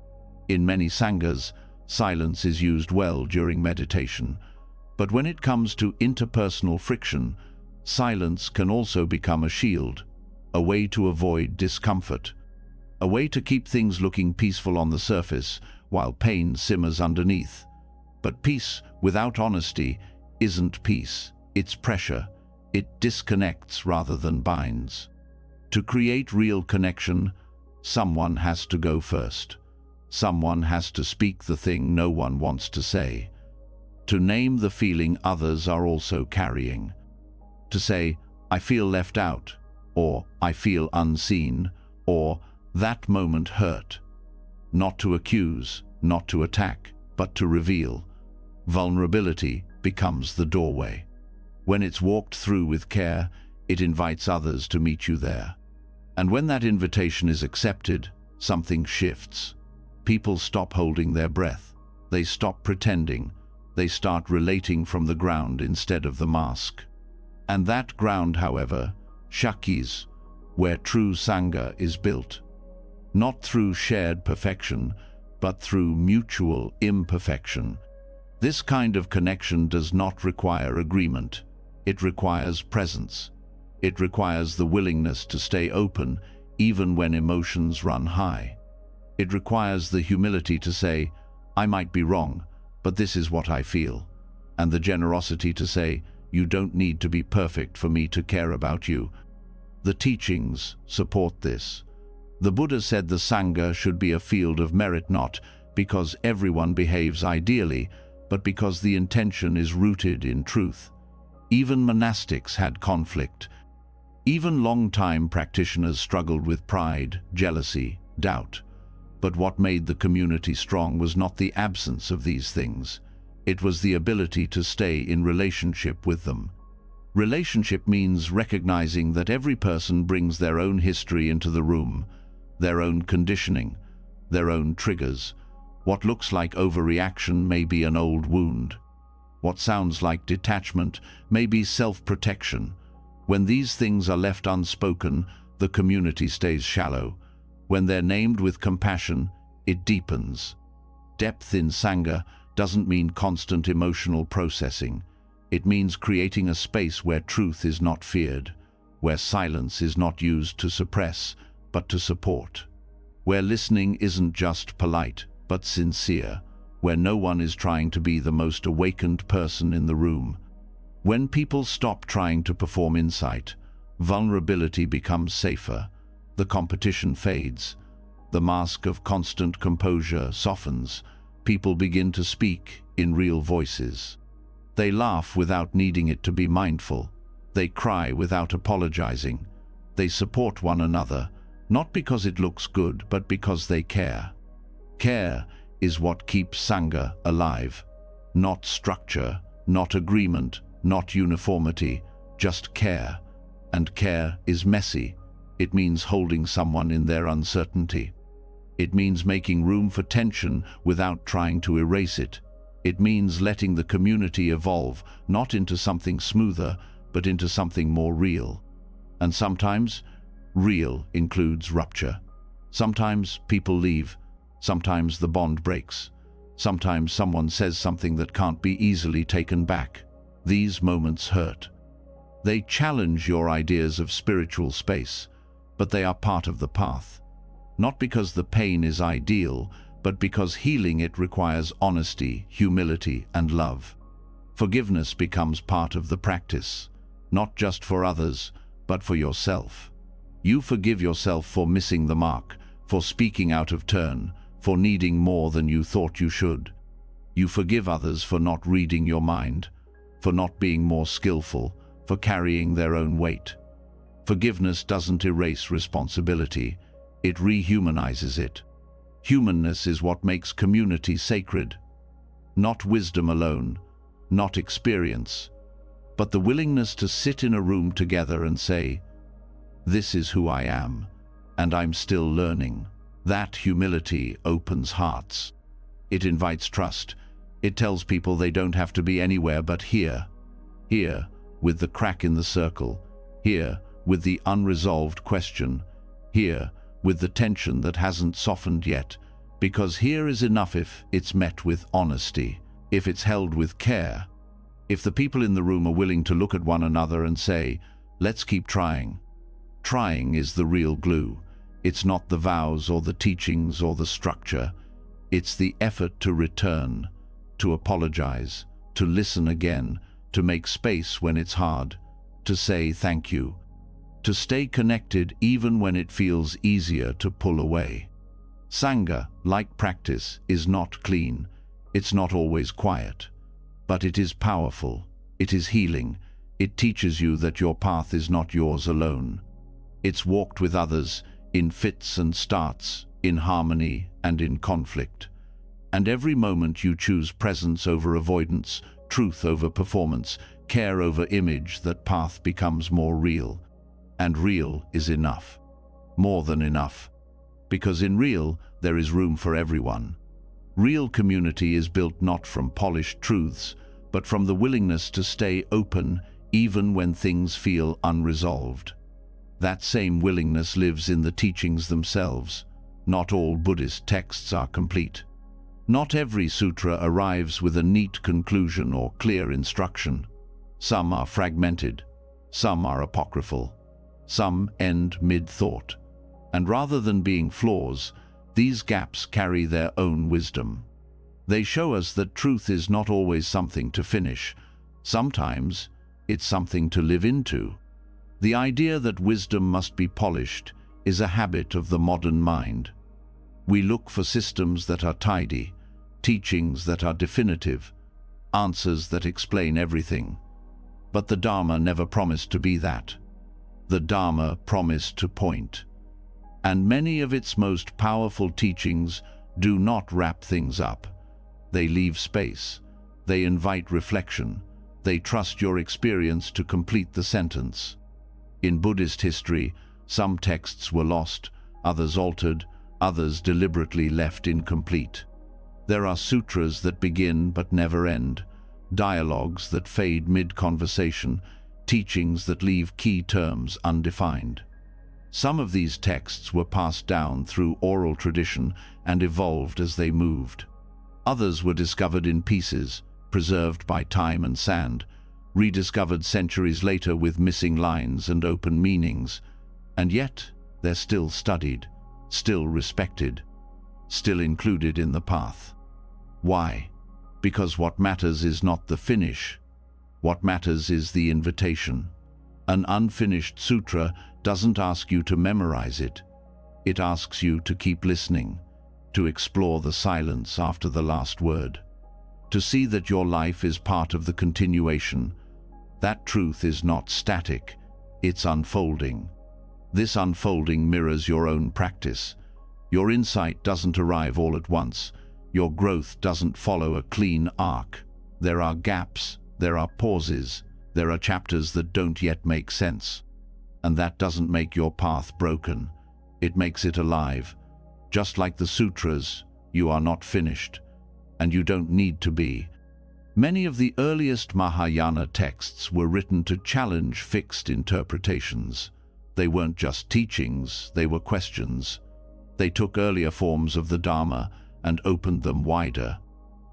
In many sanghas, silence is used well during meditation, but when it comes to interpersonal friction, silence can also become a shield, a way to avoid discomfort, a way to keep things looking peaceful on the surface while pain simmers underneath. But peace without honesty isn't peace, it's pressure. It disconnects rather than binds. To create real connection, someone has to go first. Someone has to speak the thing no one wants to say. To name the feeling others are also carrying. To say, "I feel left out," or "I feel unseen," or "that moment hurt." Not to accuse, not to attack, but to reveal. Vulnerability becomes the doorway. When it's walked through with care, it invites others to meet you there. And when that invitation is accepted, something shifts. People stop holding their breath. They stop pretending. They start relating from the ground instead of the mask. And that ground, however, Shakis, where true sangha is built. Not through shared perfection, but through mutual imperfection. This kind of connection does not require agreement. It requires presence. It requires the willingness to stay open even when emotions run high. It requires the humility to say, "I might be wrong, but this is what I feel." And the generosity to say, "You don't need to be perfect for me to care about you." The teachings support this. The Buddha said the Sangha should be a field of merit, not because everyone behaves ideally, but because the intention is rooted in truth. Even monastics had conflict. Even long-time practitioners struggled with pride, jealousy, doubt. But what made the community strong was not the absence of these things. It was the ability to stay in relationship with them. Relationship means recognizing that every person brings their own history into the room, their own conditioning, their own triggers. What looks like overreaction may be an old wound. What sounds like detachment may be self-protection. When these things are left unspoken, the community stays shallow. When they're named with compassion, it deepens. Depth in Sangha doesn't mean constant emotional processing. It means creating a space where truth is not feared, where silence is not used to suppress, but to support, where listening isn't just polite, but sincere, where no one is trying to be the most awakened person in the room. When people stop trying to perform insight, vulnerability becomes safer, the competition fades, the mask of constant composure softens, people begin to speak in real voices. They laugh without needing it to be mindful. They cry without apologizing. They support one another, not because it looks good, but because they care. Care is what keeps Sangha alive. Not structure, not agreement, not uniformity, just care. And care is messy. It means holding someone in their uncertainty. It means making room for tension without trying to erase it. It means letting the community evolve, not into something smoother, but into something more real. And sometimes, real includes rupture. Sometimes people leave. Sometimes the bond breaks. Sometimes someone says something that can't be easily taken back. These moments hurt. They challenge your ideas of spiritual space, but they are part of the path. Not because the pain is ideal, but because healing it requires honesty, humility, and love. Forgiveness becomes part of the practice, not just for others, but for yourself. You forgive yourself for missing the mark, for speaking out of turn, for needing more than you thought you should. You forgive others for not reading your mind, for not being more skillful, for carrying their own weight. Forgiveness doesn't erase responsibility, it rehumanizes it. Humanness is what makes community sacred. Not wisdom alone, not experience, but the willingness to sit in a room together and say, "This is who I am, and I'm still learning." That humility opens hearts. It invites trust. It tells people they don't have to be anywhere but here. Here, with the crack in the circle. Here, with the unresolved question. Here, with the tension that hasn't softened yet. Because here is enough if it's met with honesty, if it's held with care. If the people in the room are willing to look at one another and say, "Let's keep trying." Trying is the real glue. It's not the vows or the teachings or the structure. It's the effort to return, to apologize, to listen again, to make space when it's hard, to say thank you, to stay connected even when it feels easier to pull away. Sangha, like practice, is not clean. It's not always quiet. But it is powerful. It is healing. It teaches you that your path is not yours alone. It's walked with others, in fits and starts, in harmony and in conflict. And every moment you choose presence over avoidance, truth over performance, care over image, that path becomes more real. And real is enough. More than enough. Because in real, there is room for everyone. Real community is built not from polished truths, but from the willingness to stay open even when things feel unresolved. That same willingness lives in the teachings themselves. Not all Buddhist texts are complete. Not every sutra arrives with a neat conclusion or clear instruction. Some are fragmented. Some are apocryphal. Some end mid-thought. And rather than being flaws, these gaps carry their own wisdom. They show us that truth is not always something to finish. Sometimes it's something to live into. The idea that wisdom must be polished is a habit of the modern mind. We look for systems that are tidy, teachings that are definitive, answers that explain everything. But the Dharma never promised to be that. The Dharma promised to point. And many of its most powerful teachings do not wrap things up. They leave space. They invite reflection. They trust your experience to complete the sentence. In Buddhist history, some texts were lost, others altered, others deliberately left incomplete. There are sutras that begin but never end, dialogues that fade mid-conversation, teachings that leave key terms undefined. Some of these texts were passed down through oral tradition and evolved as they moved. Others were discovered in pieces, preserved by time and sand, rediscovered centuries later with missing lines and open meanings. And yet, they're still studied, still respected, still included in the path. Why? Because what matters is not the finish. What matters is the invitation. An unfinished sutra doesn't ask you to memorize it. It asks you to keep listening, to explore the silence after the last word, to see that your life is part of the continuation. That truth is not static, it's unfolding. This unfolding mirrors your own practice. Your insight doesn't arrive all at once. Your growth doesn't follow a clean arc. There are gaps, there are pauses, there are chapters that don't yet make sense. And that doesn't make your path broken. It makes it alive. Just like the sutras, you are not finished, and you don't need to be. Many of the earliest Mahayana texts were written to challenge fixed interpretations. They weren't just teachings, they were questions. They took earlier forms of the Dharma and opened them wider.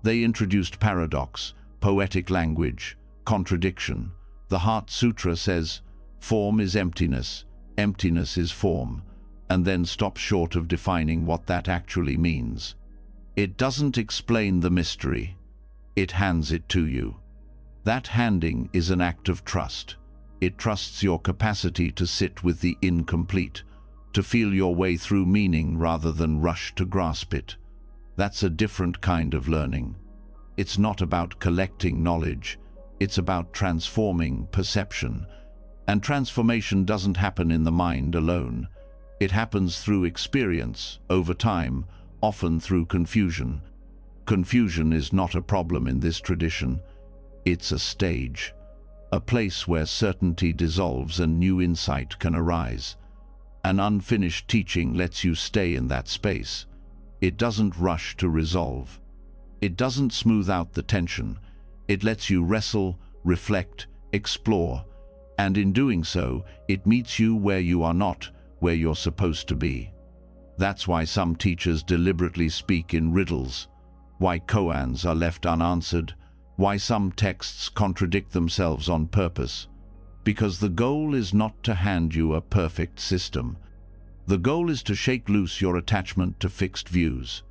They introduced paradox, poetic language, contradiction. The Heart Sutra says, form is emptiness, emptiness is form, and then stops short of defining what that actually means. It doesn't explain the mystery, it hands it to you. That handing is an act of trust. It trusts your capacity to sit with the incomplete, to feel your way through meaning rather than rush to grasp it. That's a different kind of learning. It's not about collecting knowledge, it's about transforming perception. And transformation doesn't happen in the mind alone. It happens through experience, over time, often through confusion. Confusion is not a problem in this tradition. It's a stage, a place where certainty dissolves and new insight can arise. An unfinished teaching lets you stay in that space. It doesn't rush to resolve. It doesn't smooth out the tension. It lets you wrestle, reflect, explore, and in doing so, it meets you where you are not, where you're supposed to be. That's why some teachers deliberately speak in riddles, why koans are left unanswered, why some texts contradict themselves on purpose. Because the goal is not to hand you a perfect system. The goal is to shake loose your attachment to fixed views,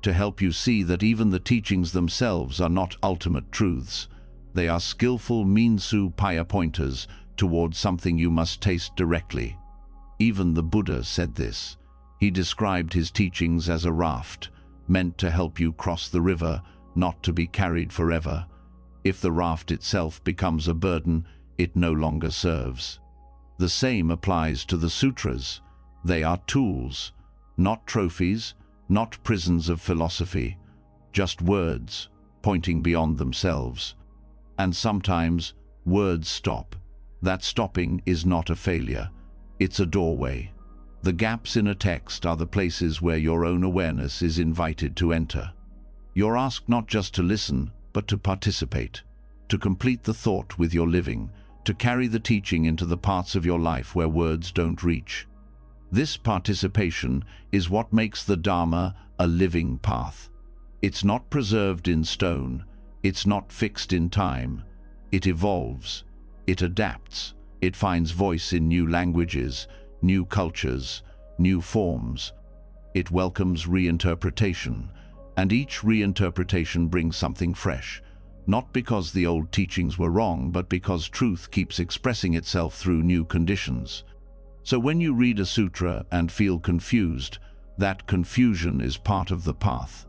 to help you see that even the teachings themselves are not ultimate truths. They are skillful Minsu Paya pointers towards something you must taste directly. Even the Buddha said this. He described his teachings as a raft, meant to help you cross the river, not to be carried forever. If the raft itself becomes a burden, it no longer serves. The same applies to the sutras. They are tools, not trophies, not prisons of philosophy, just words pointing beyond themselves. And sometimes words stop. That stopping is not a failure. It's a doorway. The gaps in a text are the places where your own awareness is invited to enter. You're asked not just to listen, but to participate, to complete the thought with your living, to carry the teaching into the parts of your life where words don't reach. This participation is what makes the Dharma a living path. It's not preserved in stone, it's not fixed in time. It evolves, it adapts, it finds voice in new languages, new cultures, new forms. It welcomes reinterpretation, and each reinterpretation brings something fresh, not because the old teachings were wrong, but because truth keeps expressing itself through new conditions. So when you read a sutra and feel confused, that confusion is part of the path.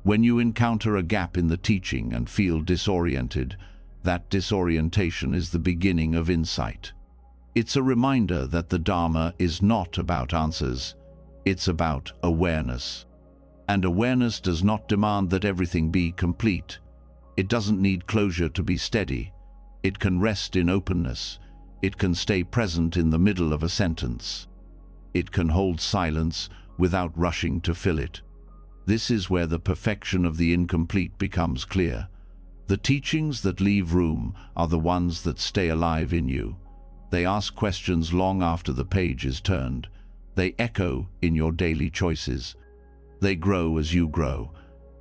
When you encounter a gap in the teaching and feel disoriented, that disorientation is the beginning of insight. It's a reminder that the Dharma is not about answers, it's about awareness. And awareness does not demand that everything be complete. It doesn't need closure to be steady. It can rest in openness. It can stay present in the middle of a sentence. It can hold silence without rushing to fill it. This is where the perfection of the incomplete becomes clear. The teachings that leave room are the ones that stay alive in you. They ask questions long after the page is turned. They echo in your daily choices. They grow as you grow.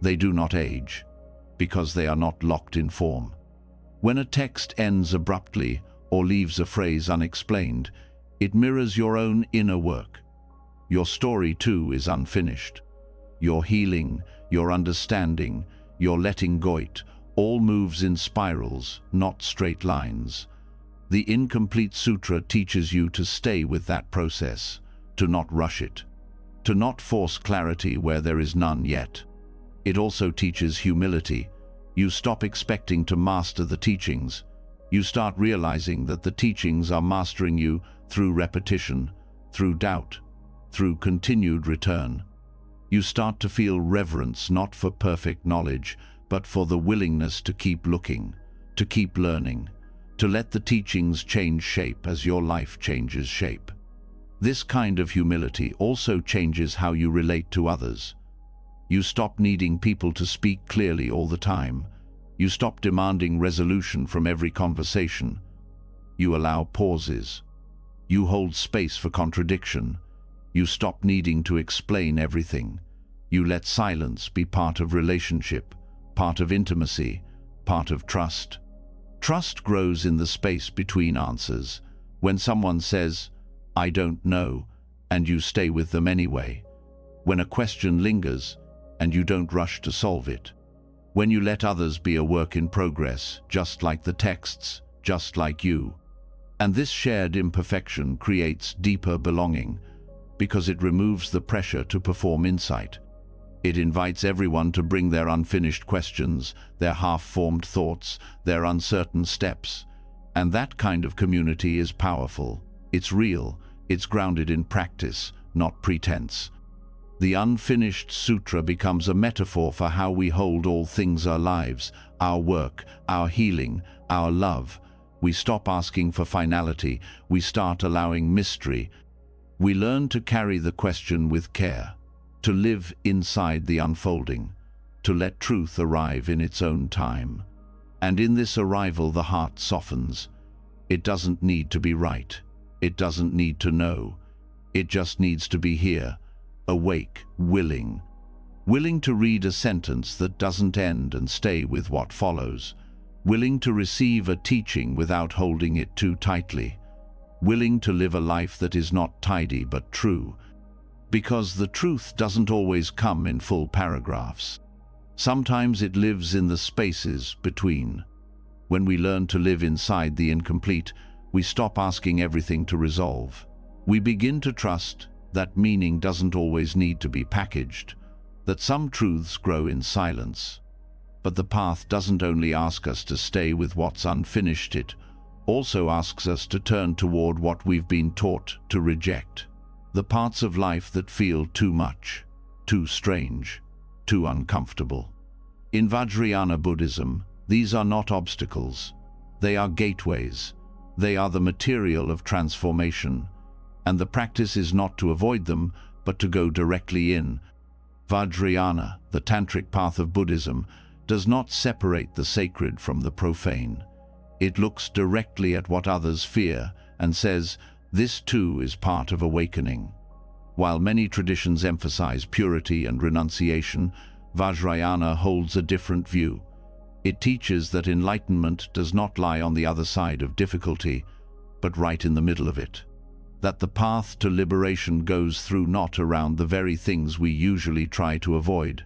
They do not age, because they are not locked in form. When a text ends abruptly or leaves a phrase unexplained, it mirrors your own inner work. Your story, too, is unfinished. Your healing, your understanding, your letting go, all moves in spirals, not straight lines. The Incomplete Sutra teaches you to stay with that process, to not rush it, to not force clarity where there is none yet. It also teaches humility. You stop expecting to master the teachings. You start realizing that the teachings are mastering you through repetition, through doubt, through continued return. You start to feel reverence not for perfect knowledge, but for the willingness to keep looking, to keep learning, to let the teachings change shape as your life changes shape. This kind of humility also changes how you relate to others. You stop needing people to speak clearly all the time. You stop demanding resolution from every conversation. You allow pauses. You hold space for contradiction. You stop needing to explain everything. You let silence be part of relationship, part of intimacy, part of trust. Trust grows in the space between answers. When someone says, "I don't know," and you stay with them anyway. When a question lingers, and you don't rush to solve it. When you let others be a work in progress, just like the texts, just like you. And this shared imperfection creates deeper belonging, because it removes the pressure to perform insight. It invites everyone to bring their unfinished questions, their half-formed thoughts, their uncertain steps. And that kind of community is powerful. It's real. It's grounded in practice, not pretense. The unfinished sutra becomes a metaphor for how we hold all things: our lives, our work, our healing, our love. We stop asking for finality. We start allowing mystery. We learn to carry the question with care, to live inside the unfolding, to let truth arrive in its own time. And in this arrival, the heart softens. It doesn't need to be right. It doesn't need to know. It just needs to be here, awake, willing to read a sentence that doesn't end and stay with what follows, willing to receive a teaching without holding it too tightly, willing to live a life that is not tidy but true, because the truth doesn't always come in full paragraphs. Sometimes it lives in the spaces between. When we learn to live inside the incomplete, we stop asking everything to resolve. We begin to trust that meaning doesn't always need to be packaged, that some truths grow in silence. But the path doesn't only ask us to stay with what's unfinished, it also asks us to turn toward what we've been taught to reject. The parts of life that feel too much, too strange, too uncomfortable. In Vajrayana Buddhism, these are not obstacles. They are gateways. They are the material of transformation. And the practice is not to avoid them, but to go directly in. Vajrayana, the tantric path of Buddhism, does not separate the sacred from the profane. It looks directly at what others fear and says, this too is part of awakening. While many traditions emphasize purity and renunciation, Vajrayana holds a different view. It teaches that enlightenment does not lie on the other side of difficulty, but right in the middle of it. That the path to liberation goes through, not around, the very things we usually try to avoid.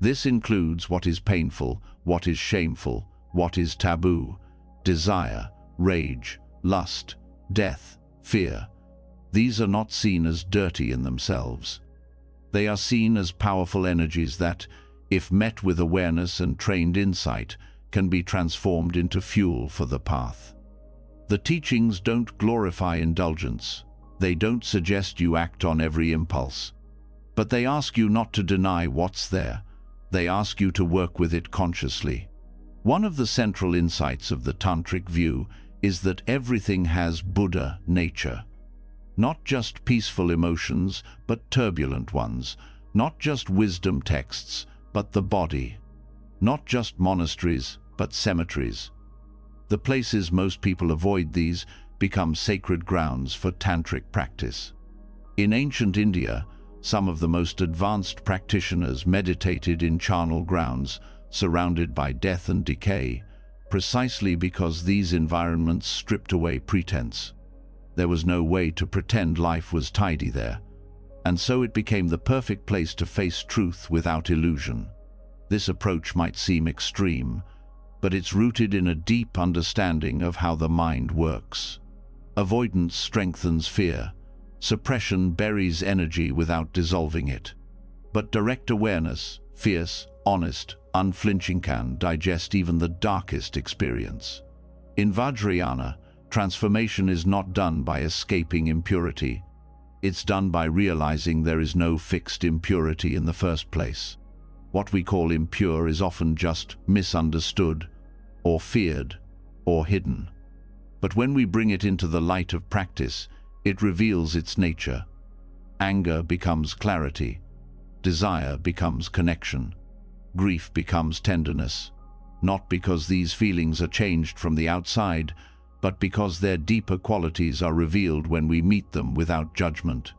This includes what is painful, what is shameful, what is taboo, desire, rage, lust, death, fear. These are not seen as dirty in themselves. They are seen as powerful energies that, if met with awareness and trained insight, can be transformed into fuel for the path. The teachings don't glorify indulgence. They don't suggest you act on every impulse. But they ask you not to deny what's there. They ask you to work with it consciously. One of the central insights of the tantric view is that everything has Buddha nature. Not just peaceful emotions, but turbulent ones. Not just wisdom texts, but the body. Not just monasteries, but cemeteries. The places most people avoid these become sacred grounds for tantric practice. In ancient India, some of the most advanced practitioners meditated in charnel grounds, surrounded by death and decay, precisely because these environments stripped away pretense. There was no way to pretend life was tidy there, and so it became the perfect place to face truth without illusion. This approach might seem extreme, but it's rooted in a deep understanding of how the mind works. Avoidance strengthens fear. Suppression buries energy without dissolving it. But direct awareness, fierce, honest, unflinching, can digest even the darkest experience. In Vajrayana, transformation is not done by escaping impurity. It's done by realizing there is no fixed impurity in the first place. What we call impure is often just misunderstood, or feared, or hidden. But when we bring it into the light of practice, it reveals its nature. Anger becomes clarity. Desire becomes connection. Grief becomes tenderness. Not because these feelings are changed from the outside, but because their deeper qualities are revealed when we meet them without judgment.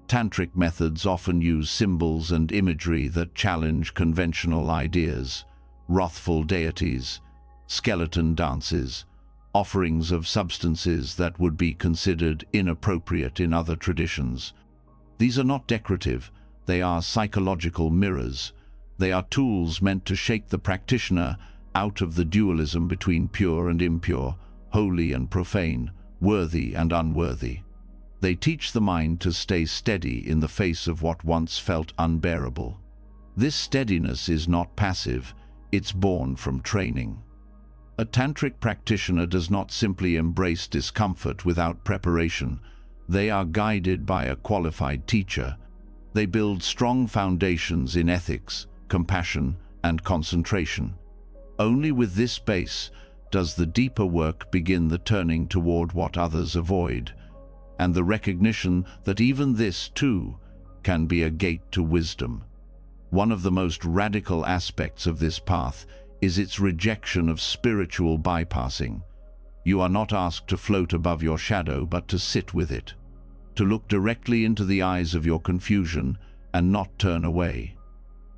Tantric methods often use symbols and imagery that challenge conventional ideas. Wrathful deities, skeleton dances, offerings of substances that would be considered inappropriate in other traditions. These are not decorative, they are psychological mirrors. They are tools meant to shake the practitioner out of the dualism between pure and impure, holy and profane, worthy and unworthy. They teach the mind to stay steady in the face of what once felt unbearable. This steadiness is not passive, it's born from training. A tantric practitioner does not simply embrace discomfort without preparation. They are guided by a qualified teacher. They build strong foundations in ethics, compassion, and concentration. Only with this base does the deeper work begin the turning toward what others avoid, and the recognition that even this, too, can be a gate to wisdom. One of the most radical aspects of this path is its rejection of spiritual bypassing. You are not asked to float above your shadow, but to sit with it, to look directly into the eyes of your confusion and not turn away.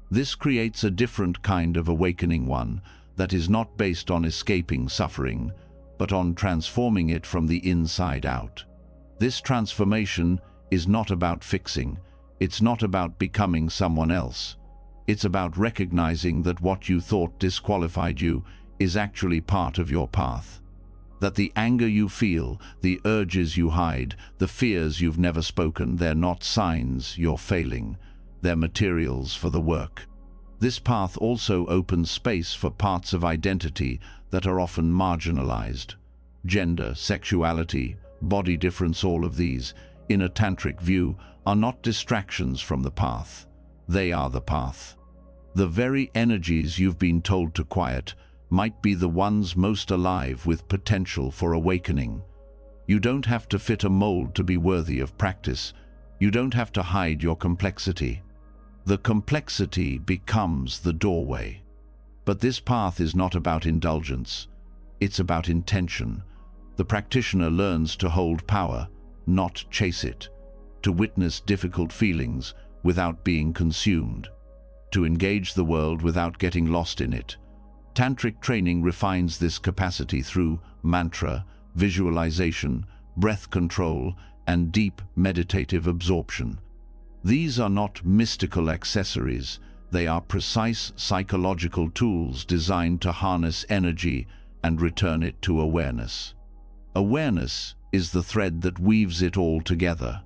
This creates a different kind of awakening, one that is not based on escaping suffering, but on transforming it from the inside out. This transformation is not about fixing, it's not about becoming someone else. It's about recognizing that what you thought disqualified you is actually part of your path. That the anger you feel, the urges you hide, the fears you've never spoken, they're not signs you're failing. They're materials for the work. This path also opens space for parts of identity that are often marginalized. Gender, sexuality, body difference, all of these, in a tantric view, are not distractions from the path. They are the path. The very energies you've been told to quiet might be the ones most alive with potential for awakening. You don't have to fit a mold to be worthy of practice. You don't have to hide your complexity. The complexity becomes the doorway. But this path is not about indulgence. It's about intention. The practitioner learns to hold power, not chase it, to witness difficult feelings without being consumed, to engage the world without getting lost in it. Tantric training refines this capacity through mantra, visualization, breath control, and deep meditative absorption. These are not mystical accessories, they are precise psychological tools designed to harness energy and return it to awareness. Awareness is the thread that weaves it all together.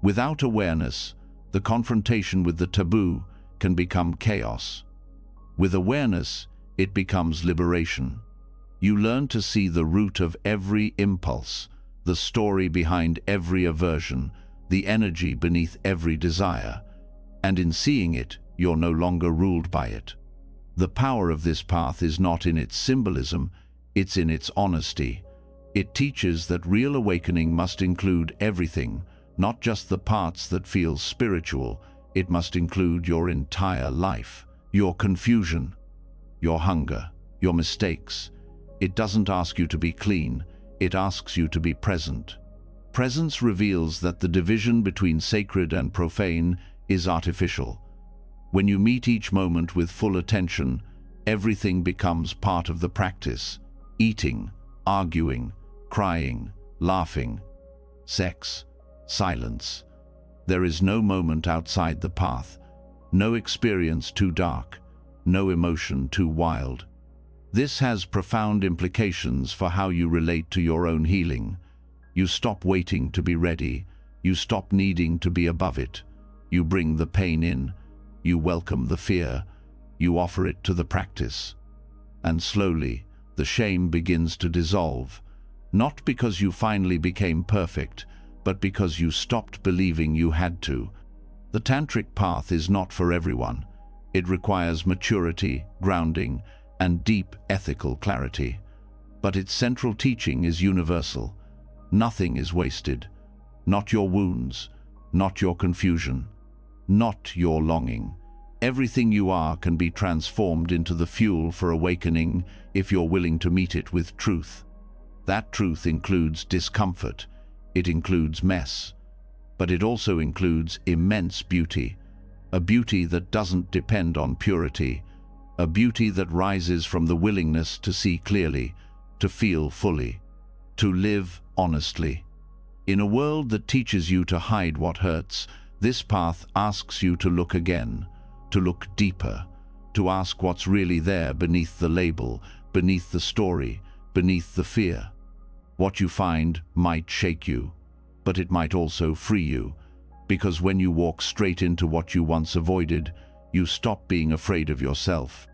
Without awareness, the confrontation with the taboo can become chaos. With awareness, it becomes liberation. You learn to see the root of every impulse, the story behind every aversion, the energy beneath every desire, and in seeing it, you're no longer ruled by it. The power of this path is not in its symbolism, it's in its honesty. It teaches that real awakening must include everything, not just the parts that feel spiritual. It must include your entire life, your confusion, your hunger, your mistakes. It doesn't ask you to be clean, it asks you to be present. Presence reveals that the division between sacred and profane is artificial. When you meet each moment with full attention, everything becomes part of the practice. Eating, arguing, crying, laughing, sex, silence. There is no moment outside the path, no experience too dark, no emotion too wild. This has profound implications for how you relate to your own healing. You stop waiting to be ready. You stop needing to be above it. You bring the pain in. You welcome the fear. You offer it to the practice. And slowly, the shame begins to dissolve, not because you finally became perfect, but because you stopped believing you had to. The tantric path is not for everyone. It requires maturity, grounding, and deep ethical clarity. But its central teaching is universal. Nothing is wasted. Not your wounds, not your confusion, not your longing. Everything you are can be transformed into the fuel for awakening if you're willing to meet it with truth. That truth includes discomfort, it includes mess, but it also includes immense beauty, a beauty that doesn't depend on purity, a beauty that rises from the willingness to see clearly, to feel fully, to live honestly. In a world that teaches you to hide what hurts, this path asks you to look again, to look deeper, to ask what's really there beneath the label, beneath the story, beneath the fear. What you find might shake you, but it might also free you, because when you walk straight into what you once avoided, you stop being afraid of yourself.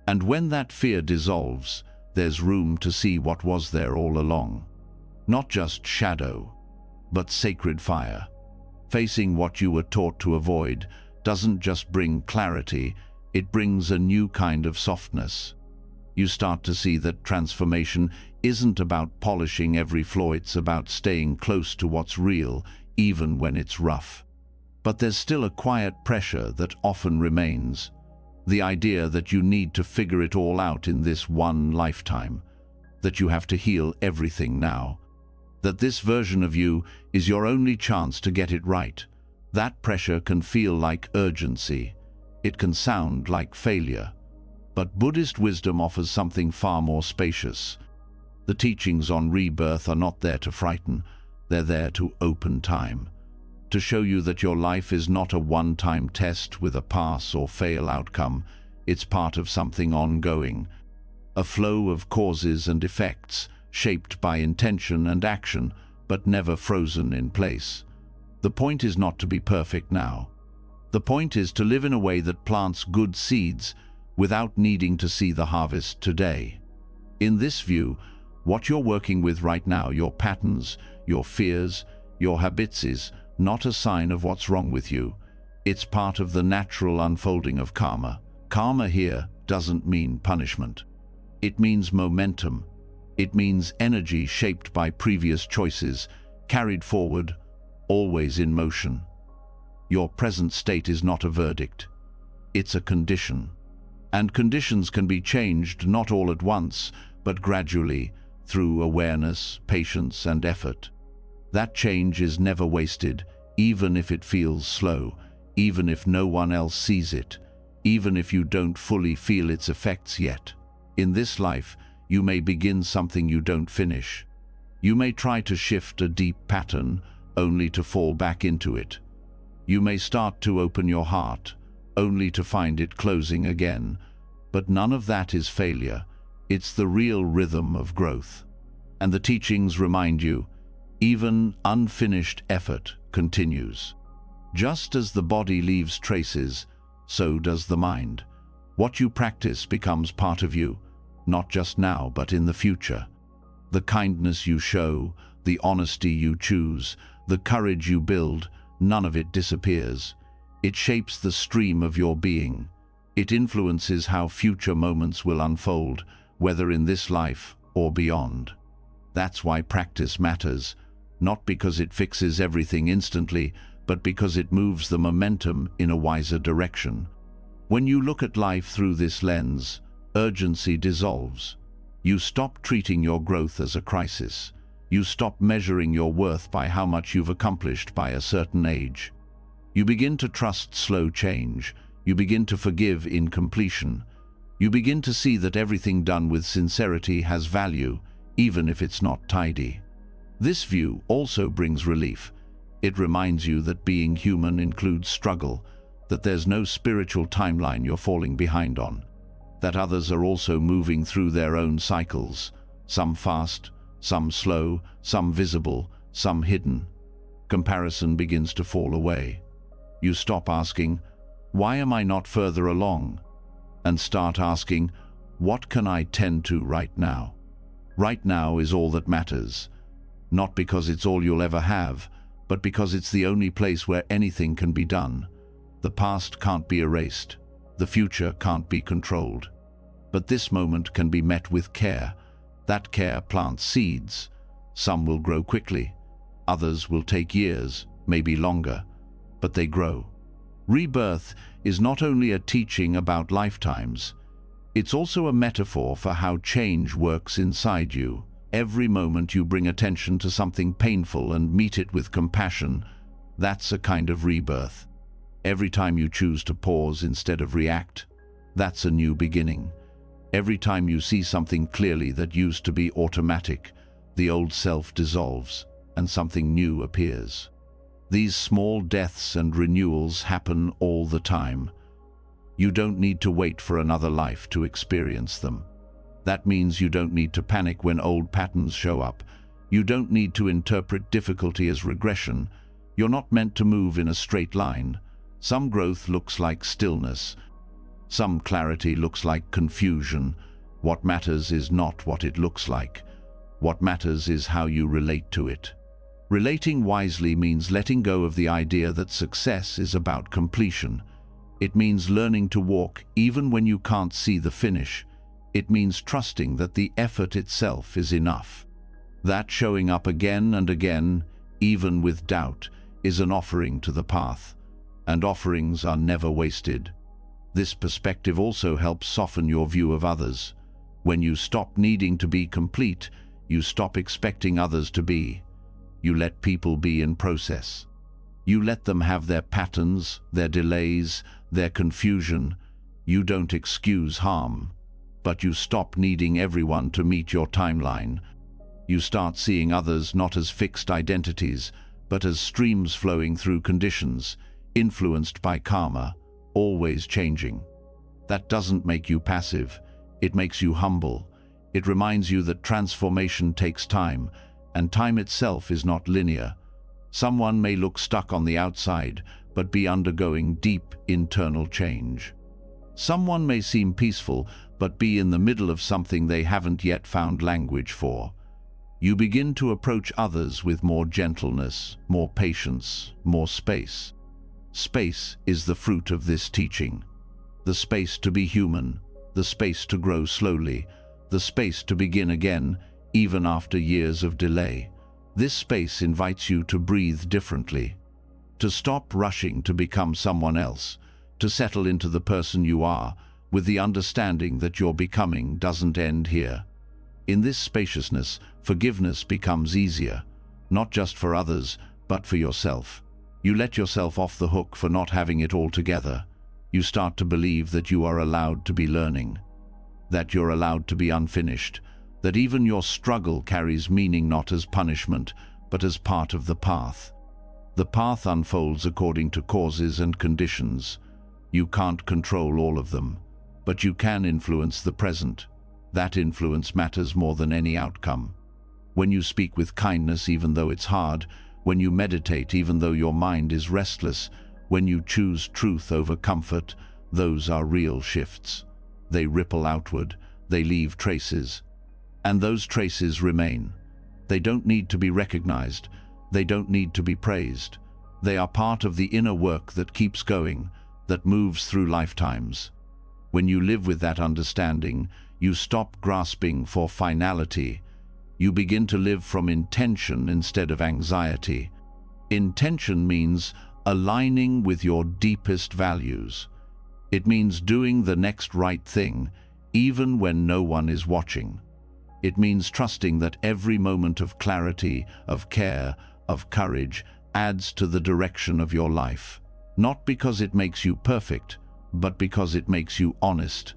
And when that fear dissolves, there's room to see what was there all along. Not just shadow, but sacred fire. Facing what you were taught to avoid doesn't just bring clarity, it brings a new kind of softness. You start to see that transformation isn't about polishing every flaw, it's about staying close to what's real, even when it's rough. But there's still a quiet pressure that often remains. The idea that you need to figure it all out in this one lifetime, that you have to heal everything now, that this version of you is your only chance to get it right. That pressure can feel like urgency. It can sound like failure. But Buddhist wisdom offers something far more spacious. The teachings on rebirth are not there to frighten, they're there to open time, to show you that your life is not a one-time test with a pass or fail outcome. It's part of something ongoing, a flow of causes and effects, shaped by intention and action, but never frozen in place. The point is not to be perfect now. The point is to live in a way that plants good seeds without needing to see the harvest today. In this view, what you're working with right now, your patterns, your fears, your habits, is not a sign of what's wrong with you. It's part of the natural unfolding of karma. Karma here doesn't mean punishment. It means momentum. It means energy shaped by previous choices, carried forward, always in motion. Your present state is not a verdict. It's a condition. And conditions can be changed not all at once, but gradually, through awareness, patience, and effort. That change is never wasted, even if it feels slow, even if no one else sees it, even if you don't fully feel its effects yet. In this life, you may begin something you don't finish. You may try to shift a deep pattern, only to fall back into it. You may start to open your heart, only to find it closing again. But none of that is failure. It's the real rhythm of growth. And the teachings remind you, even unfinished effort continues. Just as the body leaves traces, so does the mind. What you practice becomes part of you, not just now, but in the future. The kindness you show, the honesty you choose, the courage you build, none of it disappears. It shapes the stream of your being. It influences how future moments will unfold, whether in this life or beyond. That's why practice matters, not because it fixes everything instantly, but because it moves the momentum in a wiser direction. When you look at life through this lens, urgency dissolves. You stop treating your growth as a crisis. You stop measuring your worth by how much you've accomplished by a certain age. You begin to trust slow change. You begin to forgive incompletion. You begin to see that everything done with sincerity has value, even if it's not tidy. This view also brings relief. It reminds you that being human includes struggle, that there's no spiritual timeline you're falling behind on, that others are also moving through their own cycles, some fast, some slow, some visible, some hidden. Comparison begins to fall away. You stop asking, "Why am I not further along?" and start asking, "What can I tend to right now?" Right now is all that matters, not because it's all you'll ever have, but because it's the only place where anything can be done. The past can't be erased. The future can't be controlled. But this moment can be met with care. That care plants seeds. Some will grow quickly. Others will take years, maybe longer, but they grow. Rebirth is not only a teaching about lifetimes, it's also a metaphor for how change works inside you. Every moment you bring attention to something painful and meet it with compassion, that's a kind of rebirth. Every time you choose to pause instead of react, That's a new beginning. Every time you see something clearly that used to be automatic, the old self dissolves and something new appears. These small deaths and renewals happen all the time. You don't need to wait for another life to experience them. That means you don't need to panic when old patterns show up. You don't need to interpret difficulty as regression. You're not meant to move in a straight line. Some growth looks like stillness. Some clarity looks like confusion. What matters is not what it looks like. What matters is how you relate to it. Relating wisely means letting go of the idea that success is about completion. It means learning to walk even when you can't see the finish. It means trusting that the effort itself is enough. That showing up again and again, even with doubt, is an offering to the path, and offerings are never wasted. This perspective also helps soften your view of others. When you stop needing to be complete, you stop expecting others to be. You let people be in process. You let them have their patterns, their delays, their confusion. You don't excuse harm, but you stop needing everyone to meet your timeline. You start seeing others not as fixed identities, but as streams flowing through conditions, influenced by karma, always changing. That doesn't make you passive. It makes you humble. It reminds you that transformation takes time, and time itself is not linear. Someone may look stuck on the outside, but be undergoing deep internal change. Someone may seem peaceful, but be in the middle of something they haven't yet found language for. You begin to approach others with more gentleness, more patience, more space. Space is the fruit of this teaching. The space to be human, the space to grow slowly, the space to begin again, even after years of delay. This space invites you to breathe differently, to stop rushing to become someone else, to settle into the person you are, with the understanding that your becoming doesn't end here. In this spaciousness, forgiveness becomes easier, not just for others, but for yourself. You let yourself off the hook for not having it all together. You start to believe that you are allowed to be learning, that you're allowed to be unfinished, that even your struggle carries meaning not as punishment, but as part of the path. The path unfolds according to causes and conditions. You can't control all of them, but you can influence the present. That influence matters more than any outcome. When you speak with kindness even though it's hard, when you meditate even though your mind is restless, when you choose truth over comfort, those are real shifts. They ripple outward, they leave traces. And those traces remain. They don't need to be recognized. They don't need to be praised. They are part of the inner work that keeps going, that moves through lifetimes. When you live with that understanding, you stop grasping for finality. You begin to live from intention instead of anxiety. Intention means aligning with your deepest values. It means doing the next right thing, even when no one is watching. It means trusting that every moment of clarity, of care, of courage adds to the direction of your life. Not because it makes you perfect, but because it makes you honest.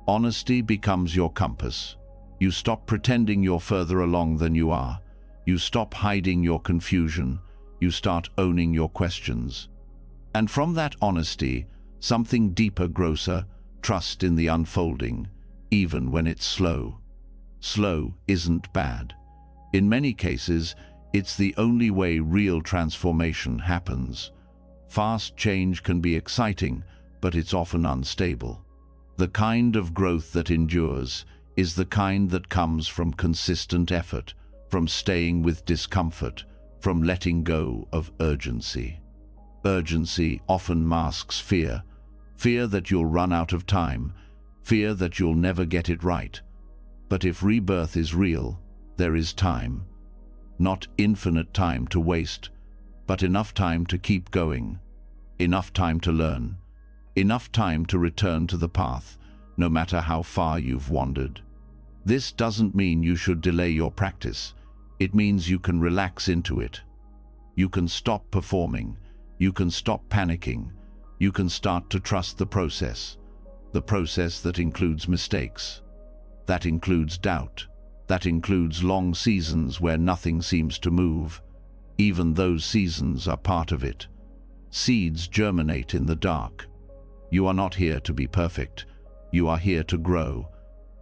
Honesty becomes your compass. You stop pretending you're further along than you are. You stop hiding your confusion. You start owning your questions. And from that honesty, something deeper grows, trust in the unfolding, even when it's slow. Slow isn't bad. In many cases, it's the only way real transformation happens. Fast change can be exciting, but it's often unstable. The kind of growth that endures is the kind that comes from consistent effort, from staying with discomfort, from letting go of urgency. Urgency often masks fear. Fear that you'll run out of time, fear that you'll never get it right. But if rebirth is real, there is time. Not infinite time to waste, but enough time to keep going, enough time to learn, enough time to return to the path, no matter how far you've wandered. This doesn't mean you should delay your practice. It means you can relax into it. You can stop performing. You can stop panicking. You can start to trust the process. the process that includes mistakes, that includes doubt, that includes long seasons where nothing seems to move. Even those seasons are part of it. Seeds germinate in the dark. You are not here to be perfect. You are here to grow.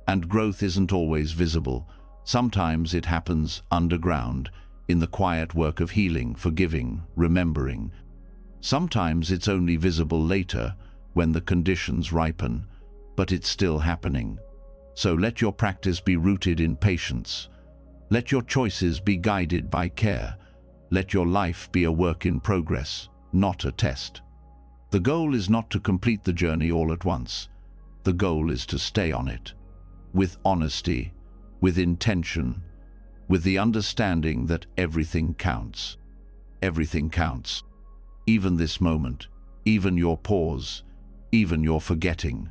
And growth isn't always visible. Sometimes it happens underground, in the quiet work of healing, forgiving, remembering. Sometimes it's only visible later, when the conditions ripen, but it's still happening. So let your practice be rooted in patience. Let your choices be guided by care. Let your life be a work in progress, not a test. The goal is not to complete the journey all at once. The goal is to stay on it, with honesty, with intention, with the understanding that everything counts. Everything counts. Even this moment, even your pause, even your forgetting,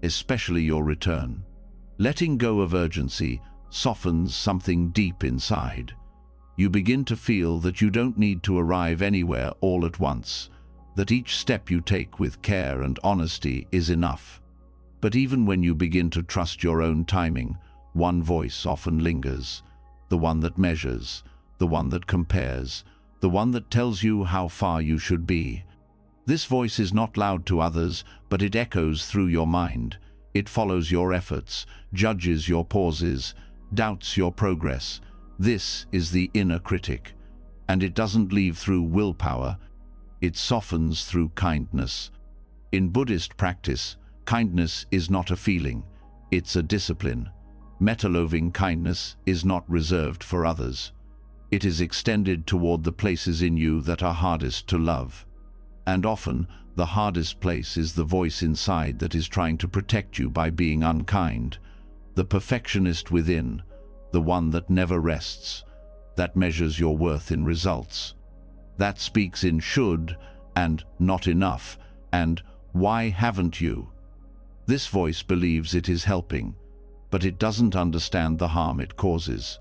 especially your return. Letting go of urgency softens something deep inside. You begin to feel that you don't need to arrive anywhere all at once, that each step you take with care and honesty is enough. But even when you begin to trust your own timing, one voice often lingers, the one that measures, the one that compares, the one that tells you how far you should be. This voice is not loud to others, but it echoes through your mind. It follows your efforts, judges your pauses, doubts your progress. This is the inner critic, and it doesn't leave through willpower. It softens through kindness. In Buddhist practice, kindness is not a feeling, it's a discipline. Metta-loving kindness is not reserved for others. It is extended toward the places in you that are hardest to love. And often, the hardest place is the voice inside that is trying to protect you by being unkind. The perfectionist within, the one that never rests, that measures your worth in results. That speaks in should and not enough and why haven't you? This voice believes it is helping, but it doesn't understand the harm it causes.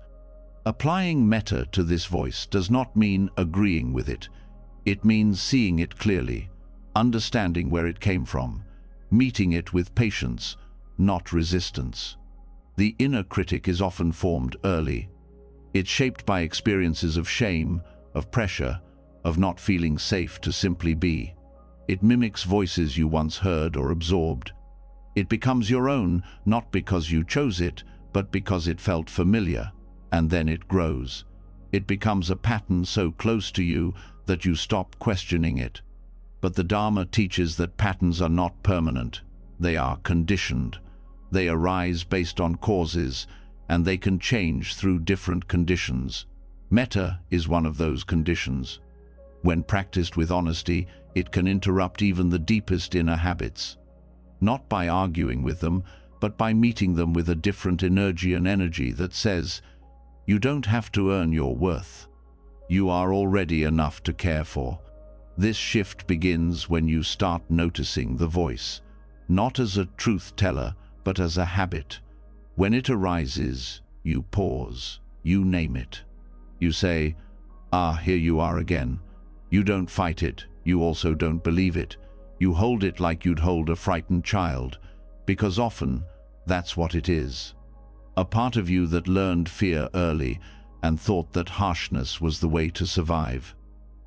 Applying metta to this voice does not mean agreeing with it. It means seeing it clearly, understanding where it came from, meeting it with patience, not resistance. The inner critic is often formed early. It's shaped by experiences of shame, of pressure, of not feeling safe to simply be. It mimics voices you once heard or absorbed. It becomes your own, not because you chose it, but because it felt familiar, and then it grows. It becomes a pattern so close to you that you stop questioning it. But the Dharma teaches that patterns are not permanent. They are conditioned. They arise based on causes, and they can change through different conditions. Metta is one of those conditions. When practiced with honesty, it can interrupt even the deepest inner habits. Not by arguing with them, but by meeting them with a different energy that says, you don't have to earn your worth. You are already enough to care for. This shift begins when you start noticing the voice, not as a truth teller, but as a habit. When it arises, you pause, you name it. You say, here you are again. You don't fight it, you also don't believe it. You hold it like you'd hold a frightened child, because often that's what it is. A part of you that learned fear early and thought that harshness was the way to survive.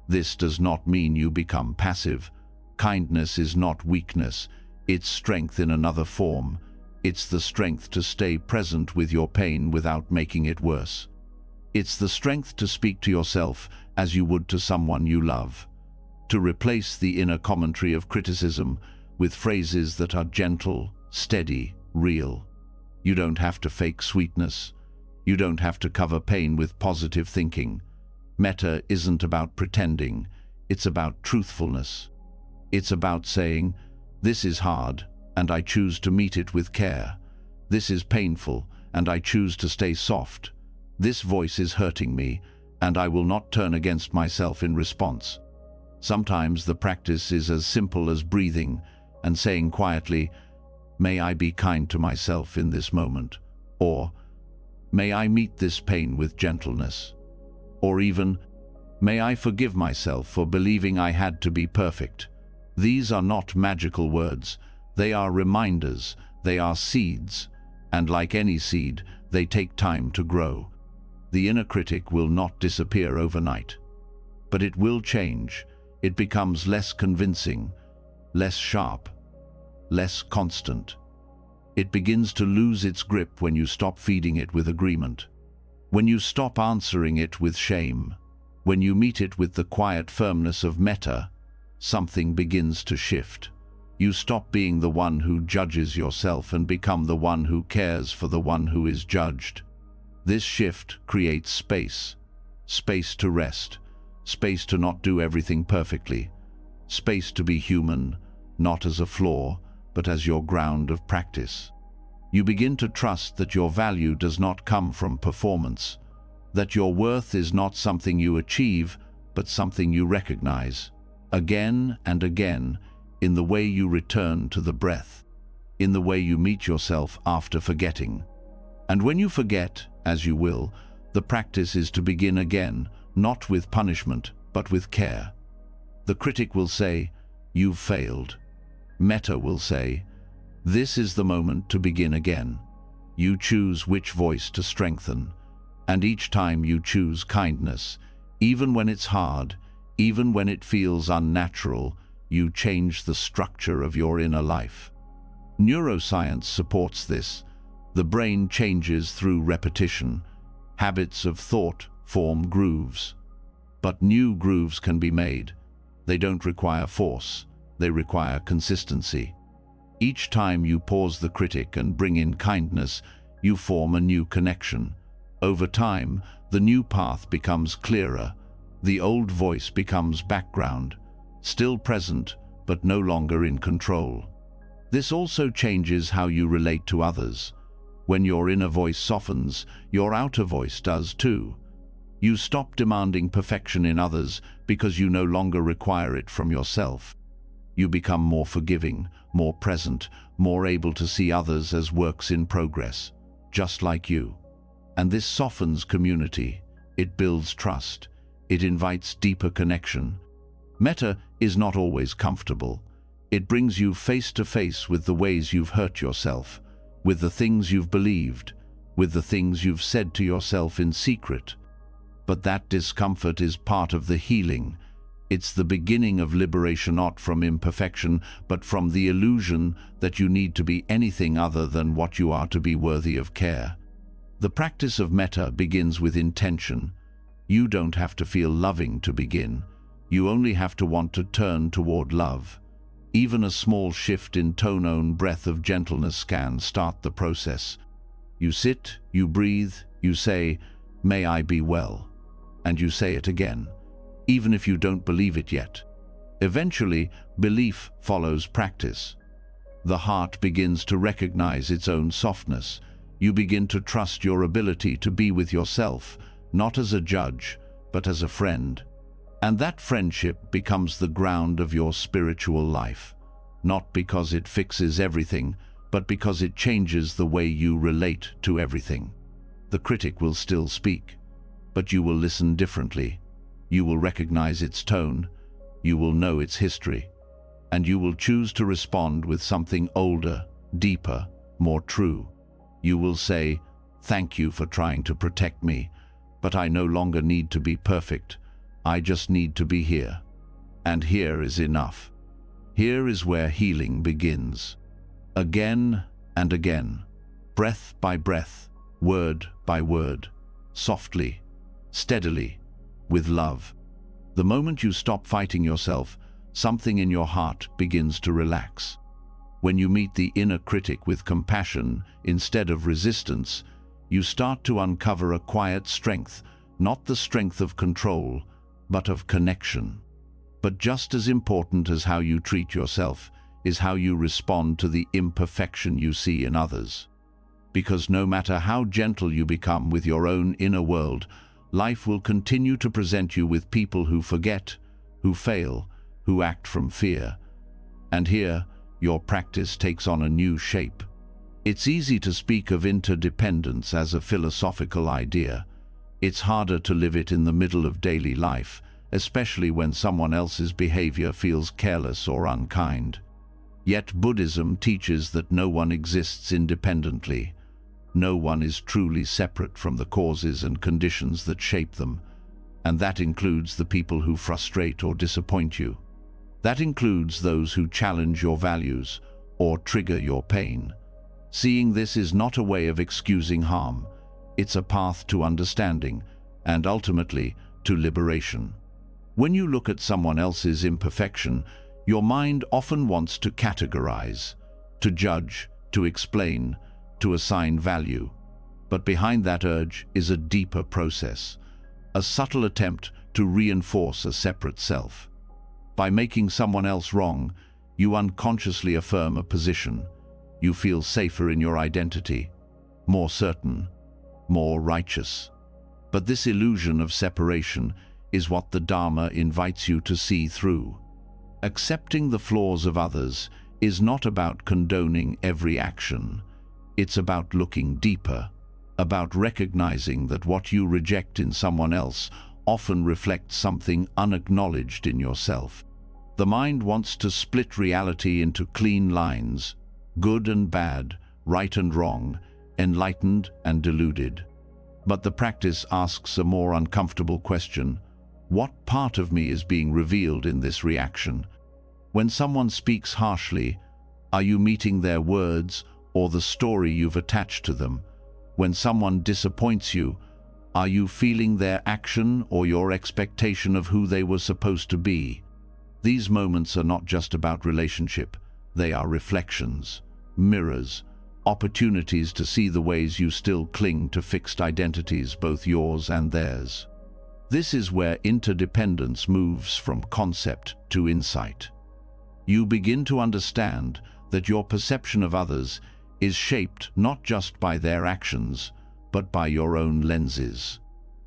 This does not mean you become passive. Kindness is not weakness, it's strength in another form. It's the strength to stay present with your pain without making it worse. It's the strength to speak to yourself as you would to someone you love. To replace the inner commentary of criticism with phrases that are gentle, steady, real. You don't have to fake sweetness. You don't have to cover pain with positive thinking. Metta isn't about pretending. It's about truthfulness. It's about saying, this is hard, and I choose to meet it with care. This is painful, and I choose to stay soft. This voice is hurting me, and I will not turn against myself in response. Sometimes the practice is as simple as breathing and saying quietly, may I be kind to myself in this moment, or may I meet this pain with gentleness, or even, may I forgive myself for believing I had to be perfect. These are not magical words. They are reminders, they are seeds, and like any seed, they take time to grow. The inner critic will not disappear overnight, but it will change. It becomes less convincing, less sharp, less constant. It begins to lose its grip when you stop feeding it with agreement, when you stop answering it with shame, when you meet it with the quiet firmness of metta. Something begins to shift. You stop being the one who judges yourself and become the one who cares for the one who is judged. This shift creates space. Space to rest. Space to not do everything perfectly. Space to be human, not as a flaw, but as your ground of practice. You begin to trust that your value does not come from performance, that your worth is not something you achieve, but something you recognize. Again and again, in the way you return to the breath, in the way you meet yourself after forgetting. And when you forget, as you will, the practice is to begin again, not with punishment, but with care. The critic will say, "You've failed." Metta will say, "This is the moment to begin again." You choose which voice to strengthen, and each time you choose kindness, even when it's hard, even when it feels unnatural, you change the structure of your inner life. Neuroscience supports this. The brain changes through repetition. Habits of thought form grooves. But new grooves can be made. They don't require force. They require consistency. Each time you pause the critic and bring in kindness, you form a new connection. Over time, the new path becomes clearer. The old voice becomes background, still present, but no longer in control. This also changes how you relate to others. When your inner voice softens, your outer voice does too. You stop demanding perfection in others because you no longer require it from yourself. You become more forgiving, more present, more able to see others as works in progress, just like you. And this softens community. It builds trust. It invites deeper connection. Metta is not always comfortable. It brings you face to face with the ways you've hurt yourself, with the things you've believed, with the things you've said to yourself in secret. But that discomfort is part of the healing. It's the beginning of liberation, not from imperfection, but from the illusion that you need to be anything other than what you are to be worthy of care. The practice of metta begins with intention. You don't have to feel loving to begin. You only have to want to turn toward love. Even a small shift in tone, breath of gentleness can start the process. You sit, you breathe, you say, "May I be well." And you say it again, even if you don't believe it yet. Eventually, belief follows practice. The heart begins to recognize its own softness. You begin to trust your ability to be with yourself, not as a judge, but as a friend. And that friendship becomes the ground of your spiritual life, not because it fixes everything, but because it changes the way you relate to everything. The critic will still speak, but you will listen differently. You will recognize its tone, you will know its history, and you will choose to respond with something older, deeper, more true. You will say, "Thank you for trying to protect me, but I no longer need to be perfect. I just need to be here. And here is enough." Here is where healing begins. Again and again, breath by breath, word by word, softly, steadily, with love. The moment you stop fighting yourself, something in your heart begins to relax. When you meet the inner critic with compassion instead of resistance, you start to uncover a quiet strength, not the strength of control, but of connection. But just as important as how you treat yourself is how you respond to the imperfection you see in others. Because no matter how gentle you become with your own inner world, life will continue to present you with people who forget, who fail, who act from fear. And here, your practice takes on a new shape. It's easy to speak of interdependence as a philosophical idea. It's harder to live it in the middle of daily life, especially when someone else's behavior feels careless or unkind. Yet Buddhism teaches that no one exists independently. No one is truly separate from the causes and conditions that shape them, and that includes the people who frustrate or disappoint you. That includes those who challenge your values or trigger your pain. Seeing this is not a way of excusing harm. It's a path to understanding and ultimately to liberation. When you look at someone else's imperfection, your mind often wants to categorize, to judge, to explain, to assign value. But behind that urge is a deeper process, a subtle attempt to reinforce a separate self. By making someone else wrong, you unconsciously affirm a position. You feel safer in your identity, more certain, more righteous. But this illusion of separation is what the Dharma invites you to see through. Accepting the flaws of others is not about condoning every action. It's about looking deeper, about recognizing that what you reject in someone else often reflects something unacknowledged in yourself. The mind wants to split reality into clean lines, good and bad, right and wrong, enlightened and deluded. But the practice asks a more uncomfortable question. What part of me is being revealed in this reaction? When someone speaks harshly, are you meeting their words or the story you've attached to them? When someone disappoints you, are you feeling their action or your expectation of who they were supposed to be? These moments are not just about relationship. They are reflections, mirrors, opportunities to see the ways you still cling to fixed identities, both yours and theirs. This is where interdependence moves from concept to insight. You begin to understand that your perception of others is shaped not just by their actions, but by your own lenses.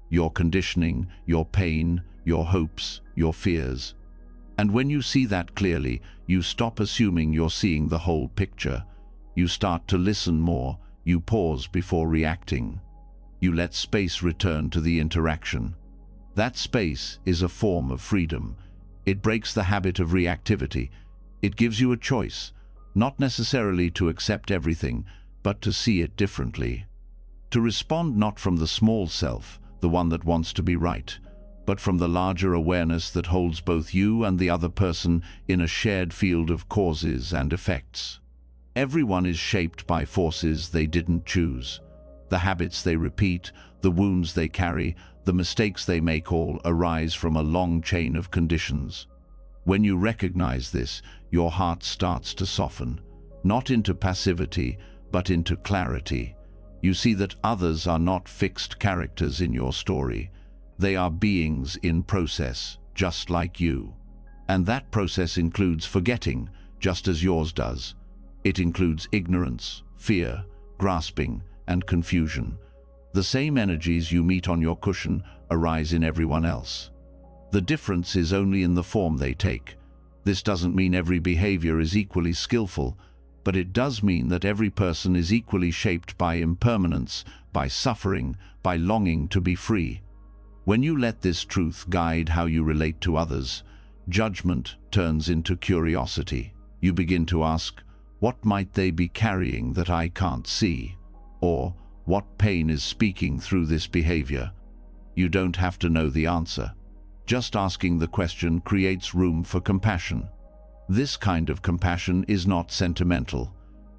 Your conditioning, your pain, your hopes, your fears. And when you see that clearly, you stop assuming you're seeing the whole picture. You start to listen more, you pause before reacting. You let space return to the interaction. That space is a form of freedom. It breaks the habit of reactivity. It gives you a choice, not necessarily to accept everything, but to see it differently. To respond not from the small self, the one that wants to be right, but from the larger awareness that holds both you and the other person in a shared field of causes and effects. Everyone is shaped by forces they didn't choose. The habits they repeat, the wounds they carry, the mistakes they make all arise from a long chain of conditions. When you recognize this, your heart starts to soften, not into passivity, but into clarity. You see that others are not fixed characters in your story. They are beings in process, just like you. And that process includes forgetting, just as yours does. It includes ignorance, fear, grasping, and confusion. The same energies you meet on your cushion arise in everyone else. The difference is only in the form they take. This doesn't mean every behavior is equally skillful, but it does mean that every person is equally shaped by impermanence, by suffering, by longing to be free. When you let this truth guide how you relate to others, judgment turns into curiosity. You begin to ask, what might they be carrying that I can't see? Or, what pain is speaking through this behavior? You don't have to know the answer. Just asking the question creates room for compassion. This kind of compassion is not sentimental.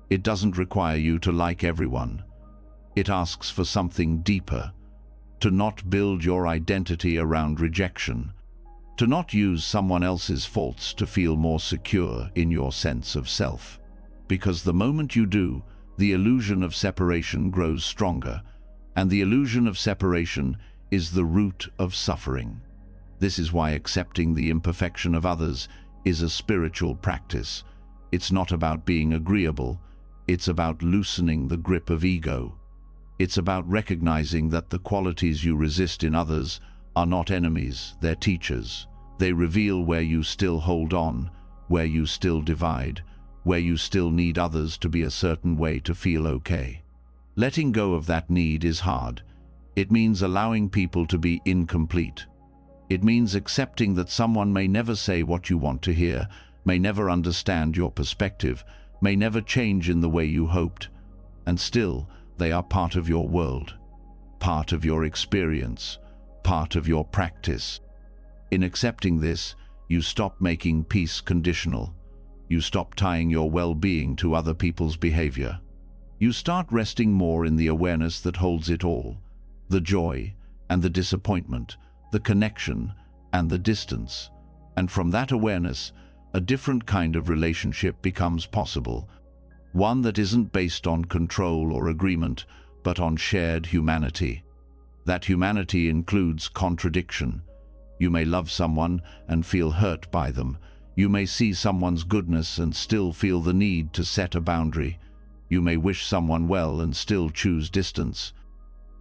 It doesn't require you to like everyone. It asks for something deeper. To not build your identity around rejection. To not use someone else's faults to feel more secure in your sense of self. Because the moment you do, the illusion of separation grows stronger, and the illusion of separation is the root of suffering. This is why accepting the imperfection of others is a spiritual practice. It's not about being agreeable, it's about loosening the grip of ego. It's about recognizing that the qualities you resist in others are not enemies, they're teachers. They reveal where you still hold on, where you still divide, where you still need others to be a certain way to feel okay. Letting go of that need is hard. It means allowing people to be incomplete. It means accepting that someone may never say what you want to hear, may never understand your perspective, may never change in the way you hoped, and still they are part of your world, part of your experience, part of your practice. In accepting this, you stop making peace conditional. You stop tying your well-being to other people's behavior. You start resting more in the awareness that holds it all, the joy and the disappointment, the connection and the distance. And from that awareness, a different kind of relationship becomes possible, one that isn't based on control or agreement, but on shared humanity. That humanity includes contradiction. You may love someone and feel hurt by them. You may see someone's goodness and still feel the need to set a boundary. You may wish someone well and still choose distance.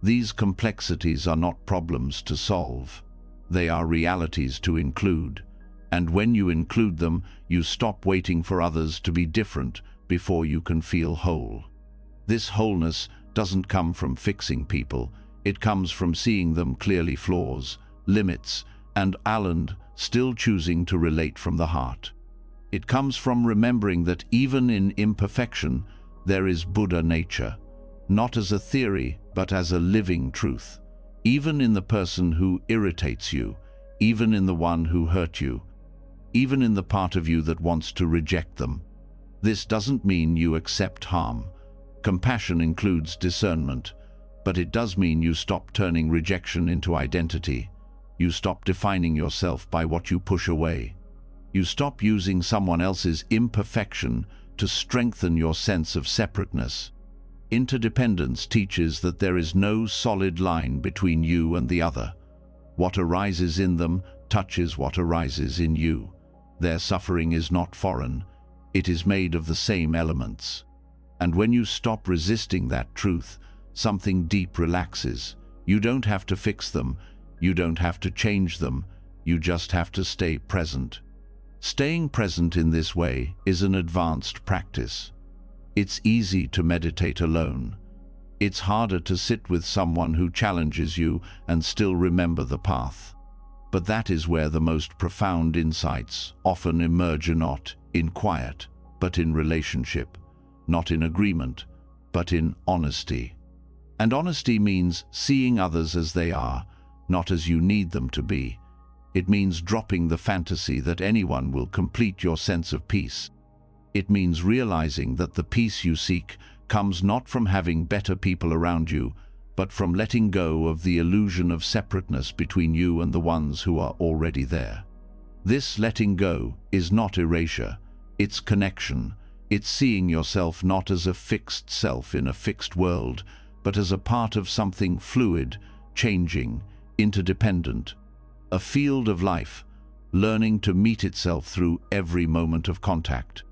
These complexities are not problems to solve. They are realities to include. And when you include them, you stop waiting for others to be different before you can feel whole. This wholeness doesn't come from fixing people. It comes from seeing them clearly, flaws, limits, and still choosing to relate from the heart. It comes from remembering that even in imperfection, there is Buddha nature, not as a theory, but as a living truth. Even in the person who irritates you, even in the one who hurt you, even in the part of you that wants to reject them. This doesn't mean you accept harm. Compassion includes discernment, but it does mean you stop turning rejection into identity. You stop defining yourself by what you push away. You stop using someone else's imperfection to strengthen your sense of separateness. Interdependence teaches that there is no solid line between you and the other. What arises in them touches what arises in you. Their suffering is not foreign. It is made of the same elements. And when you stop resisting that truth, something deep relaxes. You don't have to fix them. You don't have to change them. You just have to stay present. Staying present in this way is an advanced practice. It's easy to meditate alone. It's harder to sit with someone who challenges you and still remember the path. But that is where the most profound insights often emerge, not in quiet, but in relationship, not in agreement, but in honesty. And honesty means seeing others as they are, not as you need them to be. It means dropping the fantasy that anyone will complete your sense of peace. It means realizing that the peace you seek comes not from having better people around you, but from letting go of the illusion of separateness between you and the ones who are already there. This letting go is not erasure, it's connection. It's seeing yourself not as a fixed self in a fixed world, but as a part of something fluid, changing, interdependent. A field of life, learning to meet itself through every moment of contact.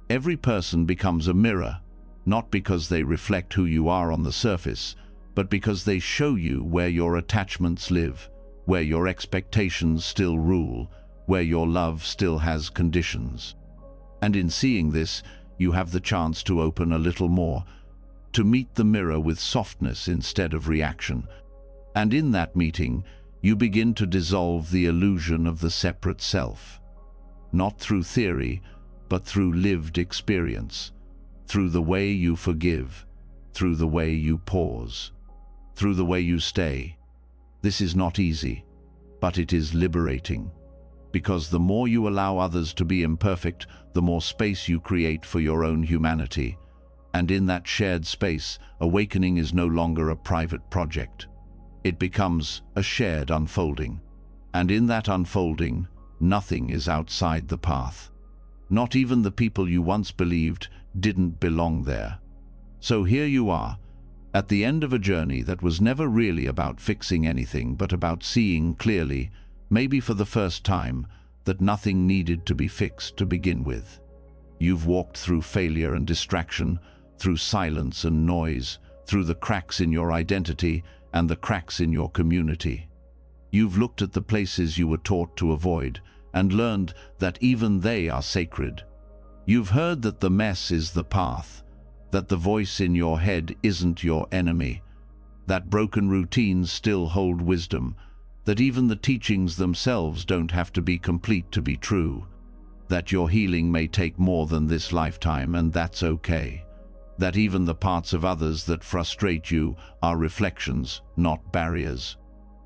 Every person becomes a mirror, not because they reflect who you are on the surface, but because they show you where your attachments live, where your expectations still rule, where your love still has conditions. And in seeing this, you have the chance to open a little more, to meet the mirror with softness instead of reaction. And in that meeting, you begin to dissolve the illusion of the separate self, not through theory, but through lived experience, through the way you forgive, through the way you pause, through the way you stay. This is not easy, but it is liberating, because the more you allow others to be imperfect, the more space you create for your own humanity. And in that shared space, awakening is no longer a private project. It becomes a shared unfolding. And in that unfolding, nothing is outside the path. Not even the people you once believed didn't belong there. So here you are, at the end of a journey that was never really about fixing anything, but about seeing clearly, maybe for the first time, that nothing needed to be fixed to begin with. You've walked through failure and distraction, through silence and noise, through the cracks in your identity and the cracks in your community. You've looked at the places you were taught to avoid and learned that even they are sacred. You've heard that the mess is the path, that the voice in your head isn't your enemy, that broken routines still hold wisdom, that even the teachings themselves don't have to be complete to be true, that your healing may take more than this lifetime, and that's okay. That even the parts of others that frustrate you are reflections, not barriers.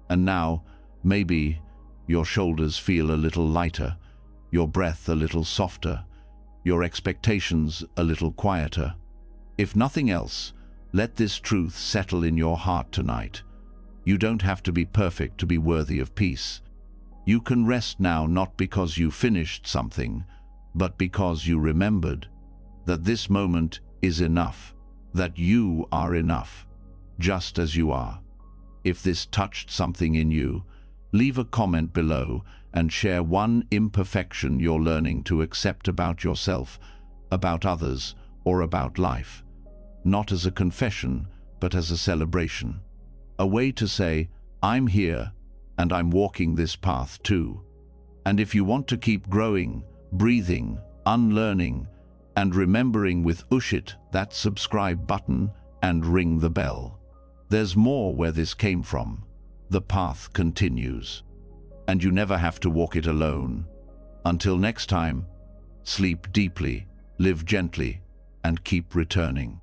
And now, maybe your shoulders feel a little lighter, your breath a little softer, your expectations a little quieter. If nothing else, let this truth settle in your heart tonight. You don't have to be perfect to be worthy of peace. You can rest now not because you finished something, but because you remembered that this moment is enough, that you are enough, just as you are. If this touched something in you, leave a comment below and share one imperfection you're learning to accept about yourself, about others, or about life. Not as a confession, but as a celebration. A way to say, I'm here, and I'm walking this path too. And if you want to keep growing, breathing, unlearning, and remembering with Ushit, that subscribe button and ring the bell. There's more where this came from. The path continues. And you never have to walk it alone. Until next time, sleep deeply, live gently, and keep returning.